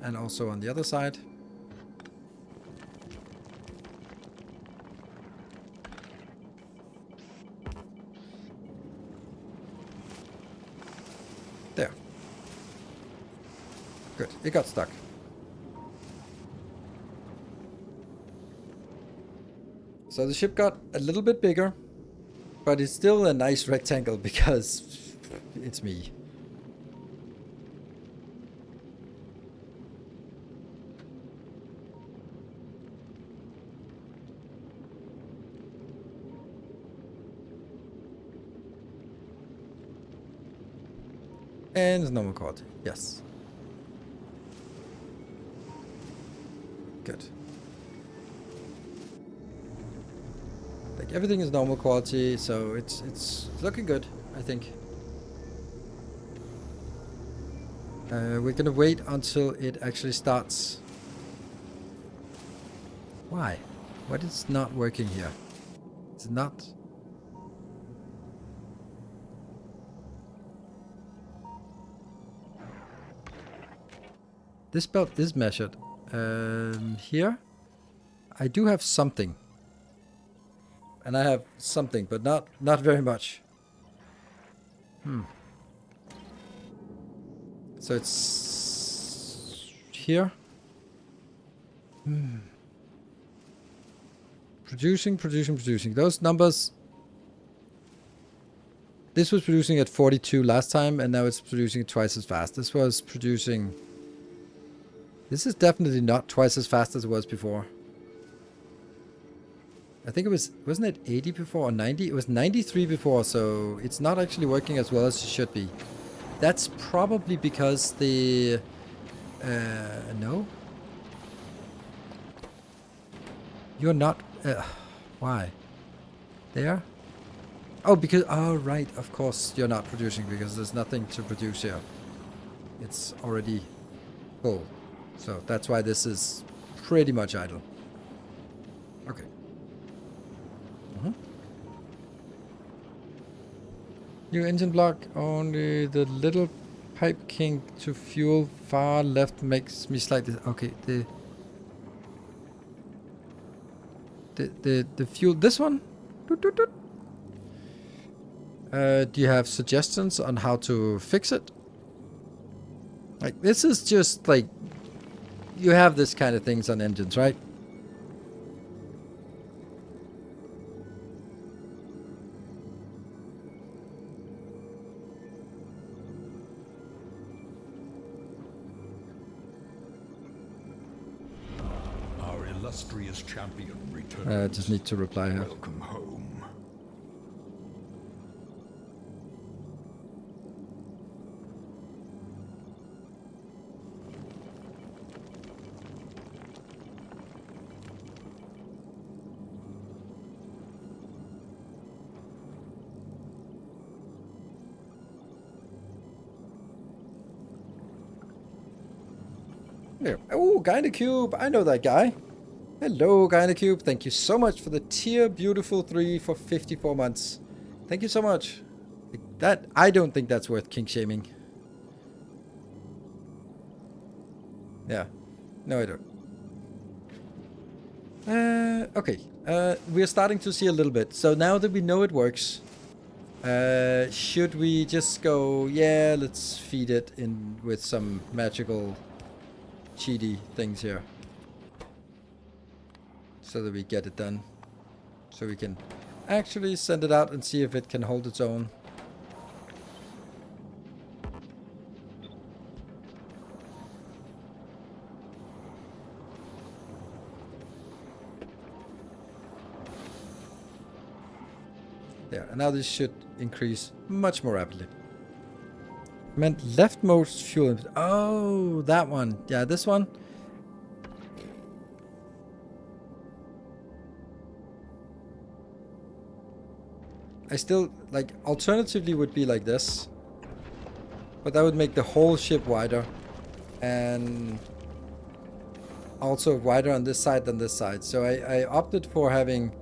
And also on the other side. There. Good. It got stuck. So the ship got a little bit bigger, but it's still a nice rectangle because it's me. And normal chord. Yes. Good. Like everything is normal quality, so it's looking good, I think. We're gonna wait until it actually starts. Why? What is not working here? It's not. This belt is measured. Here, I do have something. And I have something, but not very much. So it's here. Producing. Those numbers. This was producing at 42 last time, and now it's producing twice as fast. This was producing. This is definitely not twice as fast as it was before. I think it was, wasn't it 80 before or 90? It was 93 before, so it's not actually working as well as it should be. That's probably because the... no? You're not... why? There? Oh, because... Oh, right, of course you're not producing because there's nothing to produce here. It's already full. So that's why this is pretty much idle. Okay. New engine block, only the little pipe kink to fuel far left makes me slightly... Okay, the fuel... This one? Doot, doot, doot. Do you have suggestions on how to fix it? Like, this is just like... You have this kind of things on engines, right? Illustrious champion returns. Just need to reply here. Welcome home. Yeah. Oh, Gynacube! I know that guy. Hello, Gynacube. Thank you so much for the tier beautiful 3 for 54 months. Thank you so much. That I don't think that's worth kink shaming. Yeah. No, I don't. Okay. We're starting to see a little bit. So now that we know it works, should we just go, yeah, let's feed it in with some magical cheaty things here. So that we get it done. So we can actually send it out and see if it can hold its own. There, and now this should increase much more rapidly. Meant leftmost fuel. Oh, that one. Yeah, this one. I still, like, alternatively would be like this. But that would make the whole ship wider. And also wider on this side than this side. So I opted for having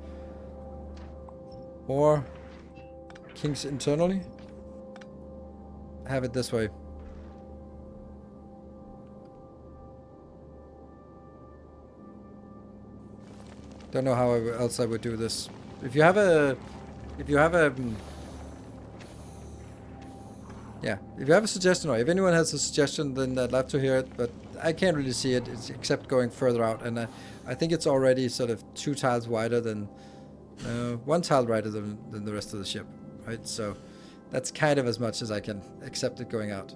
more kings internally. Have it this way. Don't know how else I would do this. If you have a yeah, if you have a suggestion, or if anyone has a suggestion, then I'd love to hear it. But I can't really see it, except going further out, and I think it's already sort of 2 tiles wider than 1 tile wider than the rest of the ship, right? So that's kind of as much as I can accept it going out.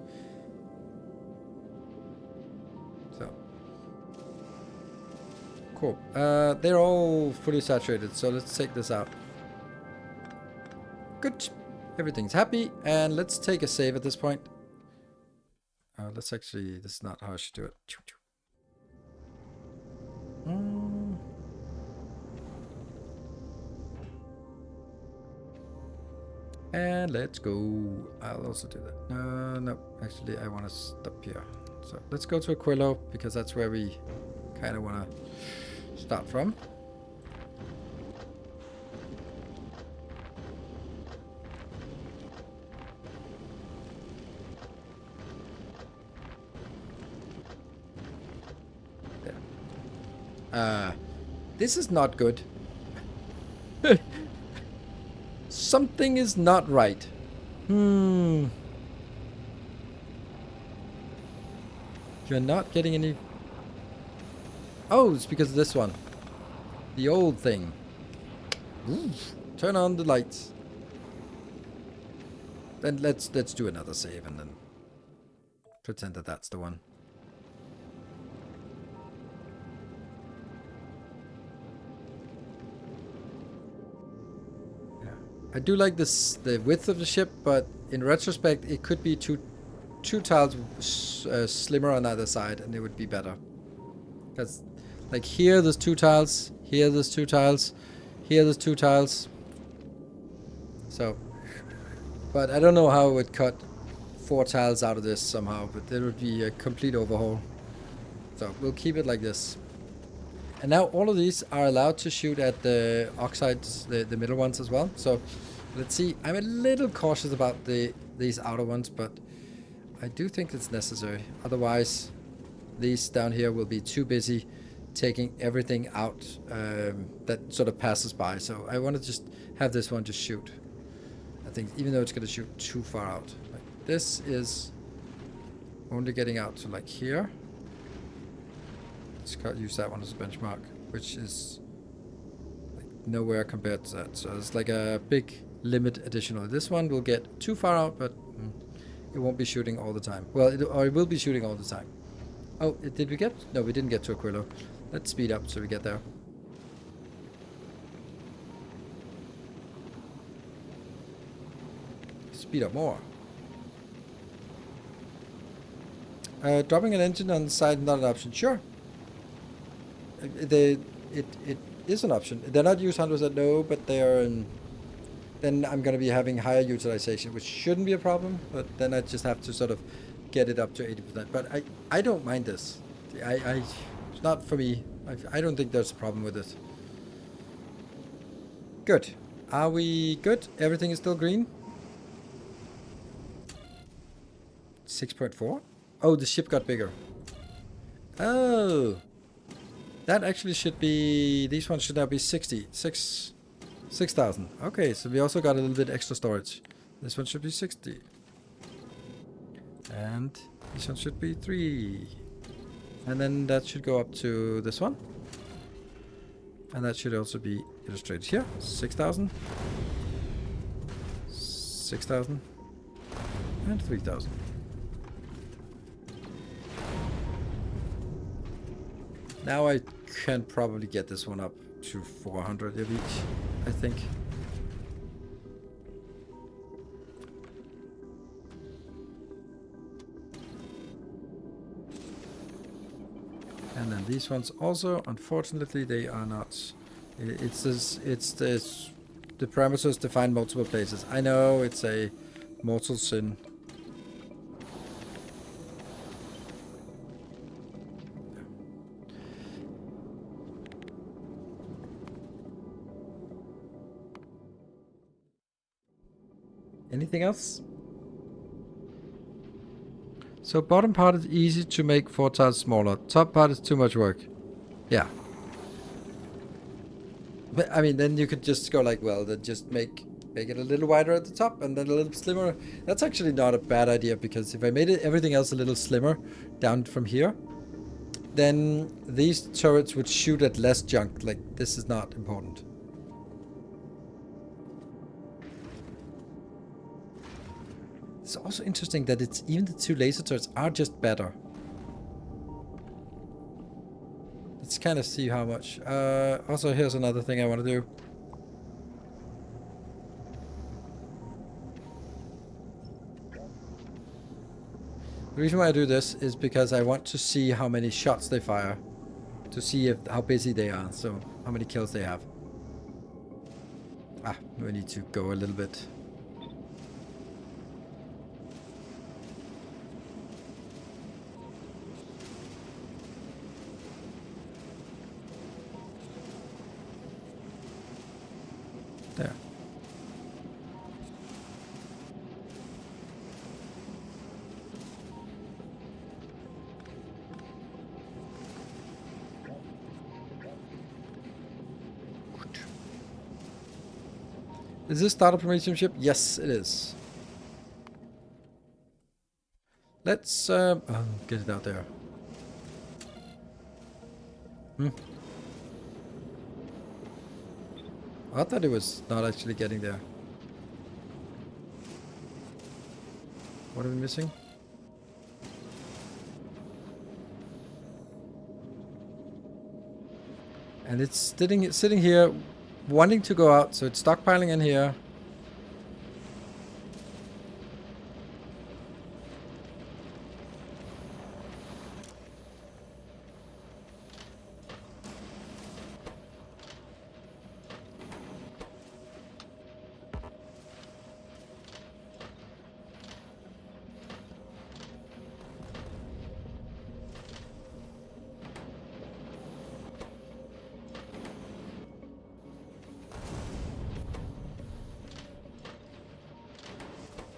So cool. They're all fully saturated, so let's take this out. Good. Everything's happy, and let's take a save at this point. Let's actually, this is not how I should do it. And let's go. I'll also do that. No, actually I want to stop here. So let's go to Aquilo, because that's where we kind of want to start from. This is not good. Something is not right. You're not getting any... Oh, it's because of this one. The old thing. Ooh. Turn on the lights. Then let's do another save and then pretend that that's the one. I do like this, the width of the ship, but in retrospect, it could be two tiles slimmer on either side, and it would be better. Because, like, here there's 2 tiles, here there's 2 tiles, here there's 2 tiles. So, but I don't know how it would cut 4 tiles out of this somehow, but it would be a complete overhaul. So we'll keep it like this. And now all of these are allowed to shoot at the oxides, the middle ones as well. So let's see. I'm a little cautious about these outer ones, but I do think it's necessary. Otherwise, these down here will be too busy taking everything out that sort of passes by. So I want to just have this one just shoot. I think even though it's going to shoot too far out. Like, this is only getting out to like here. Let's use that one as a benchmark, which is like nowhere compared to that. So it's like a big limit additional. This one will get too far out, but it won't be shooting all the time. Well, it will be shooting all the time. Oh, did we get? No, we didn't get to Aquilo. Let's speed up so we get there. Speed up more. Dropping an engine on the side, not an option. Sure. It is an option. They're not used 100%, no, but they are. Then I'm going to be having higher utilization, which shouldn't be a problem. But then I just have to sort of get it up to 80%. But I don't mind this. It's not for me. I don't think there's a problem with it. Good. Are we good? Everything is still green. 6.4. Oh, the ship got bigger. Oh. That actually should be, these ones should now be 6,000. Okay, so we also got a little bit extra storage. This one should be 60. And this one should be 3. And then that should go up to this one. And that should also be illustrated here. 6,000. 6,000. And 3,000. Now I can probably get this one up to 400 of each, I think. And then these ones also, unfortunately, they are not. It's this The parameters define multiple places. I know it's a mortal sin. Anything else? So bottom part is easy to make 4 tiles smaller. Top part is too much work. Yeah. But I mean, then you could just go like, well, then just make it a little wider at the top and then a little slimmer. That's actually not a bad idea, because if I made everything else a little slimmer down from here, then these turrets would shoot at less junk. Like, this is not important. It's also interesting that it's even the 2 laser turrets are just better. Let's kind of see how much. Also, here's another thing I want to do. The reason why I do this is because I want to see how many shots they fire, to see how busy they are, so how many kills they have. Ah, we need to go a little bit. There. Is this startup premium ship? Yes, it is. Let's get it out there. I thought it was not actually getting there. What are we missing? And it's sitting here, wanting to go out, so it's stockpiling in here.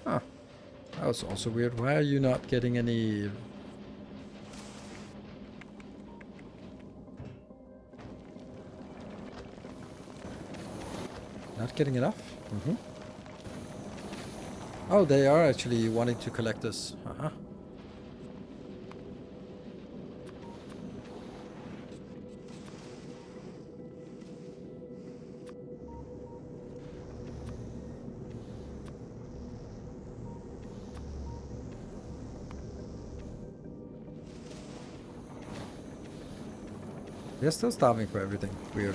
Huh. That was also weird. Why are you not getting any... Not getting enough? Mm-hmm. Oh, they are actually wanting to collect this. Uh-huh. They're still starving for everything. Weird.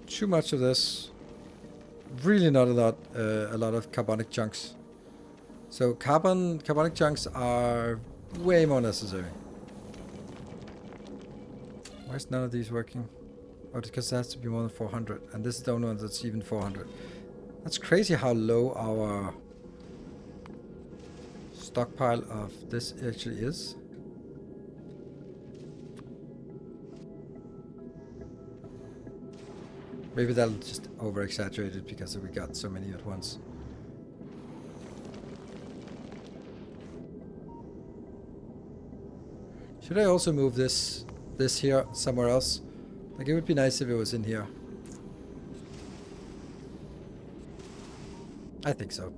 Too much of this. Really not a lot of carbonic chunks. So carbonic chunks are way more necessary. Why is none of these working? Oh, because it has to be more than 400. And this is the only one that's even 400. That's crazy how low our stockpile of this actually is. Maybe that'll just over-exaggerate it because we got so many at once. Should I also move this here somewhere else? Like, it would be nice if it was in here. I think so.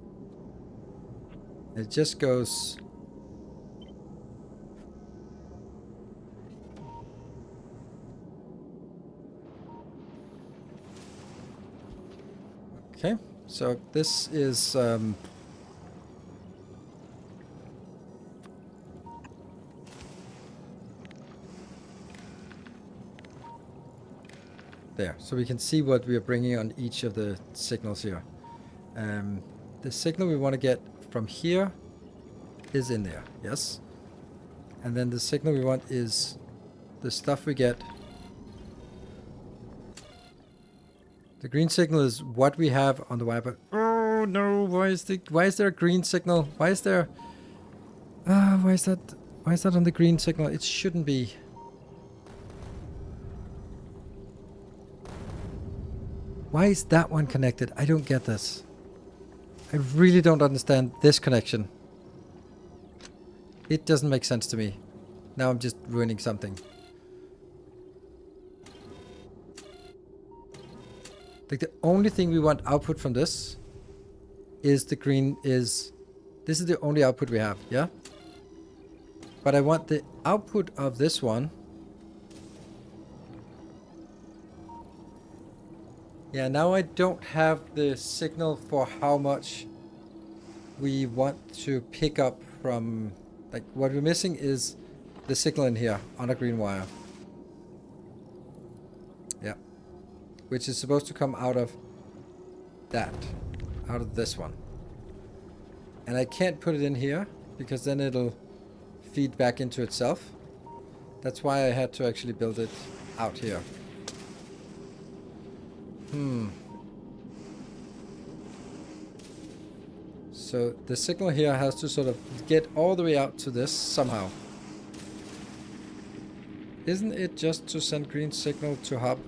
It just goes... Okay, so this is... there, so we can see what we are bringing on each of the signals here. The signal we want to get from here is in there, yes. And then the signal we want is the stuff we get. The green signal is what we have on the wire, but oh no, why is there a green signal? Why is there why is that on the green signal? It shouldn't be. Why is that one connected? I don't get this. I really don't understand this connection. It doesn't make sense to me. Now I'm just ruining something. Like the only thing we want output from this is the green is... This is the only output we have, yeah? But I want the output of this one. Yeah, now I don't have the signal for how much we want to pick up from... Like, what we're missing is the signal in here on a green wire. Yeah. Which is supposed to come out of that. Out of this one. And I can't put it in here, because then it'll feed back into itself. That's why I had to actually build it out here. So the signal here has to sort of get all the way out to this somehow. Isn't it just to send green signal to hub?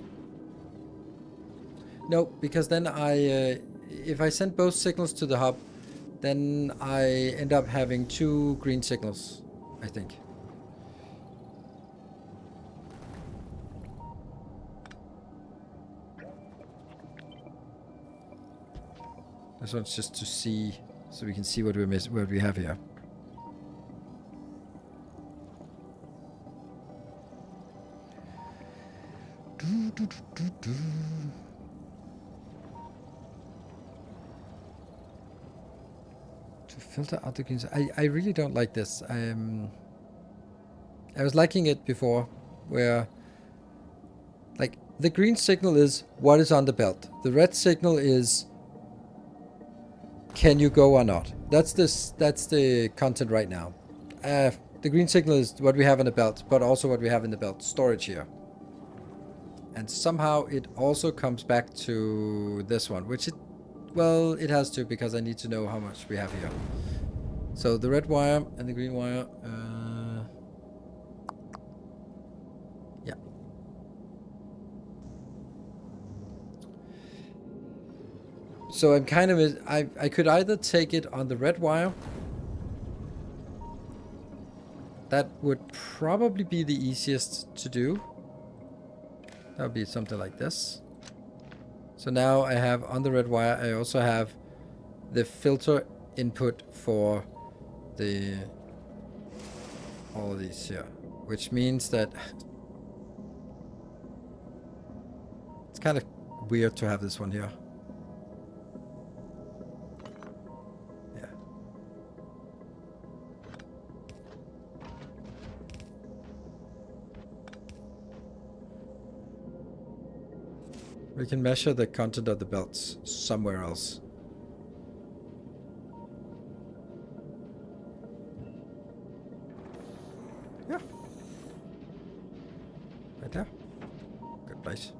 No, because then if I send both signals to the hub, then I end up having 2 green signals, I think. This one's just to see, so we can see what we have here. To filter out the greens. I really don't like this. I was liking it before, where like the green signal is what is on the belt. The red signal is can you go or not? That's the content right now. The green signal is what we have in the belt, but also what we have in the belt storage here. And somehow it also comes back to this one, which it has to, because I need to know how much we have here. So the red wire and the green wire. Yeah. So I'm kind of... I could either take it on the red wire. That would probably be the easiest to do. That would be something like this. So now I have on the red wire, I also have the filter input for all of these here. Which means that it's kind of weird to have this one here. Yeah. We can measure the content of the belts somewhere else. Yeah. Right there. Good place.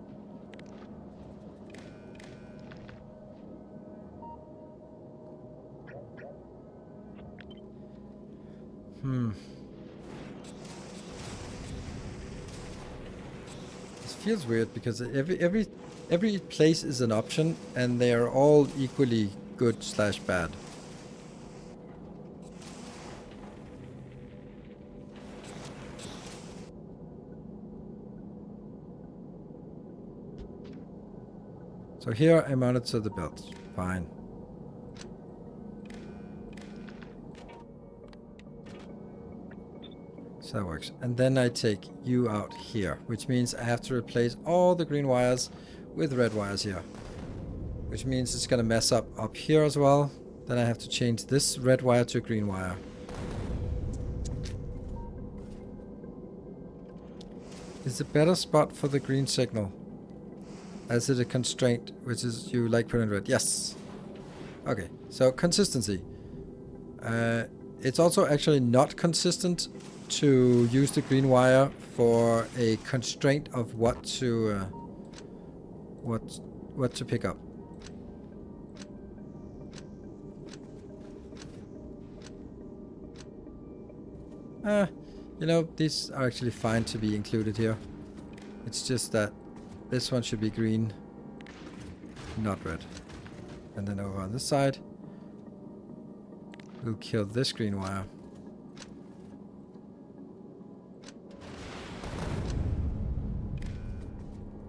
This feels weird because every place is an option, and they are all equally good / bad. So here I monitor the belt. Fine. So that works. And then I take you out here, which means I have to replace all the green wires with red wires here. Which means it's going to mess up here as well. Then I have to change this red wire to a green wire. Is a better spot for the green signal? As it a constraint, which is you like put in red? Yes. Okay, so consistency. It's also actually not consistent to use the green wire for a constraint of what to pick up. You know, these are actually fine to be included here. It's just that this one should be green, not red. And then over on this side, we'll kill this green wire.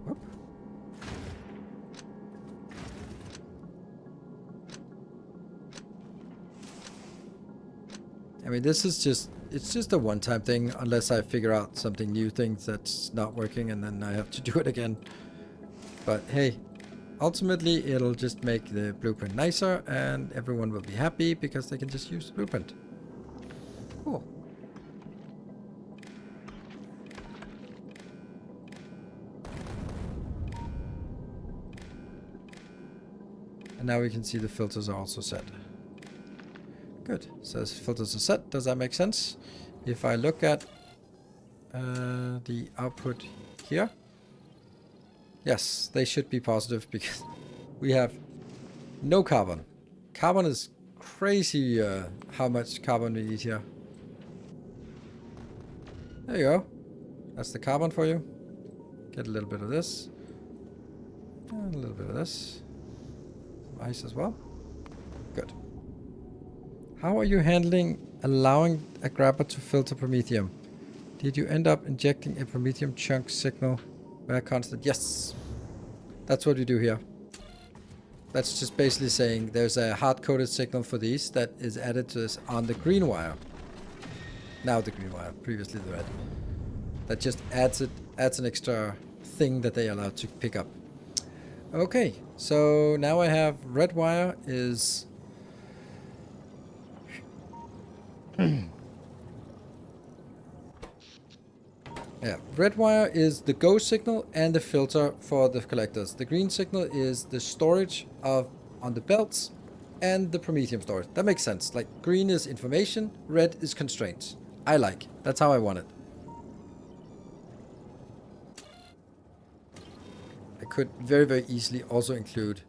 Whoop. I mean, this is just, it's just a one-time thing, unless I figure out something new things that's not working and then I have to do it again. But hey, ultimately it'll just make the blueprint nicer and everyone will be happy because they can just use the blueprint. Cool. And now we can see the filters are also set. Good. Says filters are set. Does that make sense? If I look at the output here, yes, they should be positive because we have no carbon. Carbon is crazy how much carbon we need here. There you go. That's the carbon for you. Get a little bit of this. And a little bit of this. Some ice as well. Good. How are you handling allowing a grabber to filter promethium? Did you end up injecting a promethium chunk signal where constant? Yes. That's what we do here. That's just basically saying there's a hard-coded signal for these that is added to this on the green wire. Now the green wire, previously the red. That just adds an extra thing that they are allowed to pick up. Okay, so now I have red wire is yeah, red wire is the go signal and the filter for the collectors. The green signal is the storage of on the belts and the promethium storage. That makes sense. Like green is information, red is constraints. I like. That's how I want it. I could very, very easily also include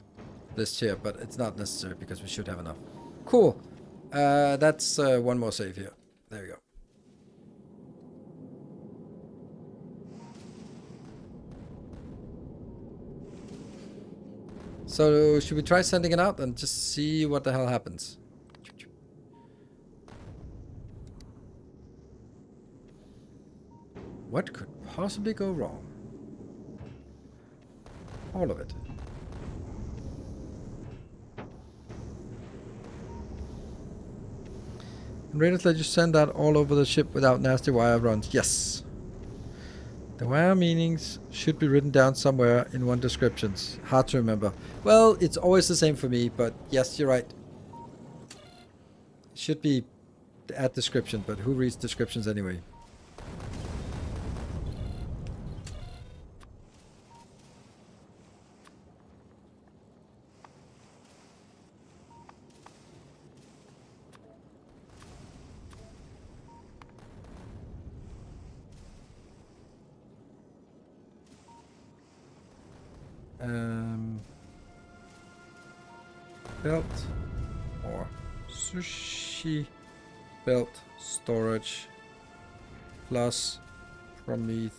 this here, but it's not necessary because we should have enough. Cool. That's one more save here. There we go. So should we try sending it out and just see what the hell happens? What could possibly go wrong? All of it. Raiders let you send that all over the ship without nasty wire runs. Yes. The wire meanings should be written down somewhere in one descriptions. Hard to remember. Well, it's always the same for me, but yes, you're right. It should be at description, but who reads descriptions anyway? Belt or sushi belt storage plus promethium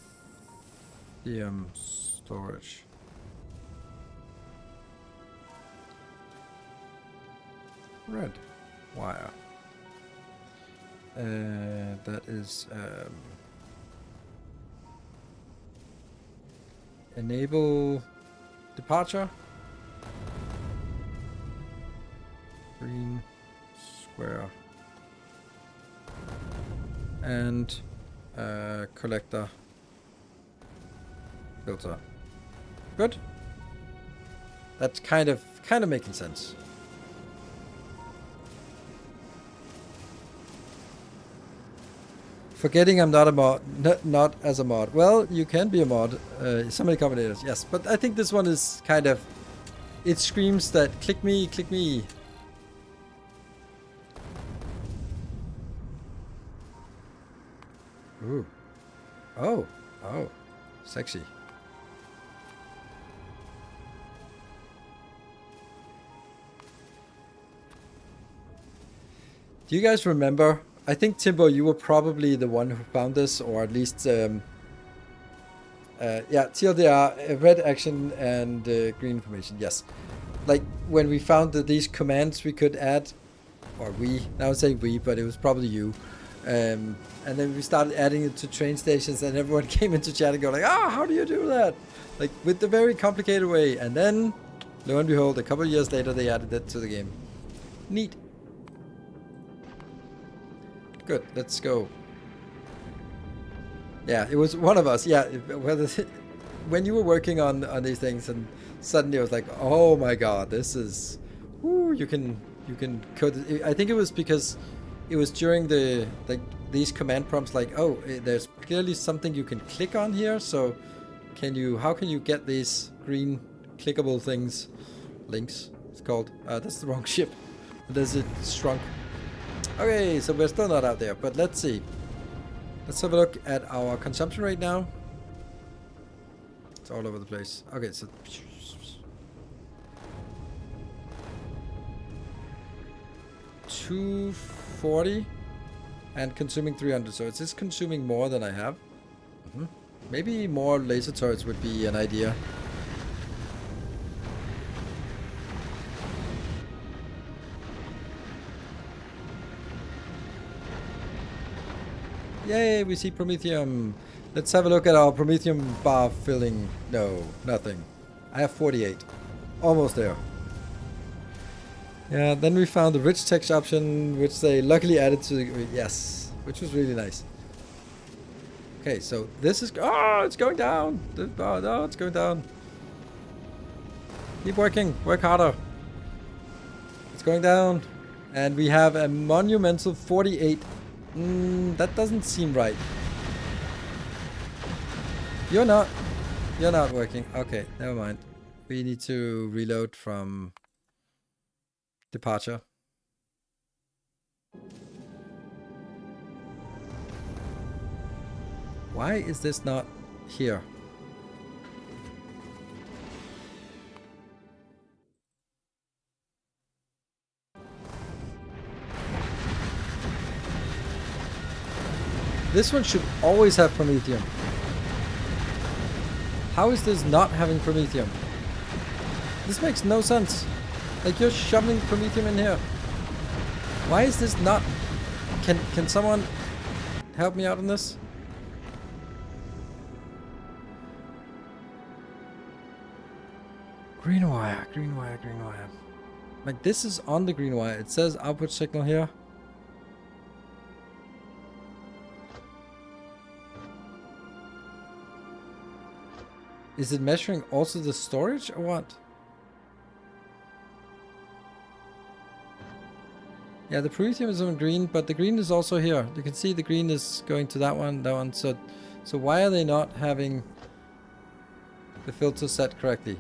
storage. Red wire. That is enable departure. Green square and collector filter. Good. That's kind of making sense. Forgetting I'm not a mod, not as a mod. Well, you can be a mod. So many combinators, yes. But I think this one is kind of, it screams that click me, click me. Ooh. Oh. Oh. Sexy. Do you guys remember? I think, Timbo, you were probably the one who found this, or at least... yeah, TLDR, red action and green information, yes. Like, when we found that these commands we could add, or we, now I'm saying we, but it was probably you. And then we started adding it to train stations, and everyone came into chat and go like, how do you do that? Like, with the very complicated way. And then, lo and behold, a couple of years later, they added it to the game. Neat. Good, let's go. Yeah, it was one of us. Yeah, when you were working on these things, and suddenly it was like, oh my god, this is, whoo, you can code. I think it was because it was during the these command prompts, like, oh, there's clearly something you can click on here. So how can you get these green clickable things? Links, it's called. That's the wrong ship. There's it shrunk. Okay, so we're still not out there, but let's see. Let's have a look at our consumption rate now. It's all over the place. Okay, so 240 and consuming 300. So it's just consuming more than I have. Maybe more laser turrets would be an idea. Yay, we see Promethium. Let's have a look at our Promethium bar filling. No, nothing. I have 48. Almost there. Yeah, then we found the rich text option, which they luckily added to the... Yes, which was really nice. Okay, so this is... Oh, it's going down. Oh, no, it's going down. Keep working. Work harder. It's going down. And we have a monumental 48. That doesn't seem right. You're not working. Okay, never mind. We need to reload from departure. Why is this not here? This one should always have Promethium. How is this not having Promethium? This makes no sense. Like, you're shoving Promethium in here. Why is this not... Can someone help me out on this? Green wire, green wire, green wire. Like, this is on the green wire. It says output signal here. Is it measuring also the storage or what? Yeah, the Promethium is on green, but the green is also here. You can see the green is going to that one, that one. So why are they not having the filter set correctly?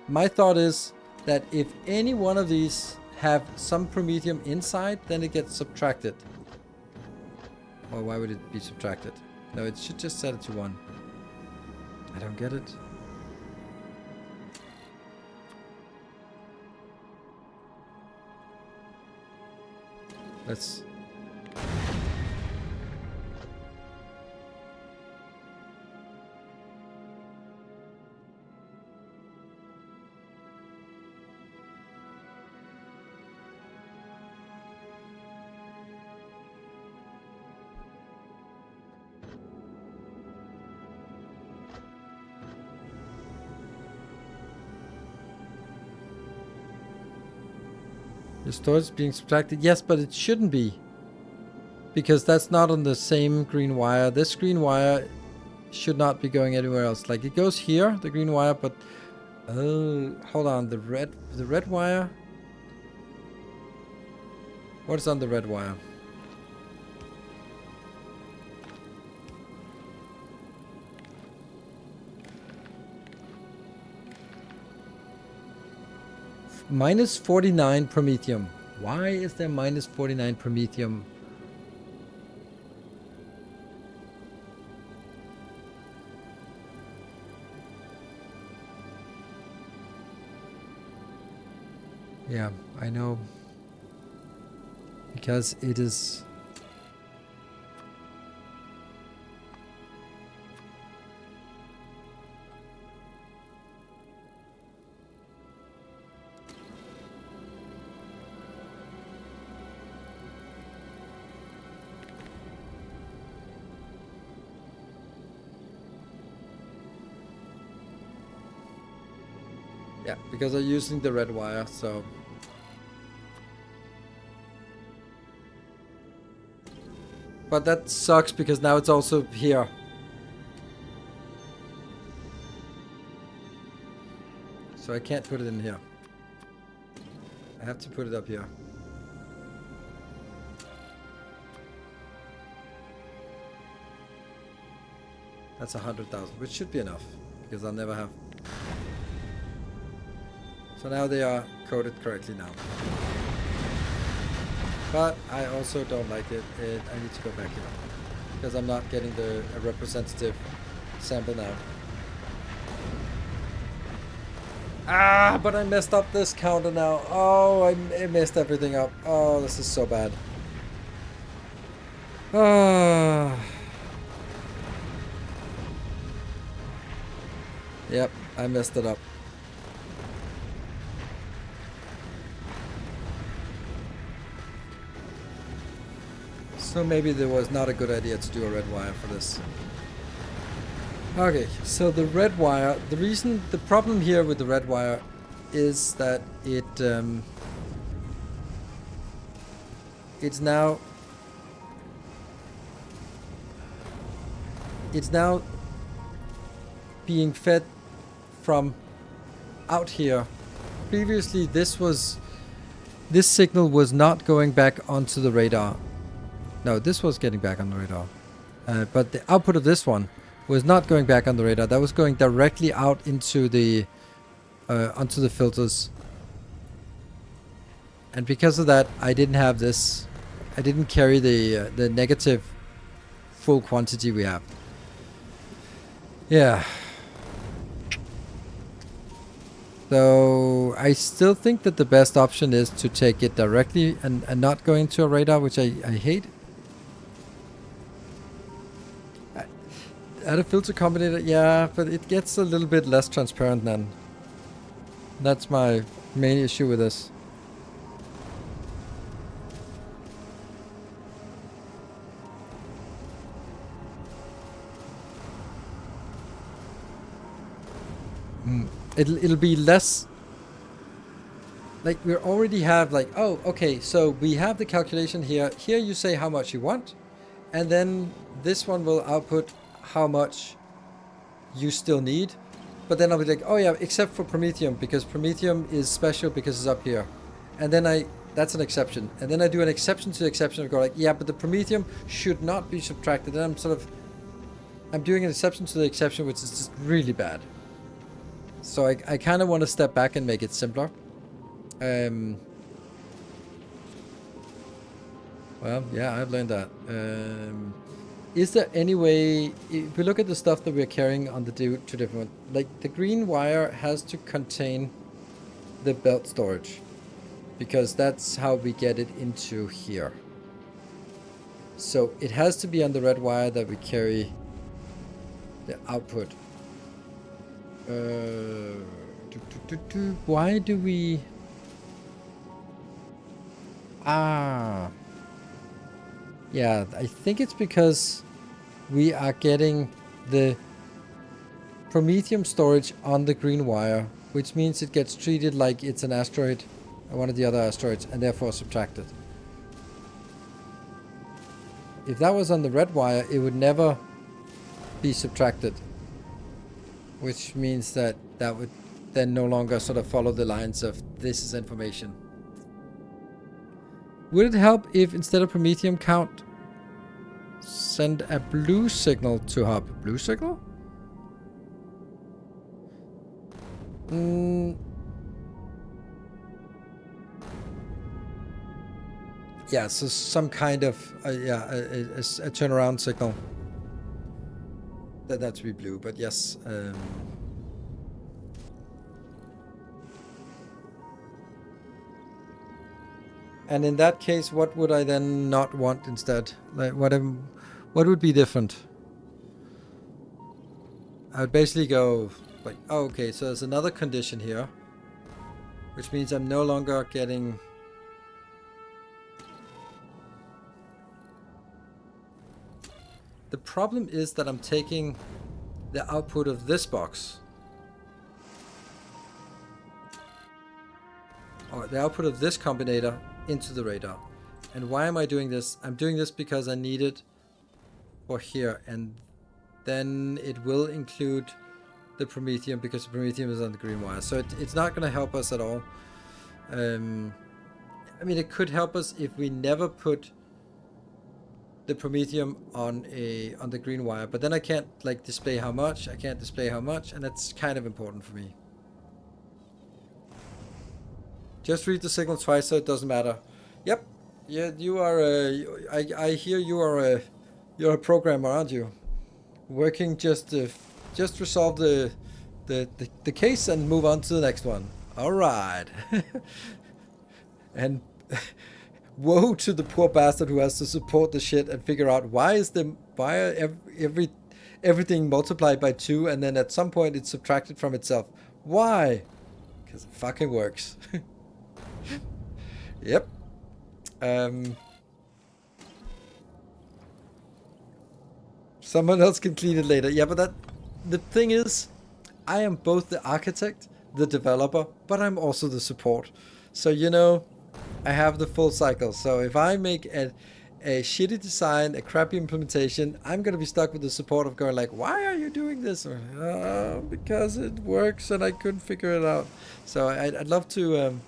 My thought is that if any one of these have some Promethium inside, then it gets subtracted. Or why would it be subtracted? No, it should just set it to 1. I don't get it. Let's... Your storage is being subtracted. Yes, but it shouldn't be. Because that's not on the same green wire. This green wire should not be going anywhere else. Like, it goes here, the green wire, but... Oh, hold on. The red wire? What is on the red wire? Minus 49 Promethium. Why is there minus 49 Promethium? Yeah, I know. Because it is... Yeah, because I'm using the red wire, so... But that sucks because now it's also here. So I can't put it in here. I have to put it up here. That's 100,000, which should be enough because I'll never have. So now they are coded correctly now. But I also don't like it. I need to go back here because I'm not getting the representative sample now. Ah, but I messed up this counter now. Oh, I messed everything up. Oh, this is so bad. Ah. Yep, I messed it up. So maybe there was not a good idea to do a red wire for this. Okay, so the red wire, the problem here with the red wire is that it's now being fed from out here. Previously this signal was not going back onto the radar. No, this was getting back on the radar. But the output of this one was not going back on the radar. That was going directly out into the onto the filters. And because of that, I didn't have this. I didn't carry the negative full quantity we have. Yeah. So I still think that the best option is to take it directly and not go into a radar, which I hate. Add a filter combinator, yeah, but it gets a little bit less transparent then. That's my main issue with this. It'll be less. Like we already have like, oh, okay, so we have the calculation here. Here you say how much you want, and then this one will output how much you still need. But then I'll be like, oh yeah, except for Prometheum, because Prometheum is special because it's up here. And then that's an exception. And then I do an exception to the exception and go like, yeah, but the Prometheum should not be subtracted. And I'm doing an exception to the exception, which is just really bad. So I kind of want to step back and make it simpler. Well, yeah, I've learned that. Is there any way, if we look at the stuff that we're carrying on the two different ones, like the green wire has to contain the belt storage because that's how we get it into here. So it has to be on the red wire that we carry the output. Why do we... Yeah, I think it's because we are getting the Prometheum storage on the green wire, which means it gets treated like it's an asteroid, one of the other asteroids, and therefore subtracted. If that was on the red wire, it would never be subtracted, which means that that would then no longer sort of follow the lines of this is information. Would it help if instead of Prometheum count, send a blue signal to hub? Blue signal? Yeah, so some kind of a turnaround signal. That to be blue, but yes. And in that case, what would I then not want instead? Like what would be different? I would basically go like, oh, okay, so there's another condition here, which means I'm no longer getting. The problem is that I'm taking the output of this box, or the output of this combinator, into the radar. And why am I doing this? I'm doing this because I need it for here, and then it will include the Promethium because the Promethium is on the green wire. So it's not going to help us at all. I mean, it could help us if we never put the Promethium on the green wire, but then I can't like display how much. I can't display how much, and that's kind of important for me. Just read the signal twice, so it doesn't matter. Yep. Yeah, you are. I hear you are you're a programmer, aren't you? Working just resolve the case and move on to the next one. All right. And woe to the poor bastard who has to support the shit and figure out why are everything multiplied by 2 and then at some point it's subtracted from itself. Why? Because it fucking works. Yep. Someone else can clean it later. Yeah, but the thing is, I am both the architect, the developer, but I'm also the support. So, you know, I have the full cycle. So if I make a shitty design, a crappy implementation, I'm going to be stuck with the support of going like, why are you doing this? Or, because it works and I couldn't figure it out. So I'd love to...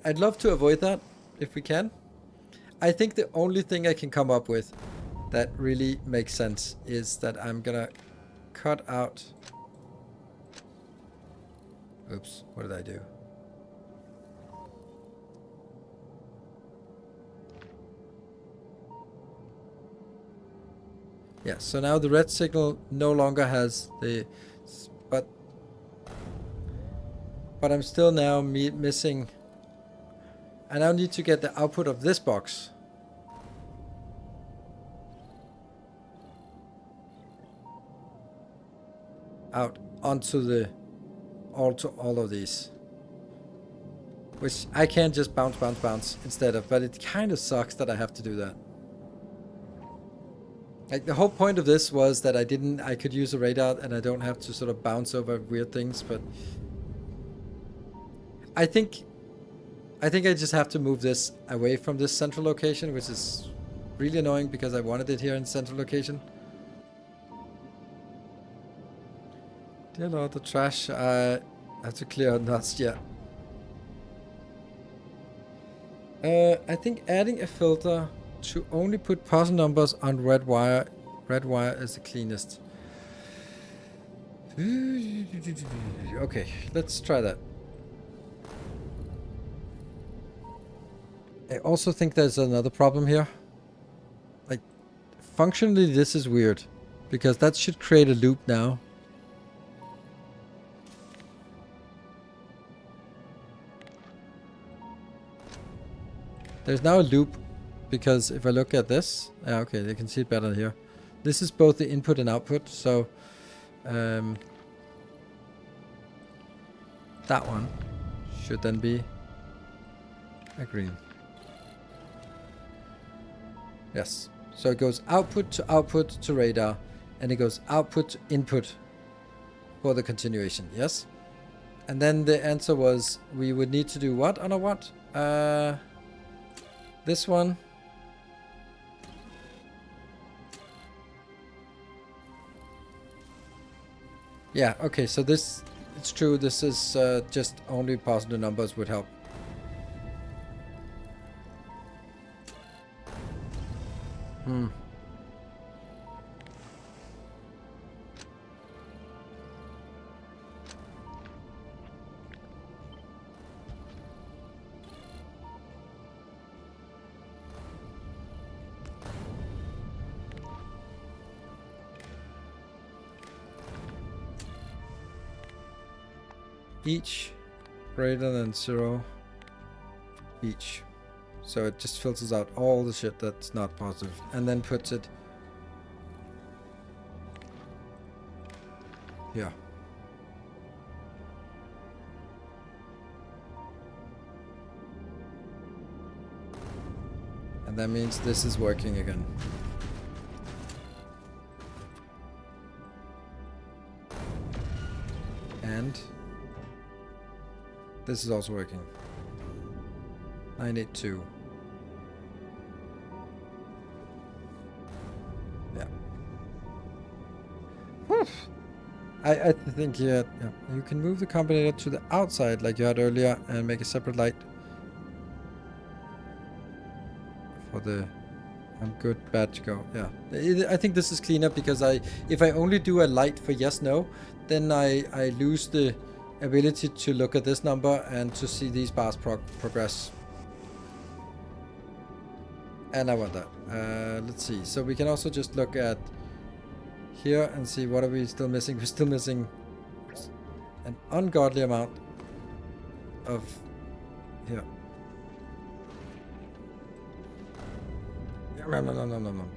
I'd love to avoid that if we can. I think the only thing I can come up with that really makes sense is that I'm gonna cut out. Oops, what did I do? Yeah, so now the red signal no longer has the, but I'm still now missing. I now need to get the output of this box out onto all of these, which I can't just bounce instead of, but it kind of sucks that I have to do that. Like the whole point of this was that I could use a radar and I don't have to sort of bounce over weird things, but I think I just have to move this away from this central location, which is really annoying because I wanted it here in central location. Dear Lord, the trash, I have to clear out nuts, yeah. I think adding a filter to only put parcel numbers on red wire is the cleanest. Okay, let's try that. I also think there's another problem here. Like, functionally this is weird, because that should create a loop now. There's now a loop, because if I look at this, okay, they can see it better here. This is both the input and output, so that one should then be a green. Yes, so it goes output to radar, and it goes output to input for the continuation, yes? And then the answer was we would need to do what on a what? This one. Yeah, okay, so this, it's true, this is just only passing the numbers would help. Each greater than 0 each. So it just filters out all the shit that's not positive and then puts it here. And that means this is working again. And this is also working. 982. Yeah. I think yeah, you can move the combinator to the outside like you had earlier and make a separate light for the I'm good, bad to go. Yeah, I think this is cleaner because if I only do a light for yes, no, then I lose the ability to look at this number and to see these bars progress. And I want that. Let's see. So we can also just look at here and see what are we still missing. We're still missing an ungodly amount of here. No.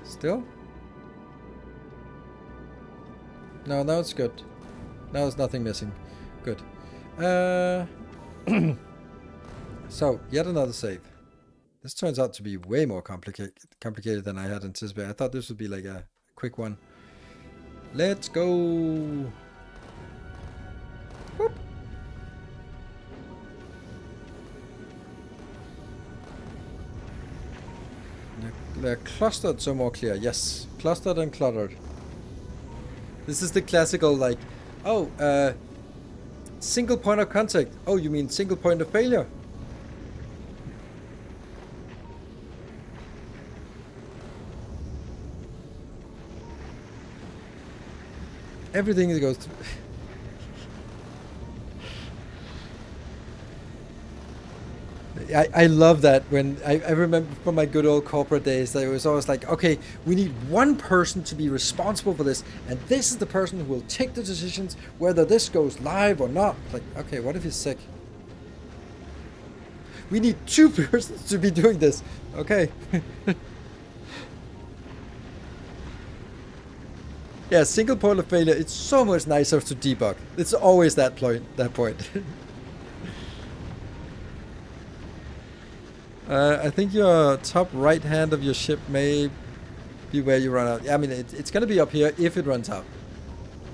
Still? No, now it's good. Now there's nothing missing. Good. So, yet another save. This turns out to be way more complicated than I had anticipated. I thought this would be like a quick one. Let's go. Whoop. They're clustered, so more clear. Yes, clustered and cluttered. This is the classical, like, oh, single point of contact. Oh, you mean single point of failure? Everything that goes through. I love that when I remember from my good old corporate days that it was always like, okay, we need one person to be responsible for this, and this is the person who will take the decisions whether this goes live or not. Like, okay, what if he's sick? We need two persons to be doing this. Okay. Yeah, single point of failure, it's so much nicer to debug. It's always that point. I think your top right hand of your ship may be where you run out. I mean, it's going to be up here if it runs out,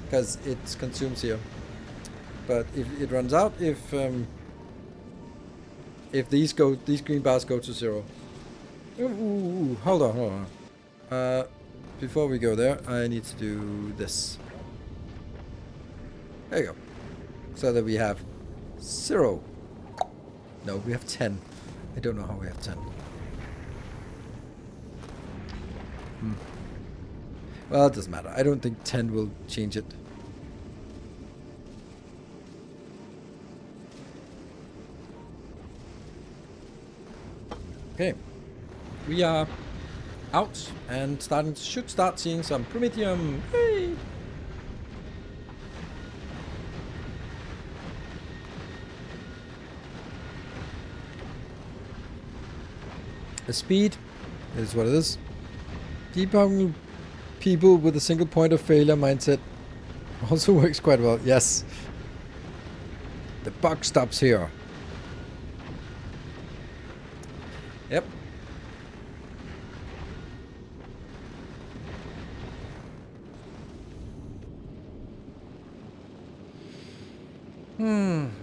because it consumes here. But if it runs out, if these green bars go to 0. Ooh, hold on. Before we go there, I need to do this. There you go. So that we have 0. No, we have 10. I don't know how we have 10. Well, it doesn't matter. I don't think 10 will change it. Okay. We are out and should start seeing some Prometheum. Hey! The speed is what it is. Debugging people with a single point of failure mindset also works quite well. Yes. The bug stops here. Yep.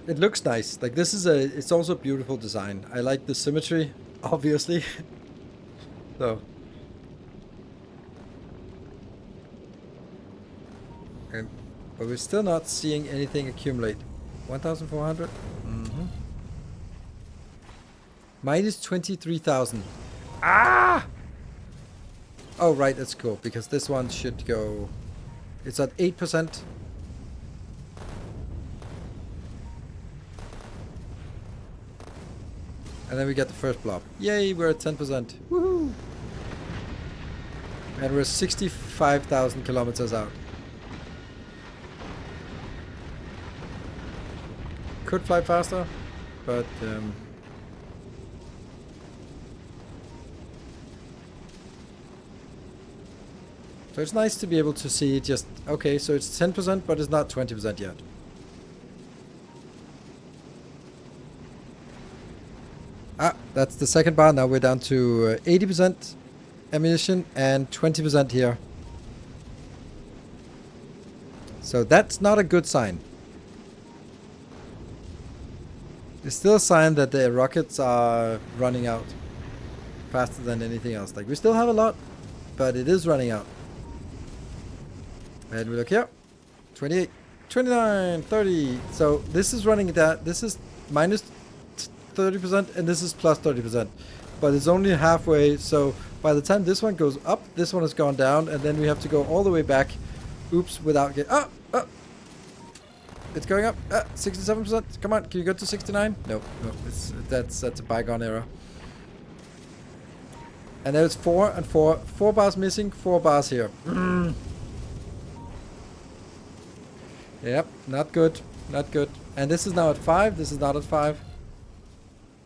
It looks nice. Like, this is it's also a beautiful design. I like the symmetry, obviously. So. But we're still not seeing anything accumulate. 1,400? Minus 23,000. Ah! Oh, right, that's cool, because this one should go... It's at 8%. And then we get the first blob. Yay, we're at 10%. Woohoo! And we're 65,000 kilometers out. Could fly faster, but So it's nice to be able to see just, okay, so it's 10%, but it's not 20% yet. Ah, that's the second bar. Now we're down to 80% ammunition and 20% here. So that's not a good sign. It's still a sign that the rockets are running out faster than anything else. Like, we still have a lot, but it is running out. And we look here. 28, 29, 30. So this is running that. This is minus 30% and this is plus 30%. But it's only halfway. So by the time this one goes up, this one has gone down. And then we have to go all the way back. Oops, without getting... Oh! It's going up. 67%. Come on, can you go to 69? No, that's a bygone era. And there's 4 and 4. 4 bars missing, 4 bars here. Yep, not good. Not good. And this is now at 5. This is not at 5.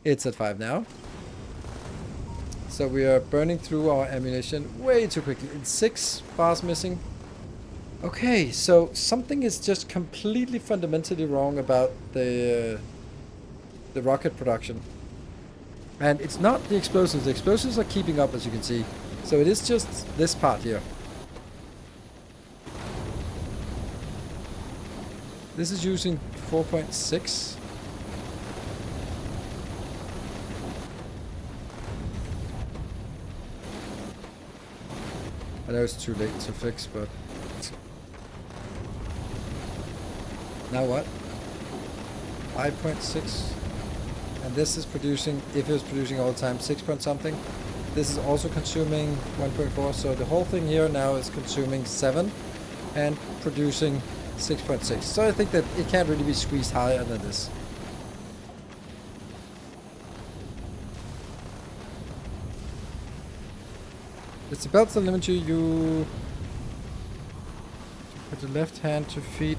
It's at 5 now. So we are burning through our ammunition way too quickly. It's 6 bars missing. Okay, so something is just completely fundamentally wrong about the rocket production. And it's not the explosives. The explosives are keeping up, as you can see. So it is just this part here. This is using 4.6. I know it's too late to fix, but... Now what? 5.6. And this is producing, if it was producing all the time, 6 point something. This is also consuming 1.4. So the whole thing here now is consuming 7 and producing 6.6. So I think that it can't really be squeezed higher than this. It's the belts that limit you. Put the left hand to feed.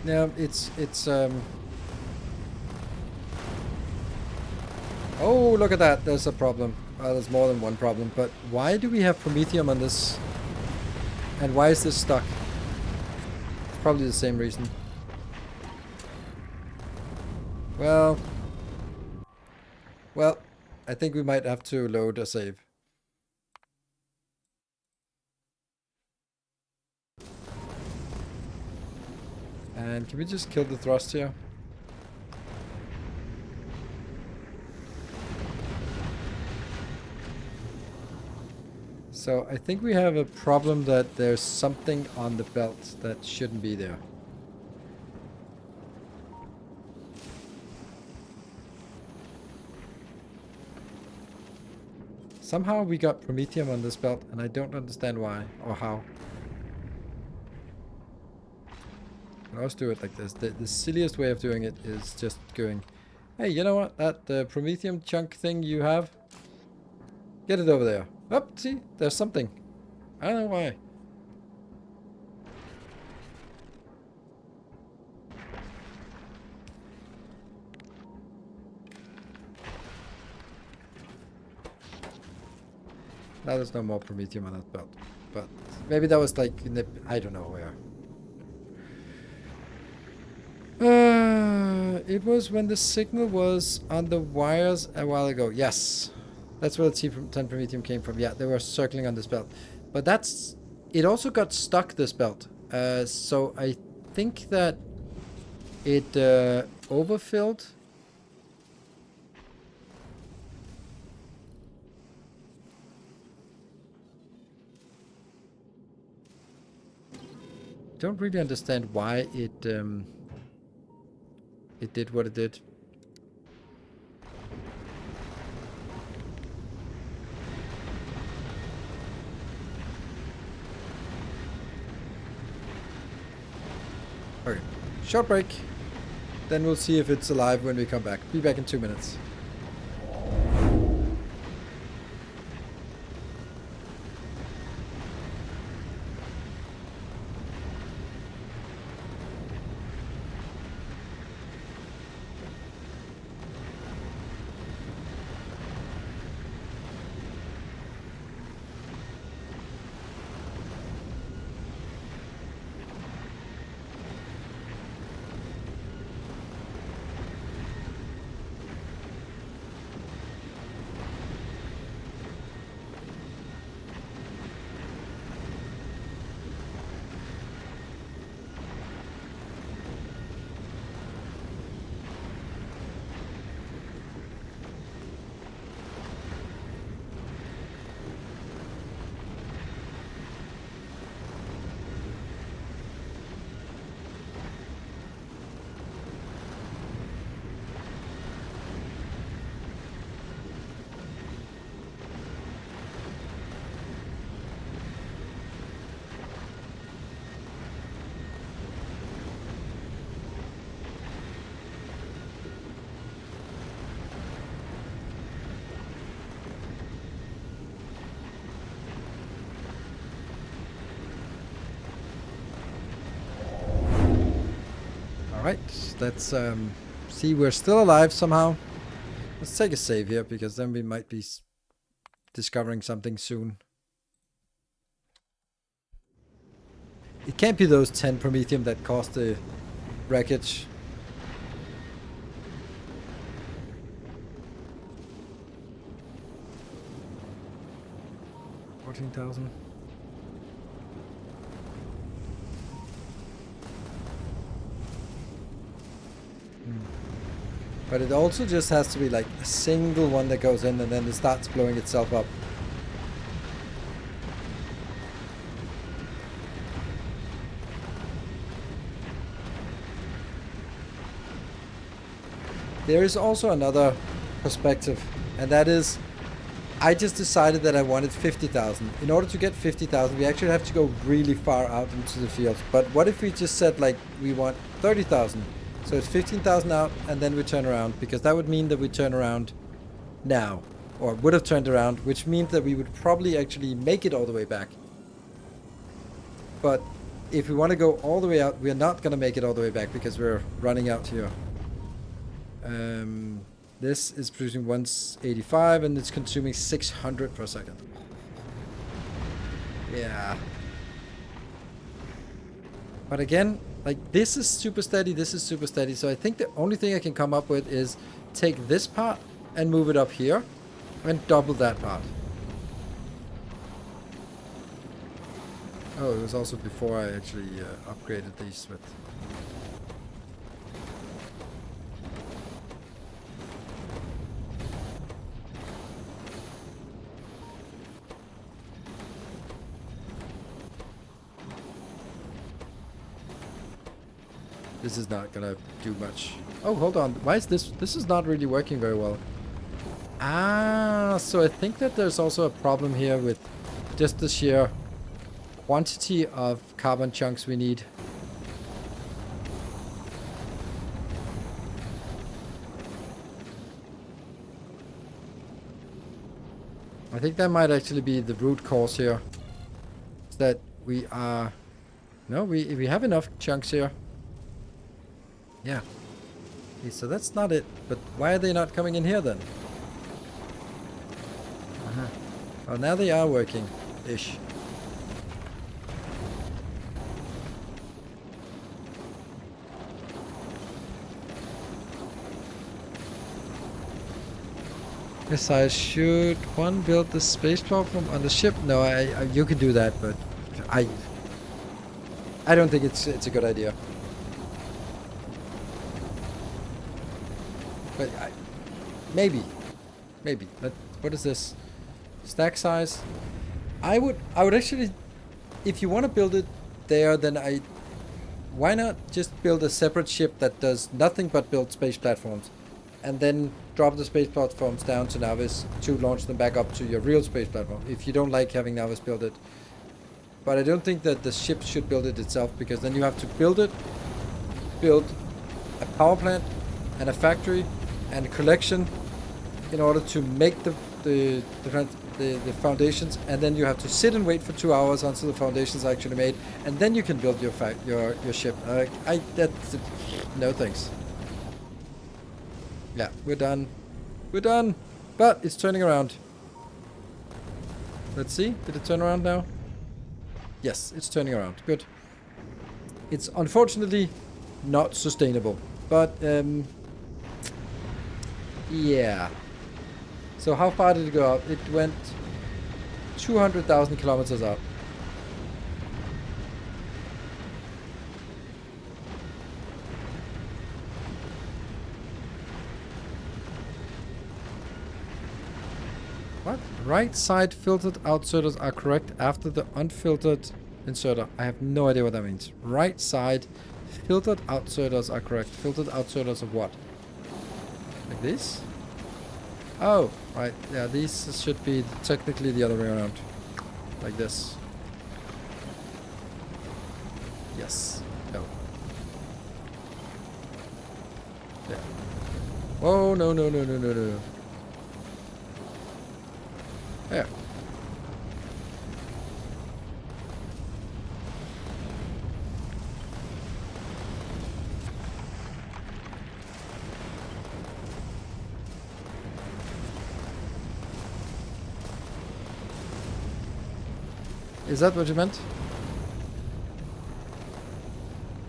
No, it's oh, look at that. There's a problem. Well, there's more than one problem. But why do we have promethium on this? And why is this stuck? It's probably the same reason. Well, I think we might have to load a save. And can we just kill the thrust here? So I think we have a problem that there's something on the belt that shouldn't be there. Somehow we got promethium on this belt and I don't understand why or how. I always do it like this. The silliest way of doing it is just going, hey, you know what? That promethium chunk thing you have, get it over there. Oh, see, there's something. I don't know why. Now there's no more promethium on that belt. But maybe that was like in the, I don't know where. It was when the signal was on the wires a while ago. Yes. That's where the T10 promethium came from. Yeah, they were circling on this belt. But that's... It also got stuck, this belt. So I think that it overfilled. Don't really understand why it did what it did. Okay, short break. Then we'll see if it's alive when we come back. Be back in 2 minutes. Alright, let's see, we're still alive somehow. Let's take a save here, because then we might be discovering something soon. It can't be those 10 Promethium that caused the wreckage. $14,000. But it also just has to be like a single one that goes in and then it starts blowing itself up. There is also another perspective, and that is, I just decided that I wanted 50,000. In order to get 50,000, we actually have to go really far out into the fields. But what if we just said, like, we want 30,000? So it's 15,000 out, and then we turn around, because that would mean that we turn around now, or would have turned around, which means that we would probably actually make it all the way back. But if we want to go all the way out, we're not going to make it all the way back, because we're running out here. This is producing 185 and it's consuming 600 per second. Yeah. But again, like, this is super steady, this is super steady. So I think the only thing I can come up with is take this part and move it up here and double that part. Oh, it was also before I actually upgraded these with... This is not gonna do much. Oh, hold on. Why is this? This is not really working very well. Ah, so I think that there's also a problem here with just the sheer quantity of carbon chunks we need. I think that might actually be the root cause here. Is that we are... No, we have enough chunks here. Yeah. Okay, so that's not it. But why are they not coming in here then? Oh, now they are working-ish. Yes, I should one build the space platform on the ship. No, I you can do that, but I don't think it's a good idea. But maybe. But what is this? Stack size. I would actually, if you want to build it there, then why not just build a separate ship that does nothing but build space platforms, and then drop the space platforms down to Navis to launch them back up to your real space platform. If you don't like having Navis build it, but I don't think that the ship should build it itself, because then you have to build a power plant and a factory and a collection in order to make the foundations, and then you have to sit and wait for 2 hours until the foundations are actually made, and then you can build your ship. No thanks. Yeah, we're done. But it's turning around. Let's see. Did it turn around now? Yes, it's turning around. Good. It's unfortunately not sustainable, but yeah. So how far did it go out? It went 200,000 kilometers out. What? Right side filtered outserters are correct after the unfiltered inserter. I have no idea what that means. Right side filtered outserters are correct. Filtered outserters of what? Like this? Oh, right. Yeah, these should be technically the other way around. Like this. Yes. No. Yeah. Oh, no. There. Is that what you meant?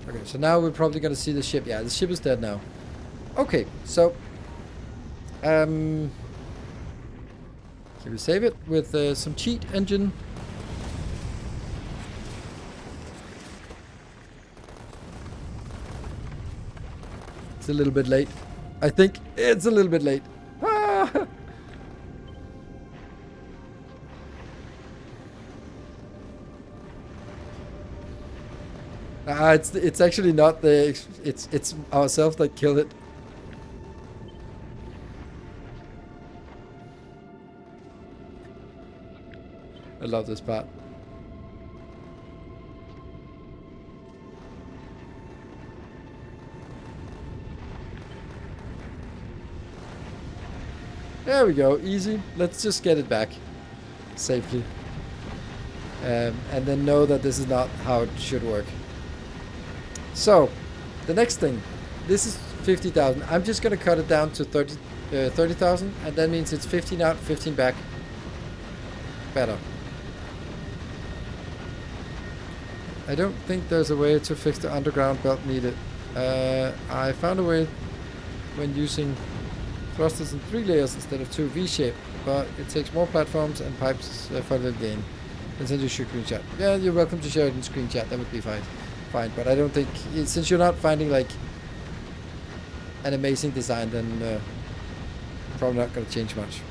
Okay, so now we're probably gonna see the ship. Yeah, the ship is dead now. Okay, so can we save it with some cheat engine? It's a little bit late. I think it's a little bit late. Ah! It's actually not the it's ourselves that killed it. I love this part. There we go, easy. Let's just get it back safely. And then know that this is not how it should work. So, the next thing. This is 50,000. I'm just going to cut it down to 30,000. And that means it's 15 out, 15 back. Better. I don't think there's a way to fix the underground belt needed. I found a way when using thrusters in 3 layers instead of 2 V-shape, but it takes more platforms and pipes for a little gain. And send you a screenshot. Yeah, you're welcome to share it in screenshot. That would be fine. But I don't think, since you're not finding like an amazing design, then probably not going to change much.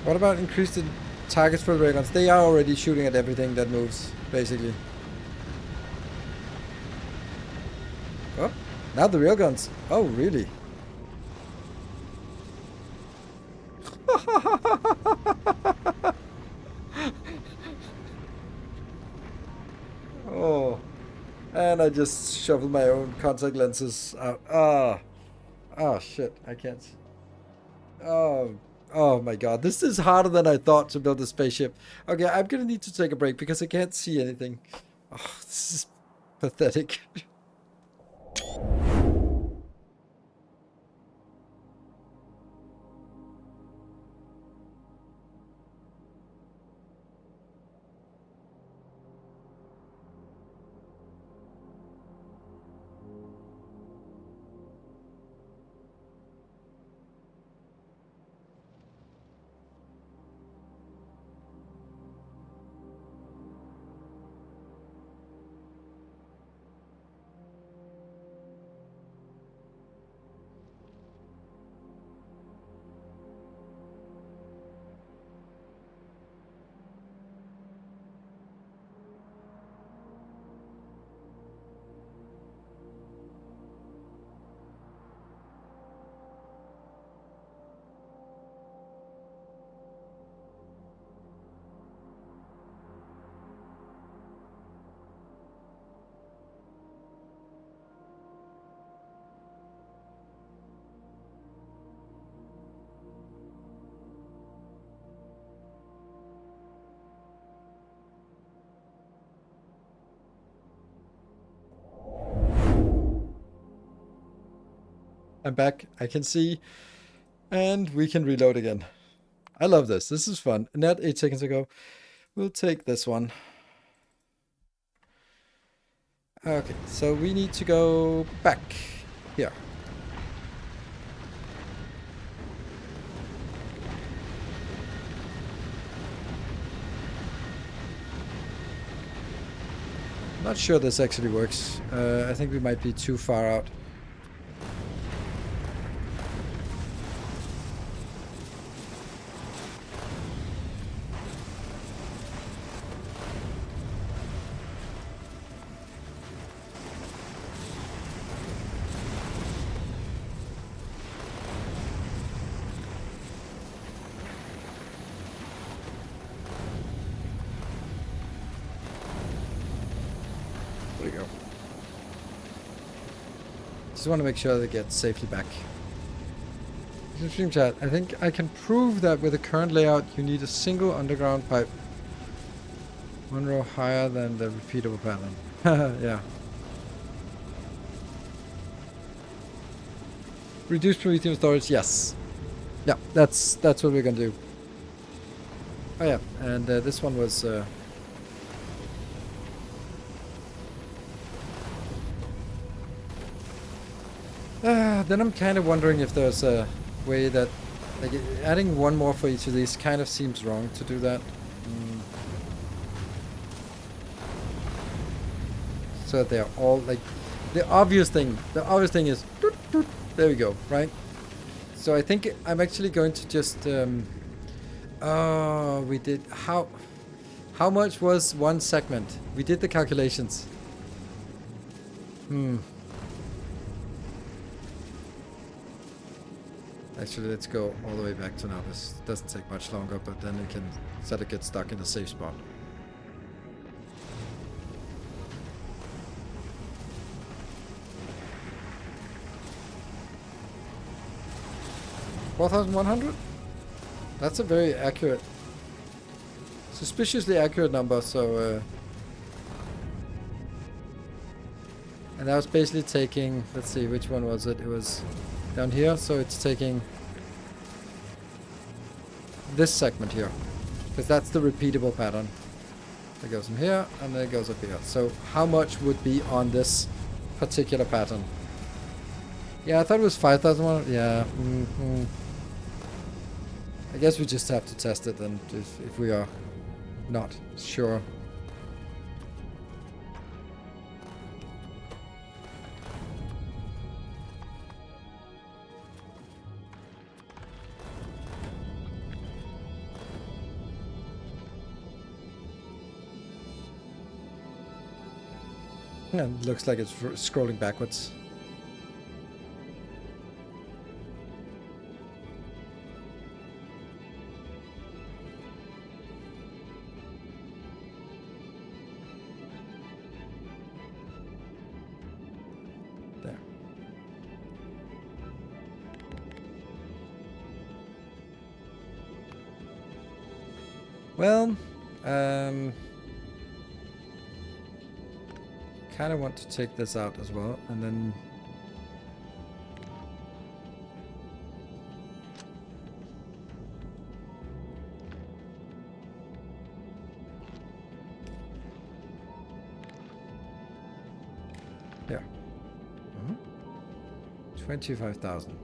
What about increased targets for the railguns? They are already shooting at everything that moves, basically. Oh, now the railguns. Oh, really? Oh, and I just shoveled my own contact lenses out. Ah, oh, shit! I can't. Oh my god, this is harder than I thought to build a spaceship. Okay, I'm gonna need to take a break because I can't see anything. Oh, this is pathetic. I'm back. I can see. And we can reload again. I love this. This is fun. Net 8 seconds ago. We'll take this one. Okay, so we need to go back here. Not sure this actually works. I think we might be too far out. There we go. Just want to make sure they get safely back. Stream chat. I think I can prove that with the current layout you need a single underground pipe One row higher than the repeatable pattern. Yeah. Reduce Promethean storage, yes. Yeah, that's what we're gonna do. Oh yeah, and this one was... then I'm kind of wondering if there's a way that... Like, adding one more for each of these kind of seems wrong to do that. So that they're all, like... The obvious thing is... Doot, doot, there we go, right? So I think I'm actually going to just... oh, we did... How much was one segment? We did the calculations. Actually, let's go all the way back to now. This doesn't take much longer, but then we can sort of get stuck in a safe spot. $4,100? That's a very accurate, suspiciously accurate number, so... and that was basically taking... Let's see, which one was it? It was down here, so it's taking this segment here. Because that's the repeatable pattern. It goes from here, and then it goes up here. So how much would be on this particular pattern? Yeah, I thought it was 5,000. Yeah. I guess we just have to test it then, if we are not sure. And it looks like it's scrolling backwards. There. Well, kind of want to take this out as well, and then yeah. 25,000.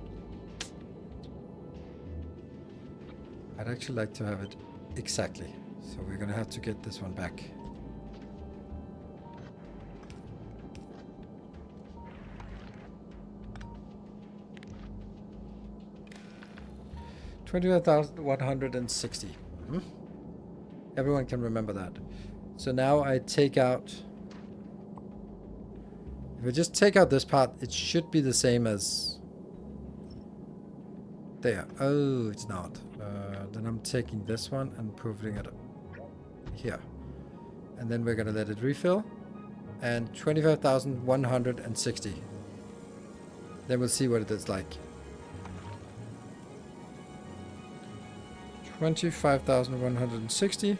I'd actually like to have it exactly, so we're gonna have to get this one back. $25,160. Everyone can remember that. So now I take out... If I just take out this part, it should be the same as... There. Oh, it's not. Then I'm taking this one and putting it here. And then we're going to let it refill. And 25,160. Then we'll see what it is like. 25,160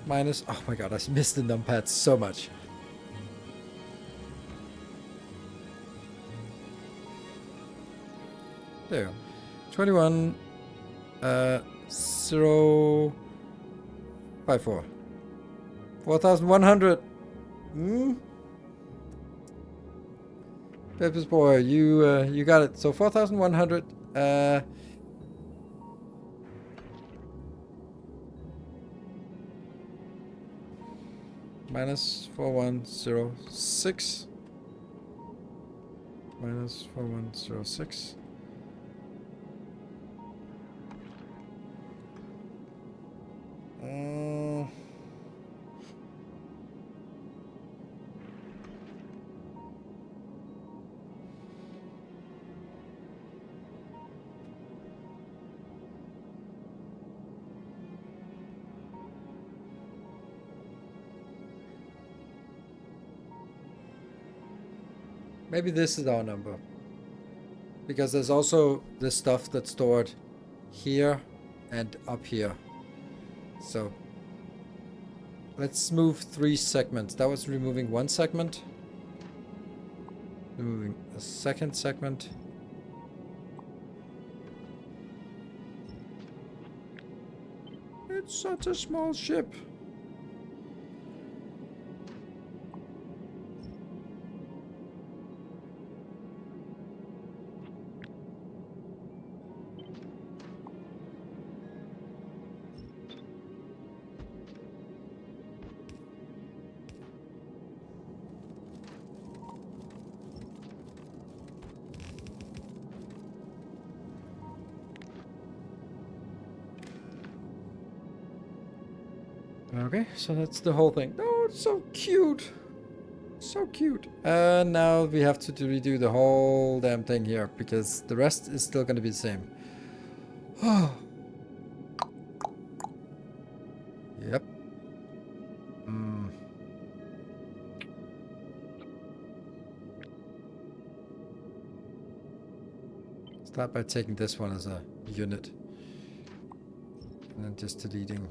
minus... Oh my god, I missed the numpads so much. There you go. 21 054. 4,100. Peppers boy, you got it. So 4,100 minus 4106 minus 4106. Maybe this is our number. Because there's also this stuff that's stored here and up here. So Let's move 3 segments. That was removing 1 segment. Removing a second segment. It's such a small ship. Okay, so that's the whole thing. Oh, it's so cute. So cute. And now we have to redo the whole damn thing here because the rest is still going to be the same. Yep. Start by taking this one as a unit. And then just deleting.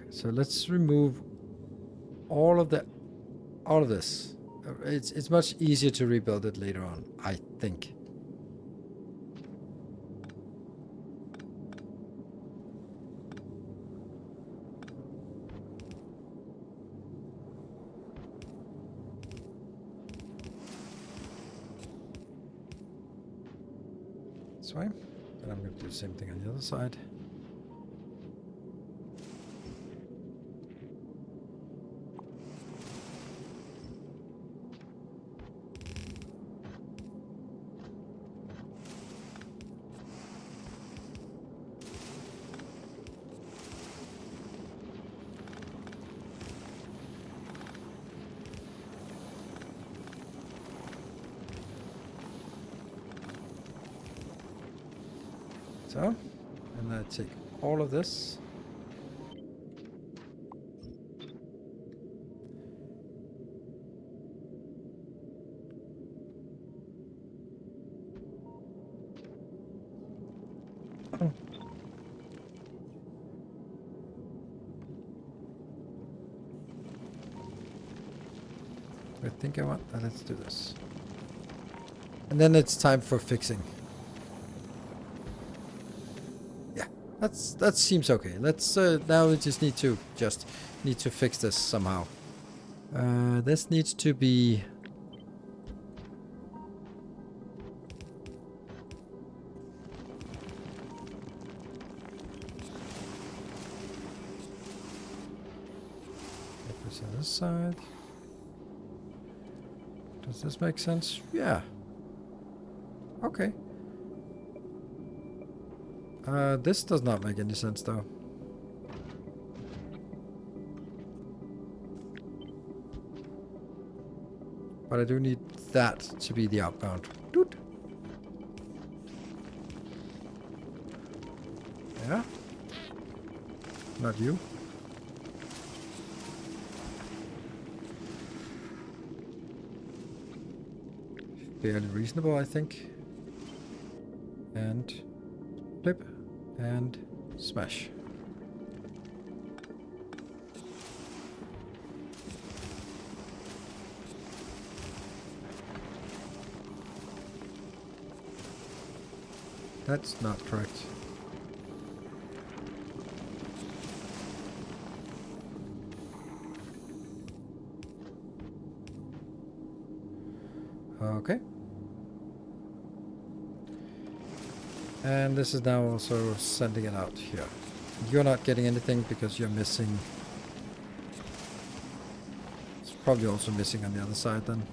So let's remove all of this. It's much easier to rebuild it later on, I think. This way. Then I'm going to do the same thing on the other side. So, and I take all of this. I think I want. Let's do this. And then it's time for fixing. That seems okay. Let's now we just need to fix this somehow. This needs to be on this side. Does this make sense? Yeah. Okay. This does not make any sense though. But I do need that to be the outbound. Doot. Yeah? Not you. Fairly reasonable, I think. And flip. And smash. That's not correct. Okay. And this is now also sending it out here. You're not getting anything because you're missing. It's probably also missing on the other side then.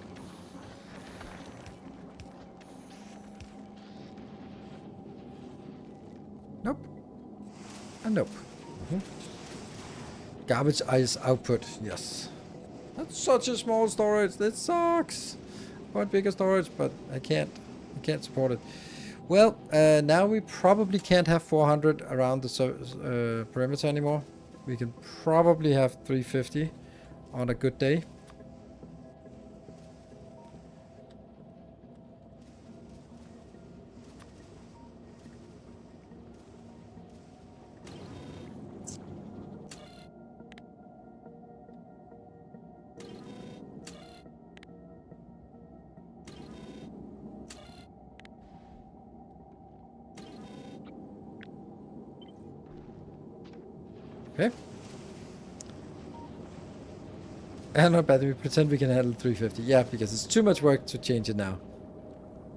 Nope. And nope. Garbage ice output. Yes. That's such a small storage. That sucks. I want bigger storage, but I can't support it. Well, now we probably can't have 400 around the perimeter anymore. We can probably have 350 on a good day. Okay. And not bad, we pretend we can handle 350. Yeah, because it's too much work to change it now.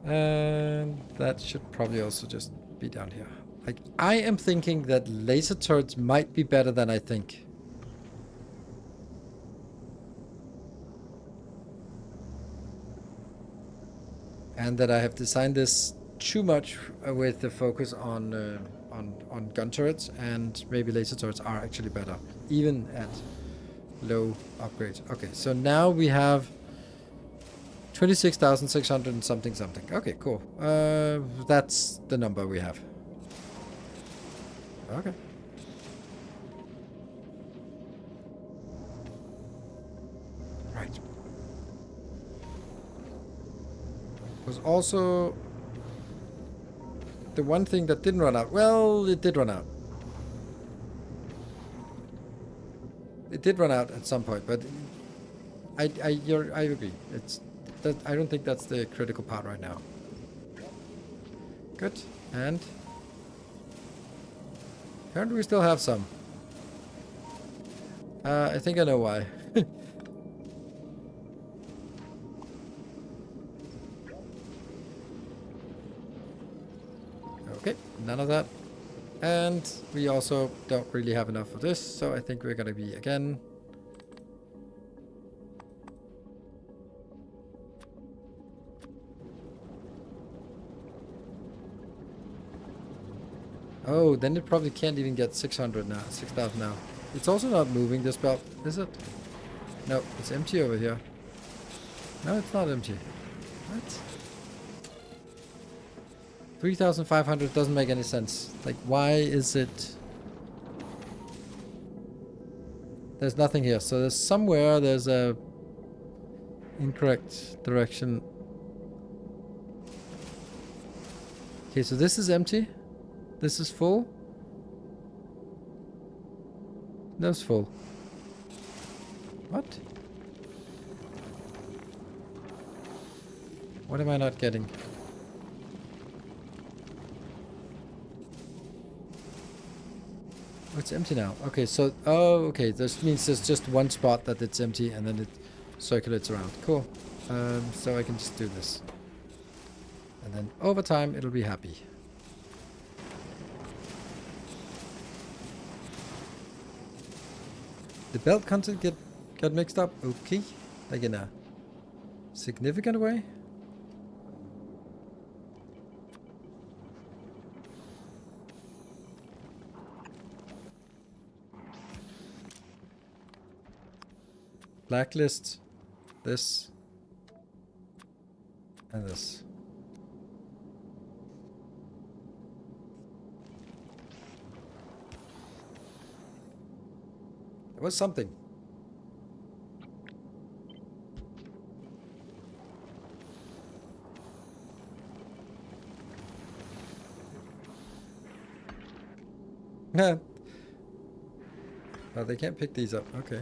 And that should probably also just be down here. Like, I am thinking that laser turrets might be better than I think. And that I have designed this too much with the focus on gun turrets, and maybe laser turrets are actually better, even at low upgrades. Okay, so now we have 26,600 and something. Okay, cool. That's the number we have. Okay. Right. Was also the one thing that didn't run out. Well, it did run out. It did run out at some point, but I agree. I don't think that's the critical part right now. Good. And apparently we still have some. I think I know why. Okay, none of that. And we also don't really have enough of this, so I think we're gonna be again. Oh, then it probably can't even get 600 now, 6,000 now. It's also not moving, this belt, is it? No, it's empty over here. No, it's not empty. What? 3,500 doesn't make any sense. Like, why is it... There's nothing here. So there's somewhere there's a incorrect direction. Okay, so this is empty. This is full. That's full. What? What am I not getting? Oh, it's empty now. Okay, so... Oh, okay. This means there's just one spot that it's empty and then it circulates around. Cool. So I can just do this. And then over time, it'll be happy. The belt content got mixed up. Okay. Like in a significant way. Blacklist, this, and this. There was something. Oh, they can't pick these up. Okay.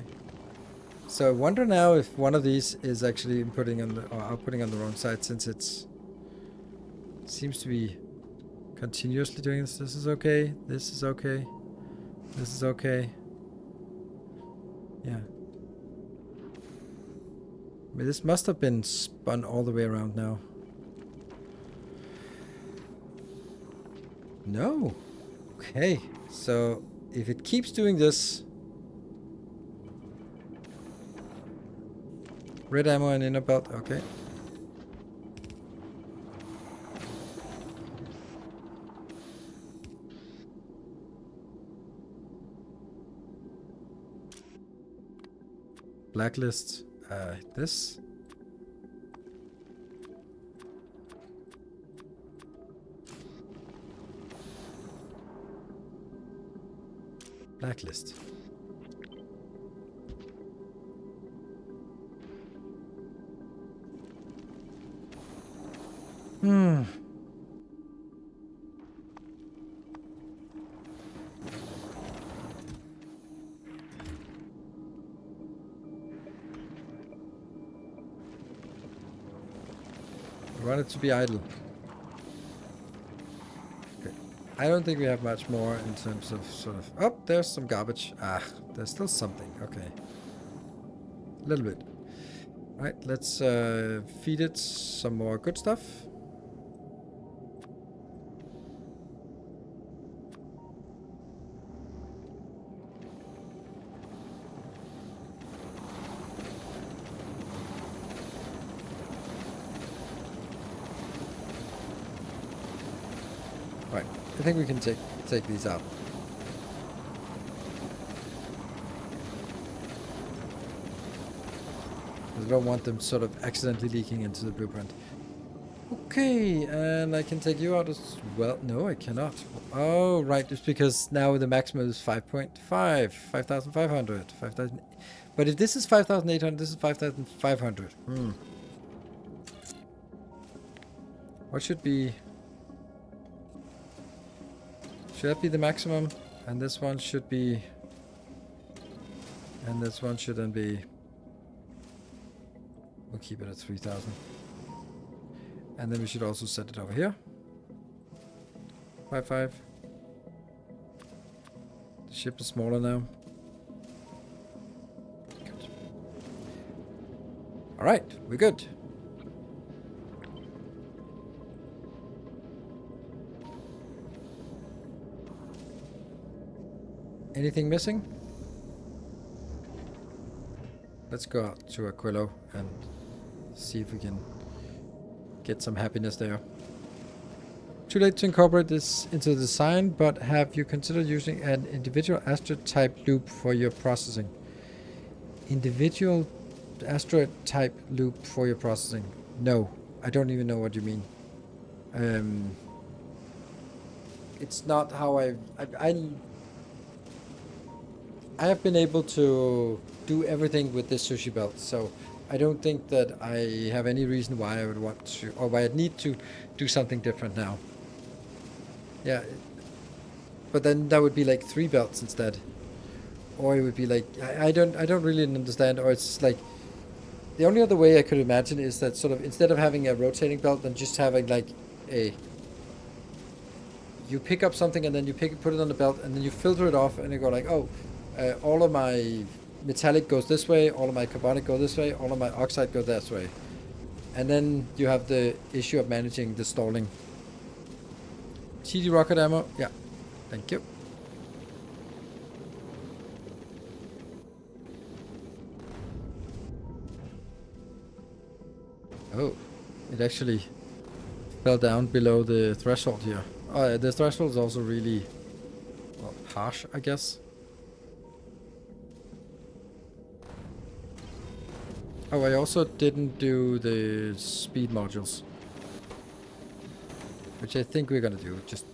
So I wonder now if one of these is actually inputting on the, or outputting on the wrong side, since it seems to be continuously doing this. This is okay. This is okay. This is okay. Yeah. I mean, this must have been spun all the way around now. No. Okay. So if it keeps doing this, red ammo and inner belt, okay. Blacklist, this. Blacklist. Hmm. I want it to be idle. Okay. I don't think we have much more in terms of sort of... Oh, there's some garbage. Ah, there's still something. Okay. A little bit. Alright, let's feed it some more good stuff. Right, I think we can take these out. I don't want them sort of accidentally leaking into the blueprint. Okay, and I can take you out as well. No, I cannot. Oh, right, it's because now the maximum is 5.5, 5,500, 5,000. But if this is 5,800, this is 5,500. What should be... Should that be the maximum? And this one should be... And this one should then be... We'll keep it at 3,000. And then we should also set it over here. 5,500. The ship is smaller now. Good. Alright, we're good. Anything missing? Let's go out to Aquilo and see if we can get some happiness there. Too late to incorporate this into the design, but have you considered using an individual asteroid type loop for your processing? Individual asteroid type loop for your processing? No, I don't even know what you mean. It's not how I have been able to do everything with this sushi belt, so I don't think that I have any reason why I would want to, or why I'd need to do something different now. Yeah, but then that would be like 3 belts instead, or it would be like I don't really understand. Or it's like the only other way I could imagine is that sort of instead of having a rotating belt, then just having like a you pick up something and then you put it on the belt and then you filter it off and you go like, oh, all of my metallic goes this way, all of my carbonic go this way, all of my oxide go that way. And then you have the issue of managing the stalling. TD rocket ammo, yeah, thank you. Oh, it actually fell down below the threshold here. Oh, the threshold is also really, well, harsh, I guess. Oh, I also didn't do the speed modules, which I think we're gonna do. Just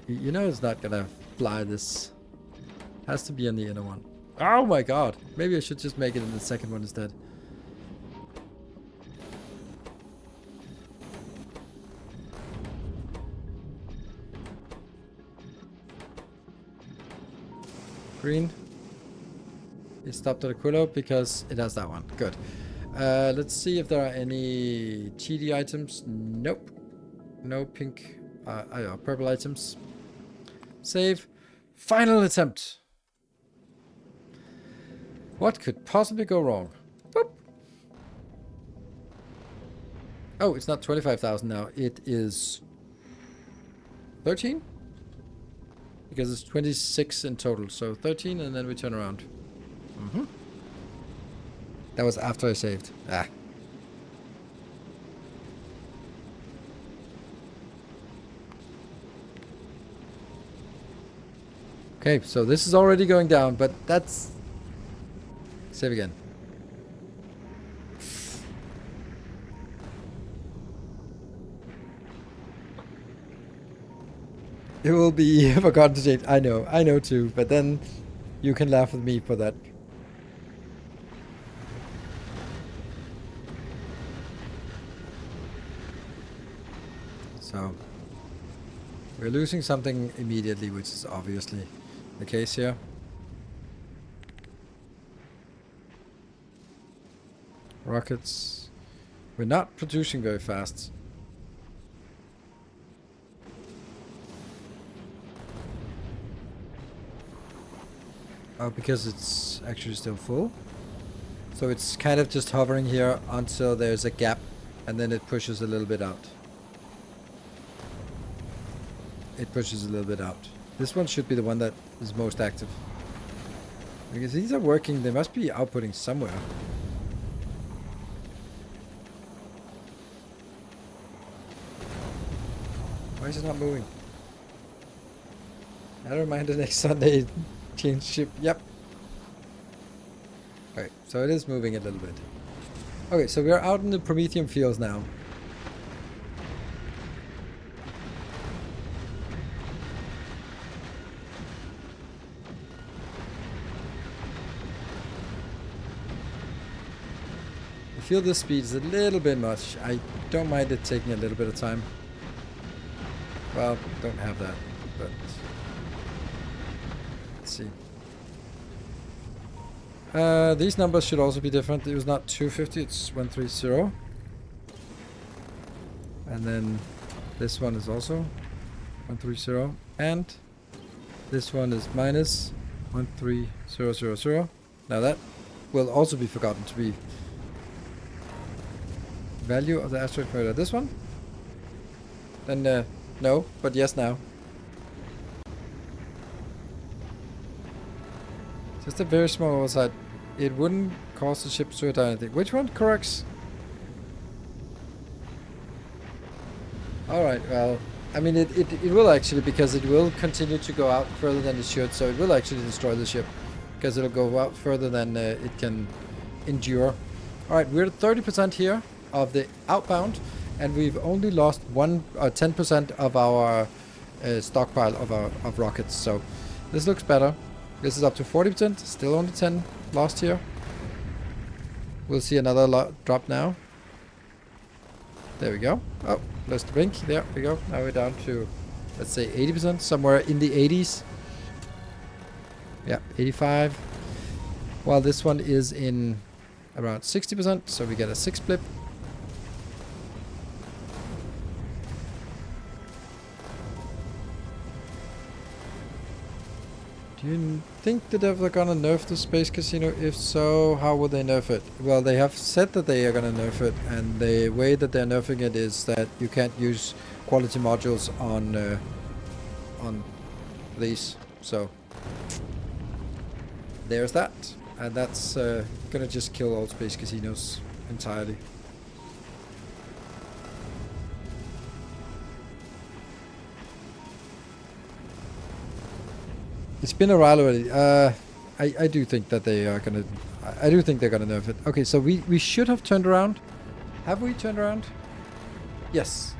you know, it's not gonna fly. This has to be on the inner one. Oh my god! Maybe I should just make it in the second one instead. Green. It stopped at Aquilo because it has that one. Good. Let's see if there are any TD items. Nope. No pink, purple items. Save. Final attempt. What could possibly go wrong? Boop. Oh, it's not 25,000 now. It is 13? Because it's 26 in total. So 13 and then we turn around. That was after I saved. Ah. Okay, so this is already going down, but that's... Save again. It will be forgotten to change. I know too. But then you can laugh at me for that. So we're losing something immediately, which is obviously the case here. Rockets. We're not producing very fast. Oh, because it's actually still full. So it's kind of just hovering here until there's a gap, and then it pushes a little bit out. It pushes a little bit out. This one should be the one that is most active. Because these are working, they must be outputting somewhere. Why is it not moving? I don't mind the next Sunday change ship. Yep. Okay, so it is moving a little bit. Okay, so we're out in the Prometheum fields now. I feel this speed is a little bit much. I don't mind it taking a little bit of time. Well, don't have that, but let's see. These numbers should also be different. It was not 250, it's 130. And then this one is also 130. And this one is minus 13000. Now that will also be forgotten to be value of the asteroid crater. This one? Then no, but yes now. Just a very small oversight. It wouldn't cause the ship to retire anything. Which one corrects? Alright, well, I mean it will actually, because it will continue to go out further than it should, so it will actually destroy the ship. Because it'll go out further than it can endure. Alright, we're at 30% here of the outbound, and we've only lost 10% of our stockpile of rockets, so this looks better. This is up to 40%, still only 10 lost here. We'll see another drop now. There we go. Oh, lost the blink. There we go. Now we're down to, let's say, 80%, somewhere in the 80s. Yeah, 85. While this one is in around 60%, so we get a 6 blip. Do you think that they're gonna nerf the space casino? If so, how will they nerf it? Well, they have said that they are gonna nerf it, and the way that they're nerfing it is that you can't use quality modules on these. So there's that, and that's gonna just kill all space casinos entirely. It's been a while already. I do think that they are gonna. I do think they're gonna nerf it. Okay, so we should have turned around. Have we turned around? Yes.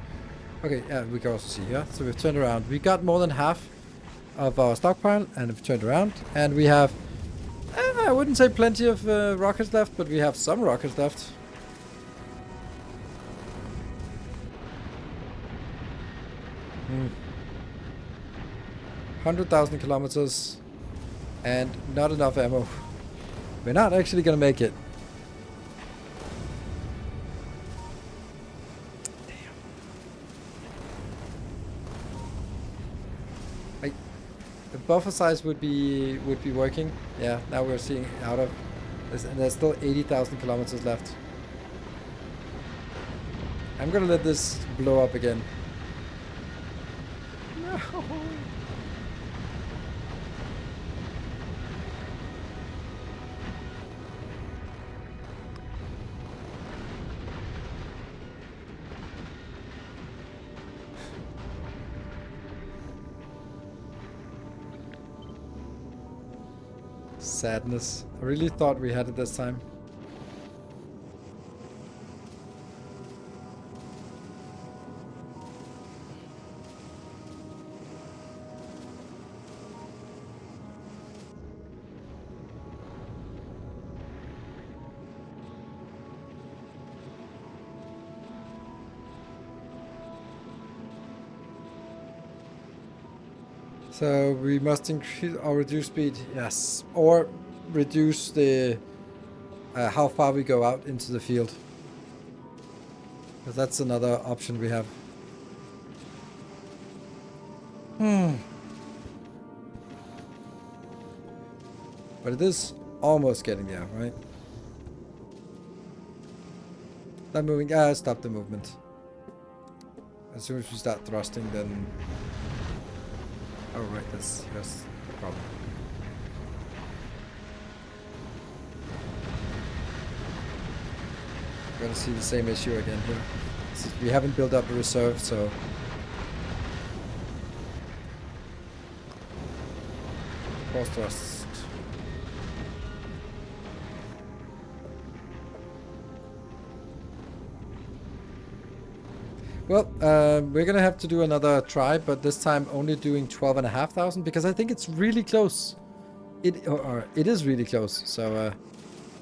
Okay, yeah, we can also see here. So we've turned around. We got more than half of our stockpile, and we've turned around, and we have. I wouldn't say plenty of rockets left, but we have some rockets left. Hmm. 100,000 kilometers and not enough ammo. We're not actually gonna make it. Damn. The buffer size would be working. Yeah, now we're seeing out of this, and there's still 80,000 kilometers left. I'm gonna let this blow up again. No. Sadness. I really thought we had it this time. So we must increase or reduce speed, yes, or reduce the how far we go out into the field. Because that's another option we have. But it is almost getting there, right? Not moving. Stop the movement. As soon as we start thrusting, then... Oh, right, that's the problem. We're gonna see the same issue again here. We haven't built up a reserve, so... Cross thrust. Well, we're gonna have to do another try, but this time only doing 12,500 because I think it's really close. It is really close, so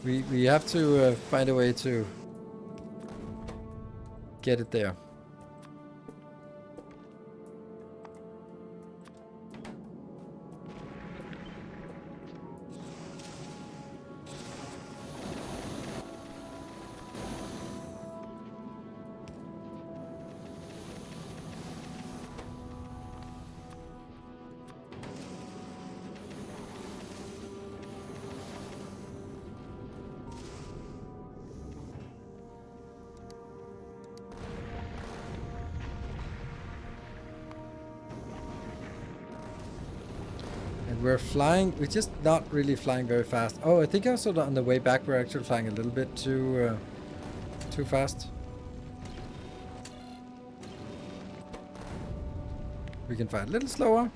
we have to find a way to get it there. We're flying, we're just not really flying very fast. Oh, I think also on the way back we're actually flying a little bit too fast. We can fly a little slower.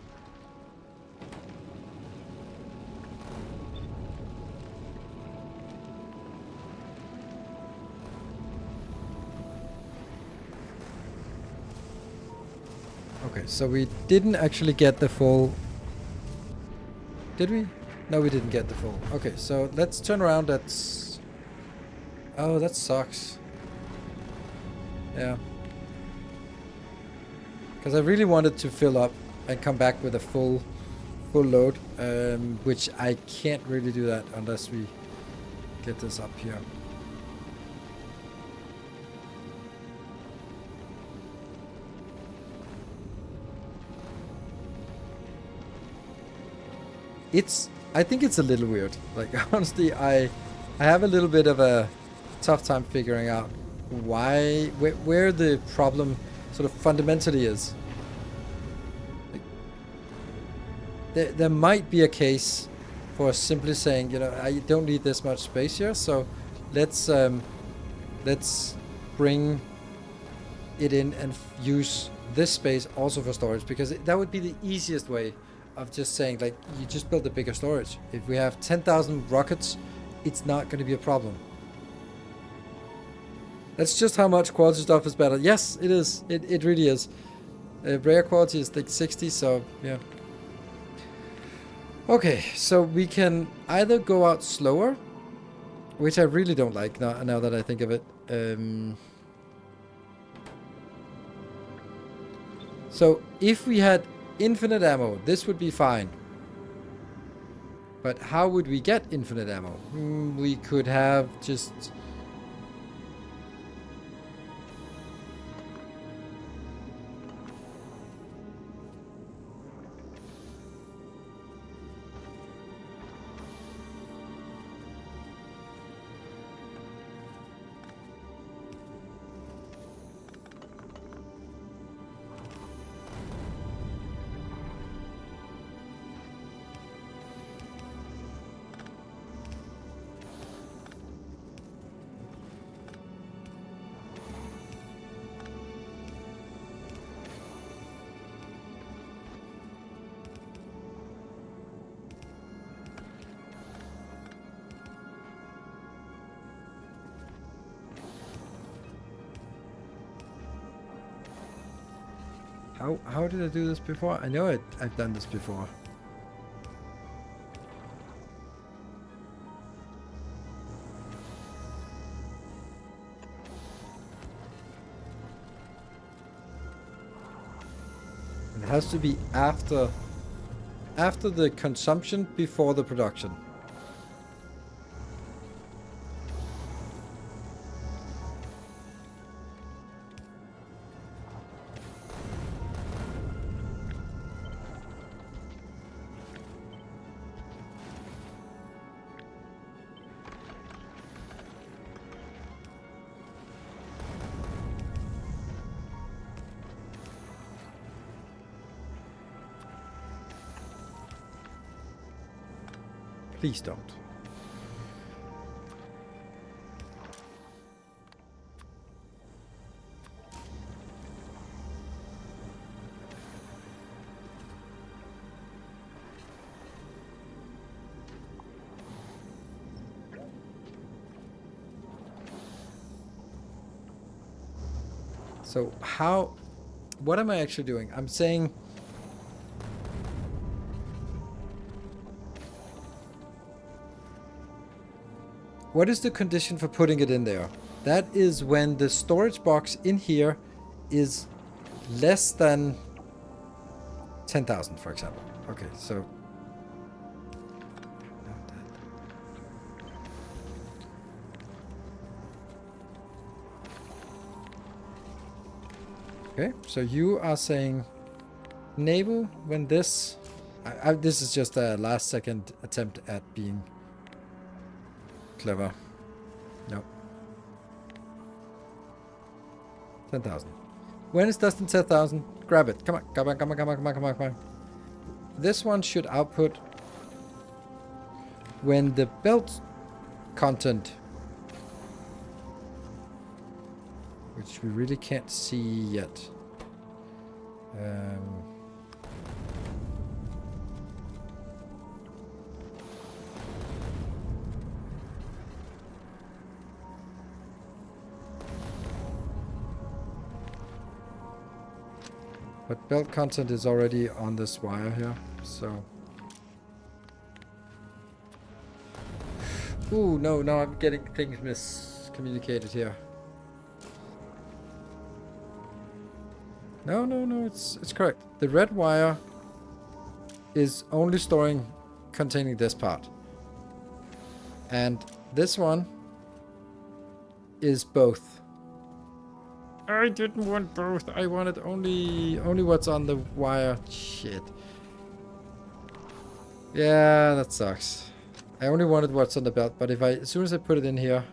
Okay, so we didn't actually get the full... Did we? No, we didn't get the full. Okay, so let's turn around. That's... Oh, that sucks. Yeah. Because I really wanted to fill up and come back with a full load, which I can't really do that unless we get this up here. I think it's a little weird. Like, honestly, I have a little bit of a tough time figuring out where the problem sort of fundamentally is. Like, there might be a case for simply saying, you know, I don't need this much space here, so let's bring it in and use this space also for storage, because that would be the easiest way of just saying, like, you just build a bigger storage. If we have 10,000 rockets, it's not going to be a problem. That's just how much quality stuff is better. Yes, it is. It really is. Rare quality is like 60, so yeah. Okay, so we can either go out slower, which I really don't like now that I think of it. So if we had infinite ammo, this would be fine. But how would we get infinite ammo? We could have just... How did I do this before? I know I've done this before. It has to be after after the consumption, before the production. Please don't. So what am I actually doing? I'm saying what is the condition for putting it in there? That is when the storage box in here is less than 10,000, for example. Okay, so okay, so you are saying naval when this this is just a last second attempt at being clever. No. 10,000. When it's less than 10,000, grab it. Come on, come on, come on, come on, come on, come on, come on. This one should output when the belt content, which we really can't see yet. But belt content is already on this wire here, so... Ooh, no, I'm getting things miscommunicated here. No, it's correct. The red wire is only containing this part. And this one is both. I didn't want both. I wanted only what's on the wire. Shit. Yeah, that sucks. I only wanted what's on the belt, but as soon as I put it in here.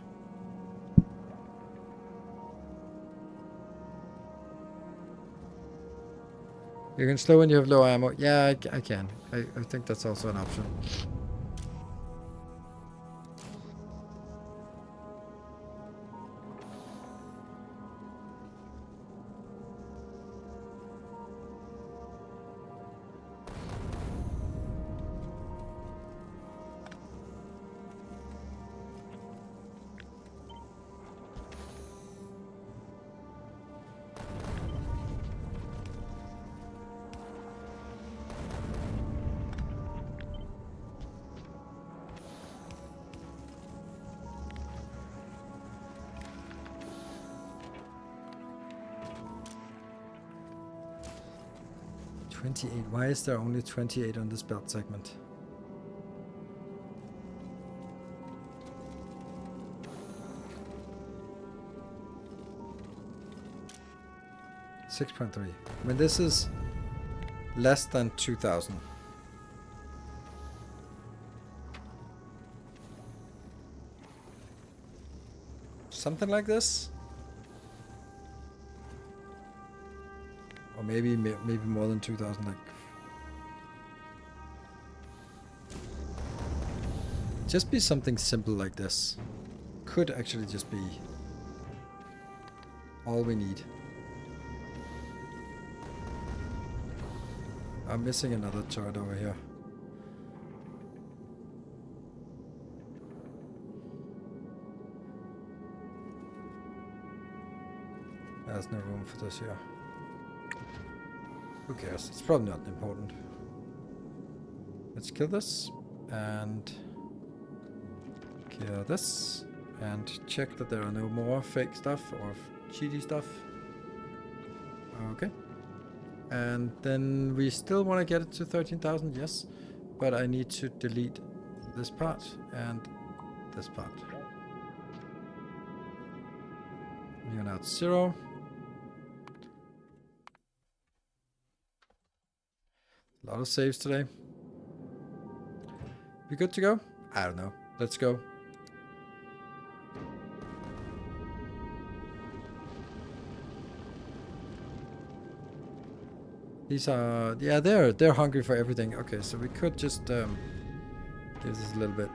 You can slow when you have low ammo. Yeah, I can. I think that's also an option. Why is there only 28 on this belt segment? $6.3. When this is less than 2,000. Something like this? Or maybe more than 2,000. Like, just be something simple like this. Could actually just be all we need. I'm missing another turret over here. There's no room for this here. Who cares? It's probably not important. Let's kill this and kill this and check that there are no more fake stuff or cheaty stuff. Okay. And then we still want to get it to 13,000, yes. But I need to delete this part and this part. You're now at 0. A lot of saves today. We good to go? I don't know. Let's go. These are, yeah, they're hungry for everything. Okay, so we could just give this a little bit.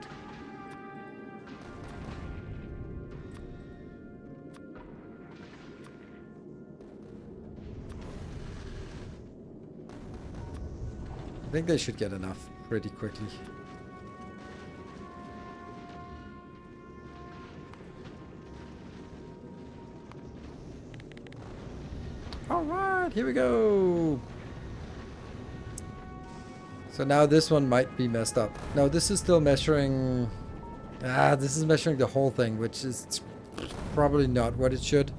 I think they should get enough pretty quickly. Alright, here we go. So now this one might be messed up. No, this is still measuring... this is measuring the whole thing, which is probably not what it should.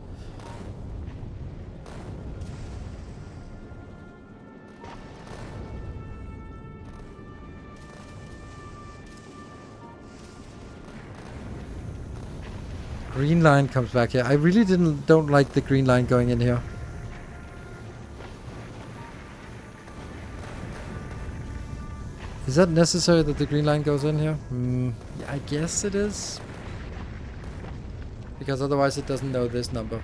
Green line comes back here. I really don't like the green line going in here. Is that necessary that the green line goes in here? Yeah, I guess it is. Because otherwise it doesn't know this number.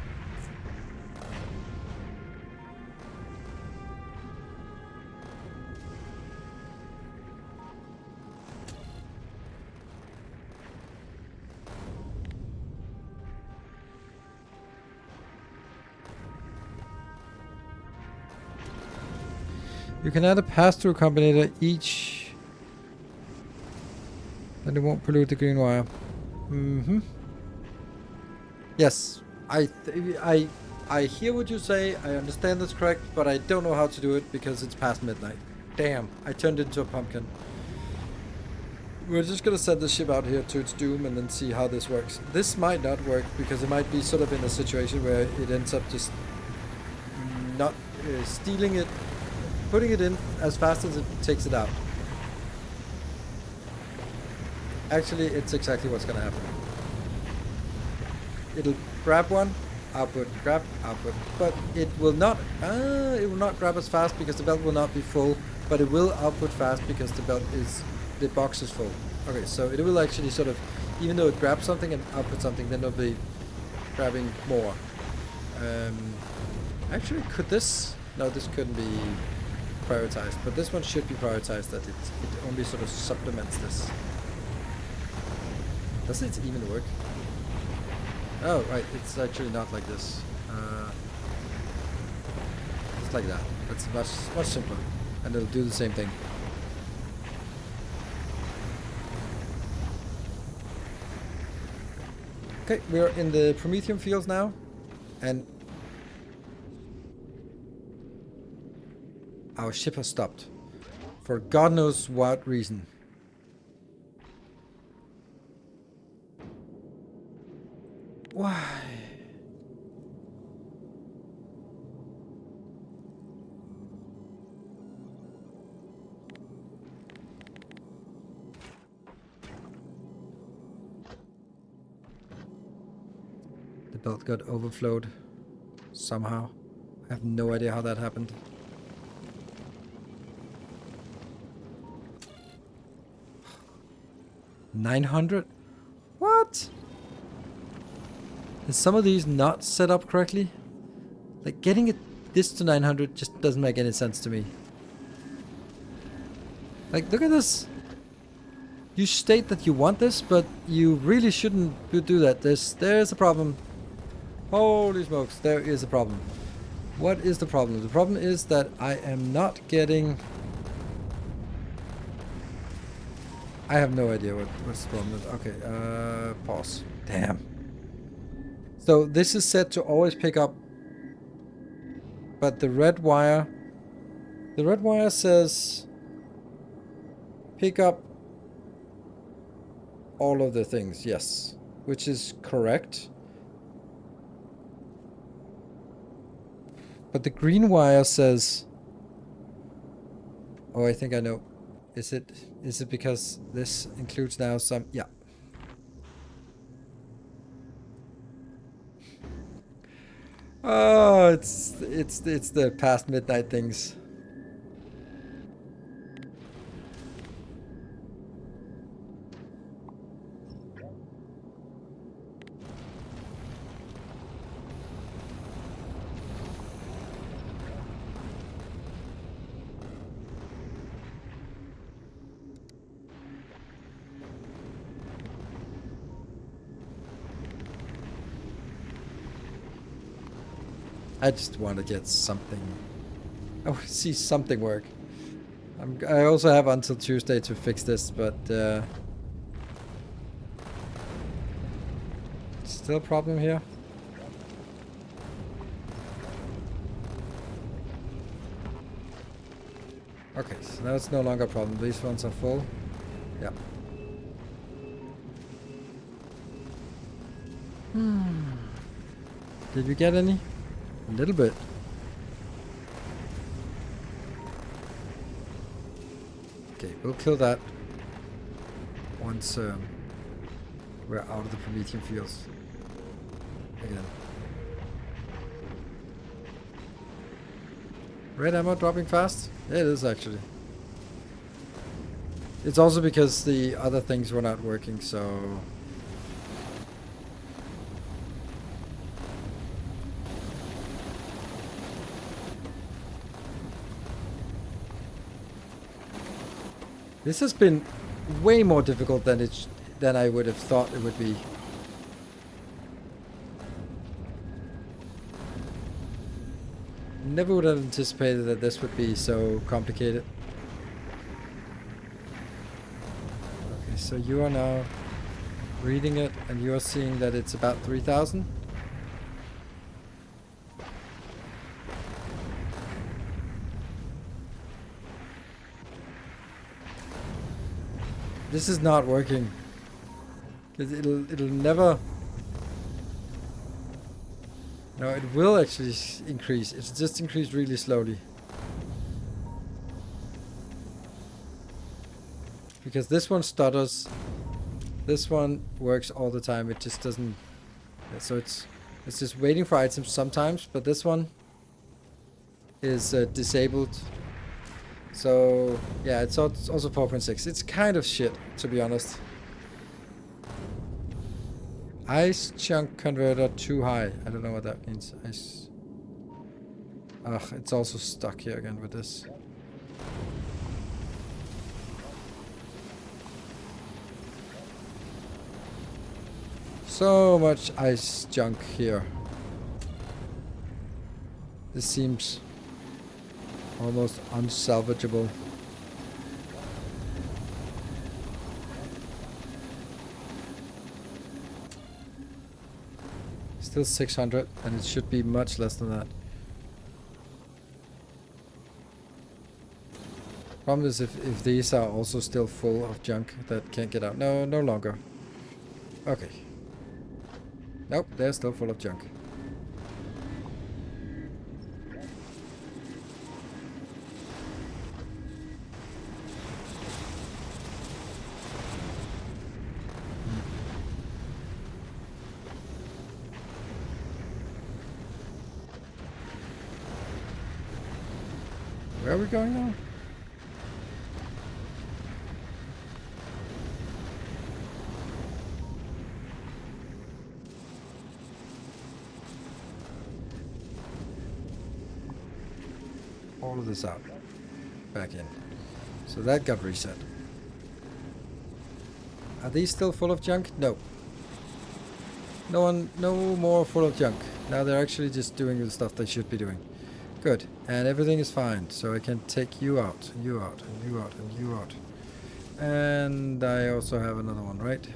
You can add a pass-through combinator each. Then it won't pollute the green wire. Yes, I hear what you say. I understand that's correct, but I don't know how to do it because it's past midnight. Damn, I turned into a pumpkin. We're just gonna set the ship out here to its doom and then see how this works. This might not work because it might be sort of in a situation where it ends up just not stealing it, putting it in as fast as it takes it out. Actually, it's exactly what's gonna happen. It'll grab one, output, grab, output, but it will not grab as fast because the belt will not be full, but it will output fast because the box is full. Okay, so it will actually sort of, even though it grabs something and outputs something, then it'll be grabbing more. Actually, could this? No, this couldn't be prioritized, but this one should be prioritized, that it only sort of supplements this. Does it even work? Oh, right, it's actually not like this. It's like that. That's much simpler, and it'll do the same thing. Okay, we're in the Prometheum fields now, and our ship has stopped. For God knows what reason. Why? The belt got overflowed somehow. I have no idea how that happened. $900? What? Is some of these not set up correctly? Like getting this to 900 just doesn't make any sense to me. Like, look at this. You state that you want this, but you really shouldn't do that. There's a problem. Holy smokes, there is a problem. What is the problem? The problem is that I am not getting... I have no idea what's the problem. Okay, pause. Damn. So this is set to always pick up, but the red wire says pick up all of the things, yes, which is correct. But the green wire says Oh, I think I know. Is it because this includes now some... Yeah. Oh, it's the past midnight things. I just want to get something. I want to see something work. I also have until Tuesday to fix this, but still a problem here. Okay, so now it's no longer a problem. These ones are full. Yeah. Did we get any? A little bit. Okay, we'll kill that once we're out of the Promethean fields. Again. Red ammo dropping fast? Yeah, it is actually. It's also because the other things were not working, so... This has been way more difficult than I would have thought it would be. Never would have anticipated that this would be so complicated. Okay, so you are now reading it and you are seeing that it's about 3,000. This is not working. It'll never... No, it will actually increase. It's just increased really slowly. Because this one stutters. This one works all the time. It just doesn't... So it's just waiting for items sometimes, but this one is disabled. So, yeah, it's also 4.6. It's kind of shit, to be honest. Ice chunk converter too high. I don't know what that means. Ice. Ugh, it's also stuck here again with this. So much ice junk here. This seems almost unsalvageable. Still 600, and it should be much less than that. Problem is if these are also still full of junk that can't get out. No, no longer. Okay. Nope, they're still full of junk. Where are we going now? All of this out. Back in. So that got reset. Are these still full of junk? No. No more full of junk. Now they're actually just doing the stuff they should be doing. Good. And everything is fine. So I can take you out, and you out, and you out, and you out. And I also have another one, right?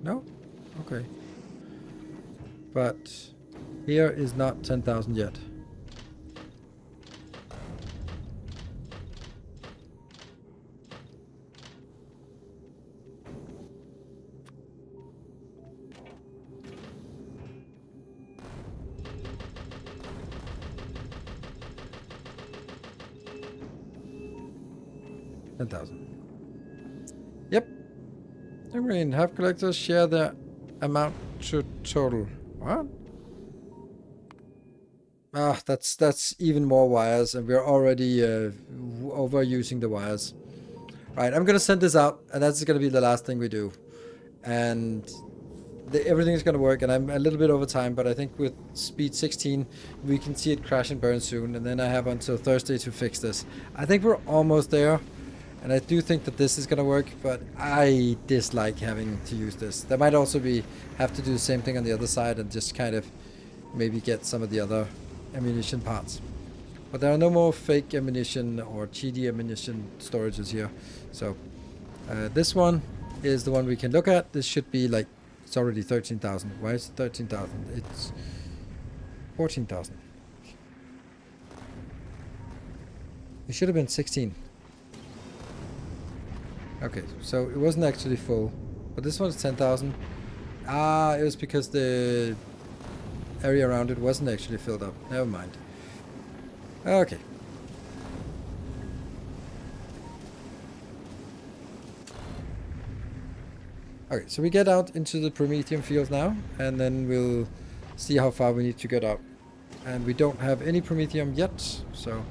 No? Okay. But here is not 10,000 yet. $10,000. Yep. I mean, have collectors share the amount to total. What? Ah, that's even more wires, and we're already overusing the wires. Right, I'm gonna send this out, and that's gonna be the last thing we do. And everything is gonna work, and I'm a little bit over time, but I think with speed 16, we can see it crash and burn soon, and then I have until Thursday to fix this. I think we're almost there, and I do think that this is gonna work, but I dislike having to use this. There might also be have to do the same thing on the other side and just kind of maybe get some of the other ammunition parts. But there are no more fake ammunition or cheaty ammunition storages here. So this one is the one we can look at. This should be like, it's already 13,000. Why is it 13,000? It's 14,000. It should have been 16. Okay, so it wasn't actually full. But this one's 10,000. Ah, it was because the area around it wasn't actually filled up. Never mind. Okay. Okay, so we get out into the Prometheum field now, and then we'll see how far we need to get up. And we don't have any Prometheum yet, so...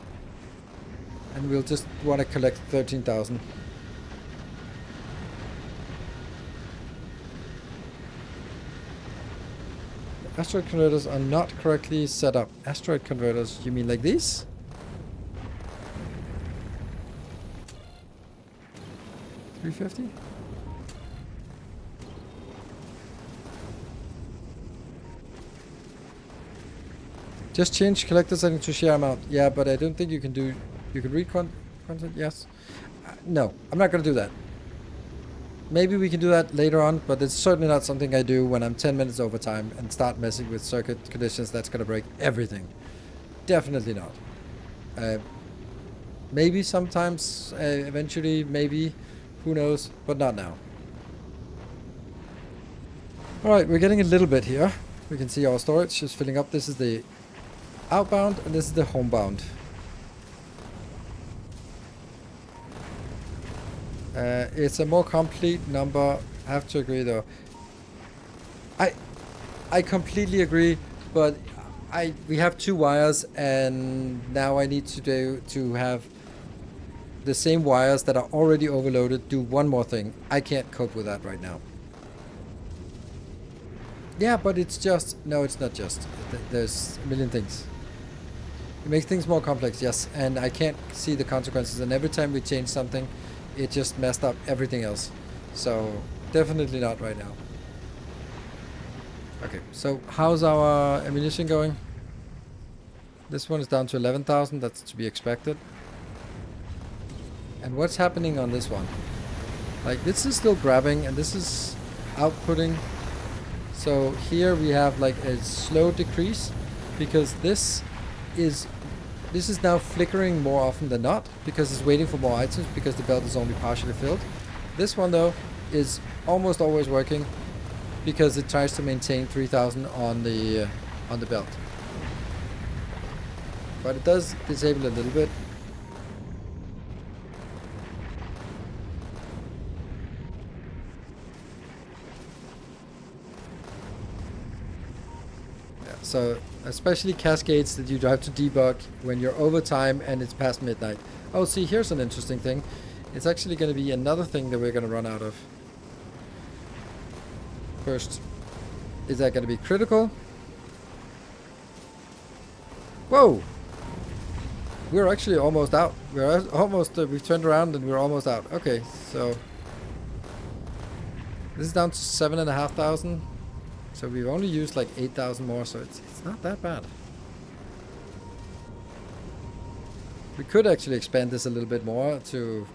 And we'll just want to collect 13,000. Asteroid converters are not correctly set up. Asteroid converters, you mean like these? $350? Just change collector setting to share amount. Yeah, but I don't think you can do... You can read content? Yes. No, I'm not going to do that. Maybe we can do that later on, but it's certainly not something I do when I'm 10 minutes over time and start messing with circuit conditions. That's going to break everything. Definitely not. Maybe sometimes, eventually, maybe, who knows, but not now. Alright, we're getting a little bit here. We can see our storage is filling up. This is the outbound and this is the homebound. It's a more complete number. I have to agree though. I completely agree, but we have 2 wires and now I need to have the same wires that are already overloaded do one more thing. I can't cope with that right now. Yeah, but it's just... No, it's not just. There's a million things. It makes things more complex, yes, and I can't see the consequences, and every time we change something it just messed up everything else. So definitely not right now. Okay, so how's our ammunition going? This one is down to 11,000, that's to be expected. And what's happening on this one? Like, this is still grabbing and this is outputting. So here we have like a slow decrease because this is now flickering more often than not because it's waiting for more items because the belt is only partially filled. This one though is almost always working because it tries to maintain 3,000 on the belt. But it does disable a little bit. So, especially cascades that you have to debug when you're overtime and it's past midnight. Oh, see, here's an interesting thing. It's actually going to be another thing that we're going to run out of. First, is that going to be critical? Whoa! We're actually almost out. We're almost, we've turned around and we're almost out. Okay, so... This is down to 7,500. So we've only used like 8,000 more, so it's not that bad. We could actually expand this a little bit more to,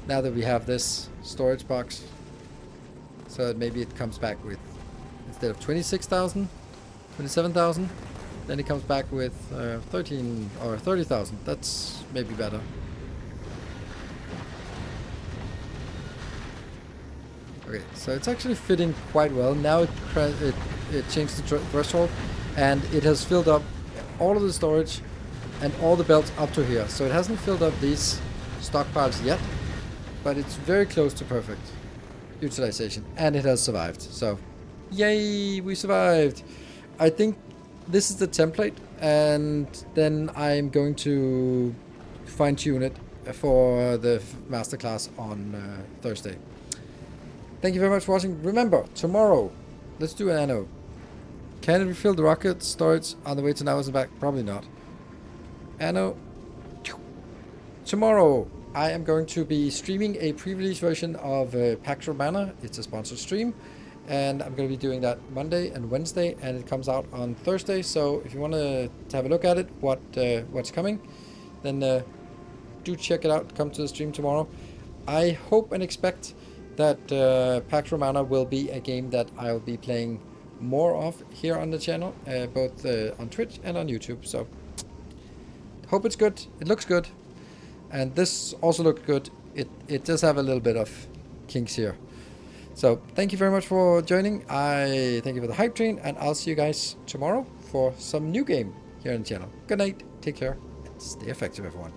now that we have this storage box, so that maybe it comes back with, instead of 26,000, 27,000, then it comes back with 13 or 30,000. That's maybe better. Okay, so it's actually fitting quite well. Now it changed the threshold. and it has filled up all of the storage and all the belts up to here. So it hasn't filled up these stockpiles yet, but it's very close to perfect utilization, and it has survived. So yay, we survived. I think this is the template, and then I'm going to fine-tune it for the masterclass on Thursday. Thank you very much for watching. Remember, tomorrow, let's do an anno. Can it refill the rocket storage on the way to Now's and back? Probably not. Anno. Tomorrow, I am going to be streaming a pre-release version of Factorio. It's a sponsored stream, and I'm going to be doing that Monday and Wednesday, and it comes out on Thursday. So if you want to have a look at it, what's coming, then do check it out. Come to the stream tomorrow. I hope and expect that Factorio will be a game that I'll be playing more of here on the channel, both on Twitch and on YouTube. So hope it's good. It looks good, and this also looks good. It does have a little bit of kinks here. So thank you very much for joining. I thank you for the hype train, and I'll see you guys tomorrow for some new game here on the channel. Good night, take care, and stay effective, everyone.